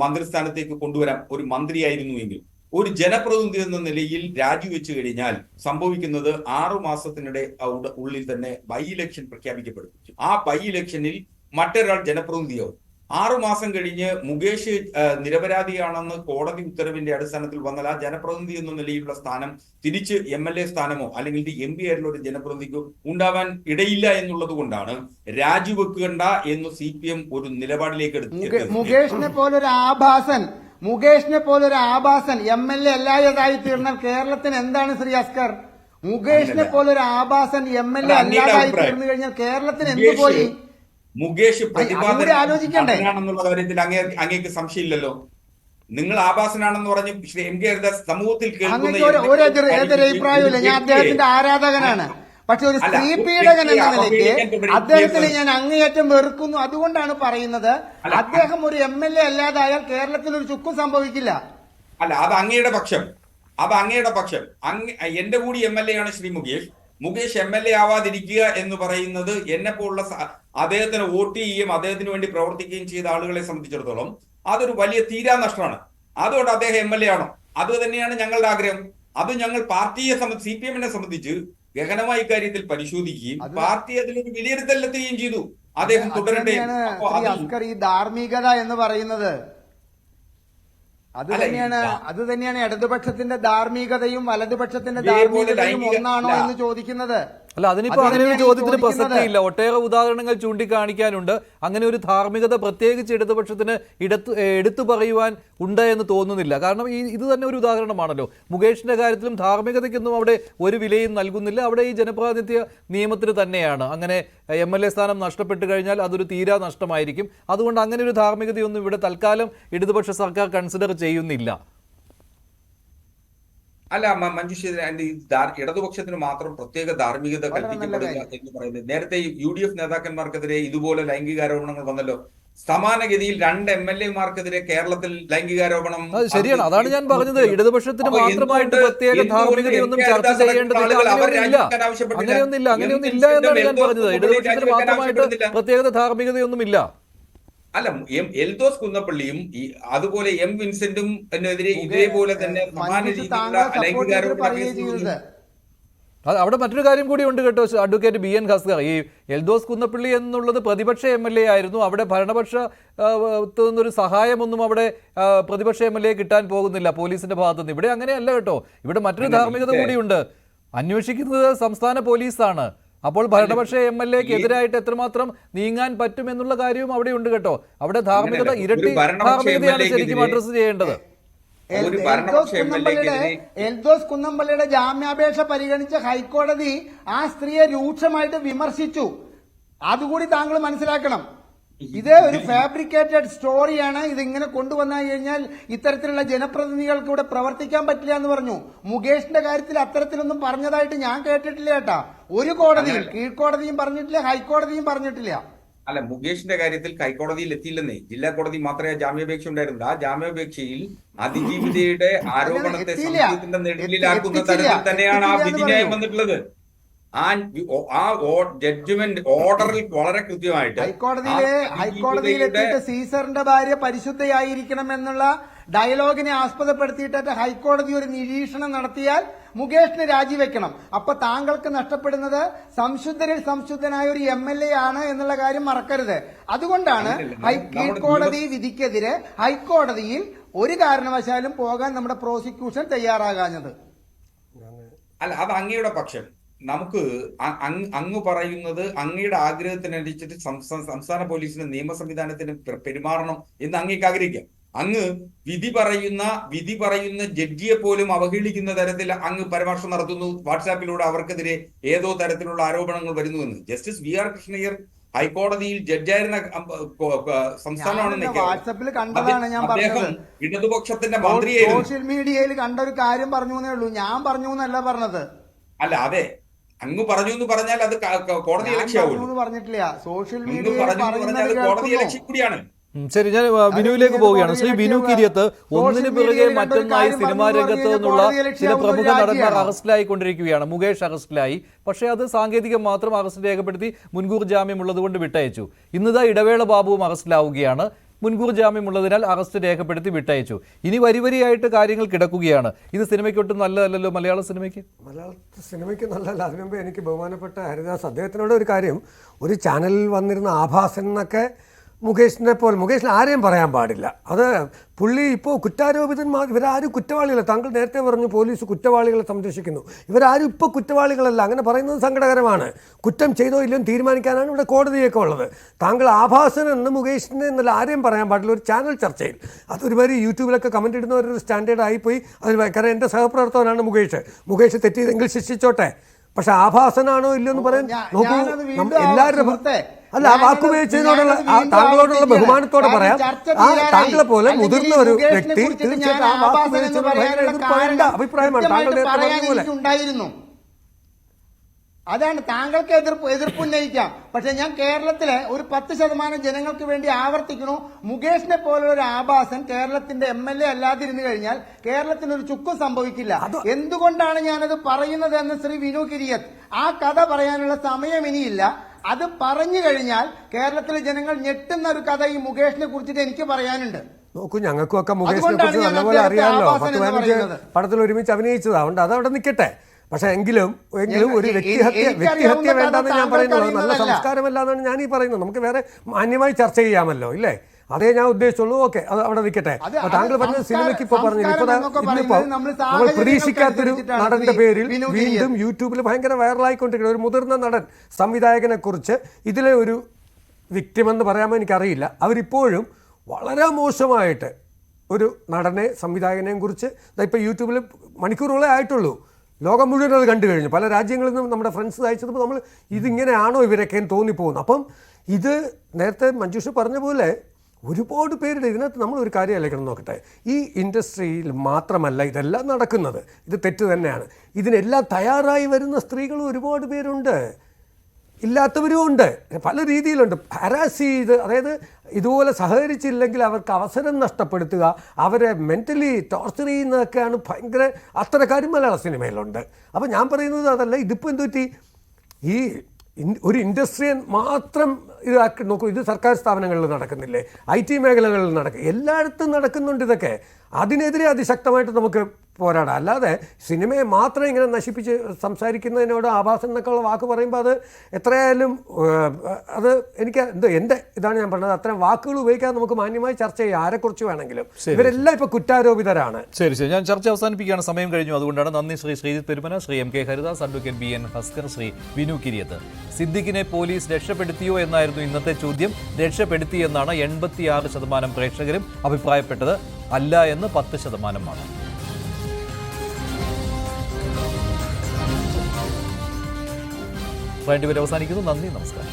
മന്ത്രിസ്ഥാനത്തേക്ക് കൊണ്ടുവരാം ഒരു മന്ത്രിയായിരുന്നു എങ്കിൽ. ഒരു ജനപ്രതിനിധി എന്ന നിലയിൽ രാജിവെച്ചു കഴിഞ്ഞാൽ സംഭവിക്കുന്നത് 6 മാസത്തിനിടെ ഉള്ളിൽ തന്നെ ബൈ ഇലക്ഷൻ പ്രഖ്യാപിക്കപ്പെടും. ആ ബൈ ഇലക്ഷനിൽ മറ്റൊരാൾ ജനപ്രതിനിധിയാവും. 6 മാസം കഴിഞ്ഞ് മുകേഷ് നിരപരാധിയാണെന്ന് കോടതി ഉത്തരവിന്റെ അടിസ്ഥാനത്തിൽ വന്നാൽ ആ ജനപ്രതിനിധി എന്ന നിലയിലുള്ള സ്ഥാനം തിരിച്ച് MLA സ്ഥാനമോ അല്ലെങ്കിൽ MP ആയിട്ടുള്ള ഒരു ജനപ്രതിനിധിക്കോ ഉണ്ടാവാൻ ഇടയില്ല എന്നുള്ളത് കൊണ്ടാണ് രാജിവെക്കേണ്ട എന്ന് CPM ഒരു നിലപാടിലേക്ക് എടുത്തത്. മുകേഷിനെ പോലൊരു ആഭാസൻ MLA അല്ലാതായി തീർന്നാൽ കേരളത്തിന് എന്താണ് ശ്രീ അസ്കർ? മുകേഷിനെ പോലൊരു ആഭാസൻ MLA അല്ലാതായി തീർന്നു കഴിഞ്ഞാൽ കേരളത്തിന് എന്ത് പോയി? മുകേഷ് ആലോചിക്കണ്ടേ പ്രതിഭാസനാണെന്നുള്ള കാര്യത്തിൽ അങ്ങേക്ക് സംശയമില്ലല്ലോ. നിങ്ങൾ ആഭാസനാണെന്ന് പറഞ്ഞ് ശ്രീ എം കെ ഹരിദാസ് സമൂഹത്തിൽ അഭിപ്രായമില്ല. ഞാൻ അദ്ദേഹത്തിന്റെ ആരാധകനാണ്. പക്ഷെ ഒരു സ്ത്രീ പീഡകൻ എന്ന നിലയ്ക്ക് അദ്ദേഹത്തിന് ഞാൻ അങ്ങേയറ്റം വെറുക്കുന്നു. അതുകൊണ്ടാണ് പറയുന്നത് അദ്ദേഹം ഒരു MLA അല്ലാതായാൽ കേരളത്തിൽ ഒരു ചുക്കും സംഭവിക്കില്ല. അല്ല, അത് അങ്ങയുടെ പക്ഷം. എന്റെ കൂടി MLA ആണ് ശ്രീ മുകേഷ് MLA ആവാതിരിക്കുക എന്ന് പറയുന്നത് എന്നെ പോലുള്ള അദ്ദേഹത്തിന് വോട്ട് ചെയ്യുകയും അദ്ദേഹത്തിന് വേണ്ടി പ്രവർത്തിക്കുകയും ചെയ്ത ആളുകളെ സംബന്ധിച്ചിടത്തോളം അതൊരു വലിയ തീരാനഷ്ടമാണ്. അതുകൊണ്ട് അദ്ദേഹം MLA ആണോ? അത് തന്നെയാണ് ഞങ്ങളുടെ ആഗ്രഹം. അത് ഞങ്ങൾ പാർട്ടിയെ CPM-നെ സംബന്ധിച്ച് ഗഹനമായ ഇക്കാര്യത്തിൽ പരിശോധിക്കുകയും പാർട്ടി അതിലൊരു വിലയിരുത്തലെത്തുകയും ചെയ്തു. അദ്ദേഹം തുടരട്ടെ. ഈ ധാർമ്മികത എന്ന് പറയുന്നത് അത് തന്നെയാണ് ഇടതുപക്ഷത്തിന്റെ ധാർമ്മികതയും വലതുപക്ഷത്തിന്റെ ധാർമ്മികതയും ഒന്നാണോ എന്ന് ചോദിക്കുന്നത്. അല്ല, അതിനിപ്പോ അങ്ങനെ ഒരു ചോദ്യത്തിന് പ്രസക്തിയില്ല. ഒട്ടേറെ ഉദാഹരണങ്ങൾ ചൂണ്ടിക്കാണിക്കാനുണ്ട്. അങ്ങനെ ഒരു ധാർമ്മികത പ്രത്യേകിച്ച് ഇടതുപക്ഷത്തിന് എടുത്തു പറയുവാൻ ഉണ്ട് എന്ന് തോന്നുന്നില്ല. കാരണം ഇത് തന്നെ ഒരു ഉദാഹരണമാണല്ലോ. മുകേഷിന്റെ കാര്യത്തിലും ധാർമ്മികതയ്ക്കൊന്നും അവിടെ ഒരു വിലയും നൽകുന്നില്ല. അവിടെ ഈ ജനപ്രാതിനിധ്യ നിയമത്തിന് തന്നെയാണ്. അങ്ങനെ MLA സ്ഥാനം നഷ്ടപ്പെട്ടു കഴിഞ്ഞാൽ അതൊരു തീരാ നഷ്ടമായിരിക്കും. അതുകൊണ്ട് അങ്ങനെ ഒരു ധാർമ്മികതയൊന്നും ഇവിടെ തൽക്കാലം ഇടതുപക്ഷ സർക്കാർ കൺസിഡർ ചെയ്യുന്നില്ല. അല്ല, മഞ്ജുഷ, ഇടതുപക്ഷത്തിന് മാത്രം പ്രത്യേക ധാർമ്മികത കൽപ്പിക്കപ്പെടുക എന്ന് പറയുന്നത് നേരത്തെ UDF നേതാക്കന്മാർക്കെതിരെ ഇതുപോലെ ലൈംഗികാരോപണങ്ങൾ വന്നല്ലോ. സമാനഗതിയിൽ 2 MLA-മാർക്കെതിരെ കേരളത്തിൽ ലൈംഗികാരോപണം. ശരിയാണ്, അതാണ് ഞാൻ പറഞ്ഞത്. ഇടതുപക്ഷത്തിന് മാത്രമായിട്ട് പ്രത്യേക ധാർമ്മികതയൊന്നും ചർച്ച ചെയ്യേണ്ടതില്ല. അങ്ങനെയൊന്നില്ല എന്നാണ് ഞാൻ പറഞ്ഞത്. ഇടതുപക്ഷത്തിന് മാത്രമായിട്ട് പ്രത്യേക ധാർമ്മികതയൊന്നുമില്ല. അല്ല, എൽദോസ് കുന്നപ്പള്ളിയും അതുപോലെ M വിൻസെന്റും എന്നെതിരെ ഇതേപോലെ തന്നെ സമാന രീതിയിലുള്ള ലൈംഗികാരോപണം. അവിടെ മറ്റൊരു കാര്യം കൂടി ഉണ്ട് കേട്ടോ, അഡ്വക്കേറ്റ് BN ഖാസ്കർ. ഈ എൽദോസ് കുന്നപ്പള്ളി എന്നുള്ളത് പ്രതിപക്ഷ MLA ആയിരുന്നു. അവിടെ ഭരണപക്ഷത്തുനിന്നൊരു സഹായമൊന്നും അവിടെ പ്രതിപക്ഷ MLA കിട്ടാൻ പോകുന്നില്ല പോലീസിന്റെ ഭാഗത്തുനിന്ന്. ഇവിടെ അങ്ങനെയല്ല കേട്ടോ. ഇവിടെ മറ്റൊരു ധാർമ്മികത കൂടിയുണ്ട്. അന്വേഷിക്കുന്നത് സംസ്ഥാന പോലീസാണ്. അപ്പോൾ ഭരണപക്ഷ MLA-ക്ക് എതിരായിട്ട് എത്രമാത്രം നീങ്ങാൻ പറ്റും എന്നുള്ള കാര്യവും അവിടെ ഉണ്ട് കേട്ടോ. അവിടെ ധാർമ്മികത ഇരട്ടി ധാർമ്മികതയാണ് ശരിക്കും അഡ്രസ് ചെയ്യേണ്ടത്. എൽദോസ് കുന്നപ്പള്ളിയുടെ ജാമ്യാപേക്ഷ പരിഗണിച്ച ഹൈക്കോടതി ആ സ്ത്രീയെ രൂക്ഷമായിട്ട് വിമർശിച്ചു. അതുകൂടി താങ്കൾ മനസ്സിലാക്കണം. ഇത് ഒരു ഫാബ്രിക്കേറ്റഡ് സ്റ്റോറിയാണ്. ഇതിങ്ങനെ കൊണ്ടുവന്നു കഴിഞ്ഞാൽ ഇത്തരത്തിലുള്ള ജനപ്രതിനിധികൾക്ക് ഇവിടെ പ്രവർത്തിക്കാൻ പറ്റില്ല എന്ന് പറഞ്ഞു. മുകേഷിന്റെ കാര്യത്തിൽ അത്തരത്തിലൊന്നും പറഞ്ഞതായിട്ട് ഞാൻ കേട്ടിട്ടില്ല കേട്ടാ. ഒരു കോടതിയും, കീഴ്ക്കോടതിയും പറഞ്ഞിട്ടില്ല, ഹൈക്കോടതിയും പറഞ്ഞിട്ടില്ല. അല്ല, മുകേഷിന്റെ കാര്യത്തിൽ ഹൈക്കോടതിയിൽ എത്തിയില്ലെന്നേ. ജില്ലാ കോടതി മാത്രമേ ജാമ്യാപേക്ഷ ഉണ്ടായിരുന്നുള്ളൂ. ആ ജാമ്യാപേക്ഷയിൽ അതിജീവിതയുടെ ആരോപണത്തെ സംശയത്തിന്റെ നെടുവിലാക്കുന്ന തരത്തിൽ തന്നെയാണ് ആ വിധിന്യായം വന്നിട്ടുള്ളത്. ആ ജഡ്ജ്മെന്റ് ഓർഡറിൽ വളരെ കൃത്യമായിട്ട് ഹൈക്കോടതിയിലെത്തിയിട്ട് സീസറിന്റെ ഭാര്യ പരിശുദ്ധയായിരിക്കണം എന്നുള്ള ഡയലോഗിനെ ആസ്പദപ്പെടുത്തിയിട്ട് ഹൈക്കോടതി ഒരു നിരീക്ഷണം നടത്തിയാൽ മുകേഷിന് രാജിവെക്കണം. അപ്പൊ താങ്കൾക്ക് നഷ്ടപ്പെടുന്നത് സംശുദ്ധരിൽ സംശുദ്ധനായ ഒരു MLA ആണ് എന്നുള്ള കാര്യം മറക്കരുത്. അതുകൊണ്ടാണ് കീഴ്ക്കോടതി വിധിക്കെതിരെ ഹൈക്കോടതിയിൽ ഒരു കാരണവശാലും പോകാൻ നമ്മുടെ പ്രോസിക്യൂഷൻ തയ്യാറാകാഞ്ഞത്. അല്ല, അത് അങ്ങയുടെ പക്ഷം. നമുക്ക് അങ്ങ് പറയുന്നത് അങ്ങയുടെ ആഗ്രഹത്തിനനുസരിച്ചിട്ട് സംസ്ഥാന പോലീസിന് നിയമ സംവിധാനത്തിന് പെരുമാറണം എന്ന് അങ്ങേക്ക് ആഗ്രഹിക്കാം. അങ്ങ് വിധി പറയുന്ന ജഡ്ജിയെ പോലും അവഹേളിക്കുന്ന തരത്തിൽ അങ്ങ് പരാമർശം നടത്തുന്നു. വാട്സാപ്പിലൂടെ അവർക്കെതിരെ ഏതോ തരത്തിലുള്ള ആരോപണങ്ങൾ വരുന്നുവെന്ന്. ജസ്റ്റിസ് VR കൃഷ്ണയ്യർ ഹൈക്കോടതിയിൽ ജഡ്ജായിരുന്ന സംസ്ഥാനമാണ് വാട്സപ്പിൽ കണ്ടതാണ് ഞാൻ അദ്ദേഹം പറഞ്ഞത്. ഇടതുപക്ഷത്തിന്റെ മന്ത്രിയായിരുന്നു. സോഷ്യൽ മീഡിയയിൽ കണ്ട ഒരു കാര്യം പറഞ്ഞു എന്നേ ഉള്ളൂ, ഞാൻ പറഞ്ഞു എന്നല്ല പറഞ്ഞത്. അല്ല, അതെ, അങ്ങ് പറഞ്ഞു എന്ന് പറഞ്ഞാൽ അത് കോടതി ലക്ഷ്യമാവുമല്ലോ. പറഞ്ഞിട്ടില്ല, സോഷ്യൽ അങ്ങ് മീഡിയയിൽ പറഞ്ഞു എന്ന് പറഞ്ഞാൽ അത് കോടതി ലക്ഷ്യം കൂടിയാണ്. ശരി, ഞാൻ ബിനുവിലേക്ക് പോവുകയാണ്. ശ്രീ ബിനു കിരിയത്ത്, ഒന്നിനു പിറകെ മറ്റൊന്നായി സിനിമാ രംഗത്ത് നിന്നുള്ള ചില പ്രമുഖ നടന്മാർ അറസ്റ്റിലായിക്കൊണ്ടിരിക്കുകയാണ്. മുകേഷ് അറസ്റ്റിലായി, പക്ഷേ അത് സാങ്കേതികം മാത്രം അറസ്റ്റ് രേഖപ്പെടുത്തി മുൻകൂർ ജാമ്യം ഉള്ളതുകൊണ്ട് വിട്ടയച്ചു. ഇന്നിതാ ഇടവേള ബാബുവും അറസ്റ്റിലാവുകയാണ്. മുൻകൂർ ജാമ്യം ഉള്ളതിനാൽ അറസ്റ്റ് രേഖപ്പെടുത്തി വിട്ടയച്ചു. ഇനി വരിവരിയായിട്ട് കാര്യങ്ങൾ കിടക്കുകയാണ്. ഇത് സിനിമയ്ക്കൊട്ടും നല്ലതല്ലല്ലോ, മലയാള സിനിമയ്ക്ക്. മലയാള സിനിമയ്ക്ക് നല്ലതല്ല. അതിനുമുമ്പ് എനിക്ക് ബഹുമാനപ്പെട്ട ഹരിദാസ് അദ്ദേഹത്തിനോട് ഒരു കാര്യം, ഒരു ചാനലിൽ വന്നിരുന്ന ആഭാസൻ എന്നൊക്കെ മുകേഷിനെ ആരെയും പറയാൻ പാടില്ല. അത് പുള്ളി ഇപ്പോൾ കുറ്റാരോപിതന്മാർ, ഇവരാരും കുറ്റവാളികളല്ല. താങ്കൾ നേരത്തെ പറഞ്ഞു പോലീസ് കുറ്റവാളികളെ സംരക്ഷിക്കുന്നു. ഇവരാരും ഇപ്പോൾ കുറ്റവാളികളല്ല. അങ്ങനെ പറയുന്നത് സങ്കടകരമാണ്. കുറ്റം ചെയ്തോ ഇല്ലെന്ന് തീരുമാനിക്കാനാണ് ഇവിടെ കോടതിയൊക്കെ ഉള്ളത്. താങ്കൾ ആഭാസൻ എന്ന് മുകേഷിനെ എന്നല്ല ആരെയും പറയാൻ പാടില്ല ഒരു ചാനൽ ചർച്ചയിൽ. അതൊരുമാതിരി യൂട്യൂബിലൊക്കെ കമൻറ്റ് ഇടുന്നവരൊരു സ്റ്റാൻഡേർഡ് ആയിപ്പോയി. അതിൽ കാരണം എൻ്റെ സഹപ്രവർത്തകനാണ് മുകേഷ് തെറ്റിയതെങ്കിൽ ശിക്ഷിച്ചോട്ടെ. പക്ഷെ ആഭാസനാണോ ഇല്ലെന്ന് പറയാൻ നോക്കൂ. എല്ലാവരും അല്ല, ആ വാക്കുപയോഗിച്ചതിനോടുള്ള താങ്കളോടുള്ള ബഹുമാനത്തോടെ പറയാം, ആ താങ്കളെ പോലെ മുതിർന്ന ഒരു വ്യക്തി തീർച്ചയായിട്ടും ആ വാക്കുപയോഗിച്ചത് ഭയങ്കര എതിർപ്പായ അഭിപ്രായമാണ്. താങ്കളുടെ ഉണ്ടായിരുന്നു. അതാണ് താങ്കൾക്ക് എതിർപ്പുന്നയിക്കാം. പക്ഷെ ഞാൻ കേരളത്തിലെ ഒരു 10% ജനങ്ങൾക്ക് വേണ്ടി ആവർത്തിക്കണു, മുകേഷിനെ പോലുള്ള ഒരു ആഭാസൻ കേരളത്തിന്റെ MLA അല്ലാതിരുന്നു കഴിഞ്ഞാൽ കേരളത്തിനൊരു ചുക്കും സംഭവിക്കില്ല. എന്തുകൊണ്ടാണ് ഞാനത് പറയുന്നത് എന്ന് ശ്രീ വിനു കിരിയത്ത്, ആ കഥ പറയാനുള്ള സമയം ഇനിയില്ല. അത് പറഞ്ഞു കഴിഞ്ഞാൽ കേരളത്തിലെ ജനങ്ങൾ ഞെട്ടുന്ന ഒരു കഥ ഈ മുകേഷിനെ കുറിച്ചിട്ട് എനിക്ക് പറയാനുണ്ട്. നോക്കൂ, ഞങ്ങൾക്കും ഒക്കെ മുകേഷിനെ കുറിച്ച് നല്ലപോലെ അറിയാമല്ലോ. 10-15 പടത്തിൽ ഒരുമിച്ച് അഭിനയിച്ചതാവുണ്ട്, അത് അവിടെ നിൽക്കട്ടെ. പക്ഷെ എങ്കിലും ഒരു വ്യക്തിഹത്യ വേണ്ടെന്ന് ഞാൻ പറയുന്നത് നല്ല സംസ്കാരമല്ലാന്നാണ് ഞാൻ ഈ പറയുന്നത്. നമുക്ക് വേറെ മാന്യമായി ചർച്ച ചെയ്യാമല്ലോ, ഇല്ലേ? അതേ ഞാൻ ഉദ്ദേശിച്ചുള്ളൂ. ഓക്കെ, അത് അവിടെ നിൽക്കട്ടെ. താങ്കൾ പറഞ്ഞ സിനിമയ്ക്ക് ഇപ്പൊ പറഞ്ഞു, ഇന്നിപ്പോ നമ്മൾ പ്രതീക്ഷിക്കാത്തൊരു നടന്റെ പേരിൽ വീണ്ടും യൂട്യൂബിൽ ഭയങ്കര വൈറലായിക്കൊണ്ടിരിക്കുന്ന ഒരു മുതിർന്ന നടൻ സംവിധായകനെ കുറിച്ച്, ഇതിലെ ഒരു വിക്ടിമെന്ന് പറയാമോ എനിക്കറിയില്ല, അവരിപ്പോഴും വളരെ മോശമായിട്ട് ഒരു നടനെ സംവിധായകനെയും കുറിച്ച് ഇപ്പോൾ യൂട്യൂബിൽ മണിക്കൂറുകളെ ആയിട്ടുള്ളൂ, ലോകം മുഴുവൻ അത് കണ്ടു കഴിഞ്ഞു. പല രാജ്യങ്ങളിൽ നിന്നും നമ്മുടെ ഫ്രണ്ട്സ് അയച്ചപ്പോൾ നമ്മൾ ഇതിങ്ങനെയാണോ ഇവരൊക്കെ തോന്നിപ്പോകുന്നു. അപ്പം ഇത് നേരത്തെ മഞ്ജുഷ പറഞ്ഞ പോലെ ഒരുപാട് പേരുടെ ഇതിനകത്ത് നമ്മളൊരു കാര്യം ആലോചിക്കണം. നോക്കട്ടെ, ഈ ഇൻഡസ്ട്രിയിൽ മാത്രമല്ല ഇതെല്ലാം നടക്കുന്നത്, ഇത് തെറ്റ് തന്നെയാണ്. ഇതിനെല്ലാം തയ്യാറായി വരുന്ന സ്ത്രീകളും ഒരുപാട് പേരുണ്ട്, ഇല്ലാത്തവരും ഉണ്ട്, പല രീതിയിലുണ്ട്. ഹരാസ് ചെയ്ത്, അതായത് ഇതുപോലെ സഹകരിച്ചില്ലെങ്കിൽ അവർക്ക് അവസരം നഷ്ടപ്പെടുത്തുക, അവരെ മെൻ്റലി ടോർച്ചർ ചെയ്യുന്നതൊക്കെയാണ് ഭയങ്കര അത്തരക്കാരും മലയാള സിനിമയിലുണ്ട്. അപ്പോൾ ഞാൻ പറയുന്നത് അതല്ല, ഇതിപ്പോൾ എന്തുപറ്റി ഈ ഒരു ഇൻഡസ്ട്രിയെ മാത്രം ഇതാക്കി നോക്കൂ. ഇത് സർക്കാർ സ്ഥാപനങ്ങളിൽ നടക്കുന്നില്ലേ, IT മേഖലകളിൽ എല്ലായിടത്തും നടക്കുന്നുണ്ട് ഇതൊക്കെ. അതിനെതിരെ അതിശക്തമായിട്ട് നമുക്ക് പോരാടാം. അല്ലാതെ സിനിമയെ മാത്രം ഇങ്ങനെ നശിപ്പിച്ച് സംസാരിക്കുന്നതിനോട് ആഭാസം എന്നൊക്കെയുള്ള വാക്ക് പറയുമ്പോൾ അത് എത്രയായാലും അത് എനിക്ക് എൻ്റെ ഇതാണ് ഞാൻ പറഞ്ഞത്. അത്തരം വാക്കുകൾ ഉപയോഗിക്കാതെ നമുക്ക് മാന്യമായി ചർച്ച ചെയ്യാം ആരെക്കുറിച്ച് വേണമെങ്കിലും. ഇവരെല്ലാം ഇപ്പോൾ കുറ്റാരോപിതരാണ്. ശരി, ഞാൻ ചർച്ച അവസാനിപ്പിക്കുകയാണ്, സമയം കഴിഞ്ഞു. അതുകൊണ്ടാണ് നന്ദി Sri Sreejith Perumana, Sri MK Haridas, advocate BN Haskar, Sri Vinu Kiriyath. സിദ്ദിഖിനെ പോലീസ് രക്ഷപ്പെടുത്തിയോ എന്നായിരുന്നു ഇന്നത്തെ ചോദ്യം. രക്ഷപ്പെടുത്തിയെന്നാണ് 86% പ്രേക്ഷകരും അഭിപ്രായപ്പെട്ടത്. അല്ല എന്ന് 10%. വേണ്ടി അവസാനിക്കുന്നു. നന്ദി, നമസ്കാരം.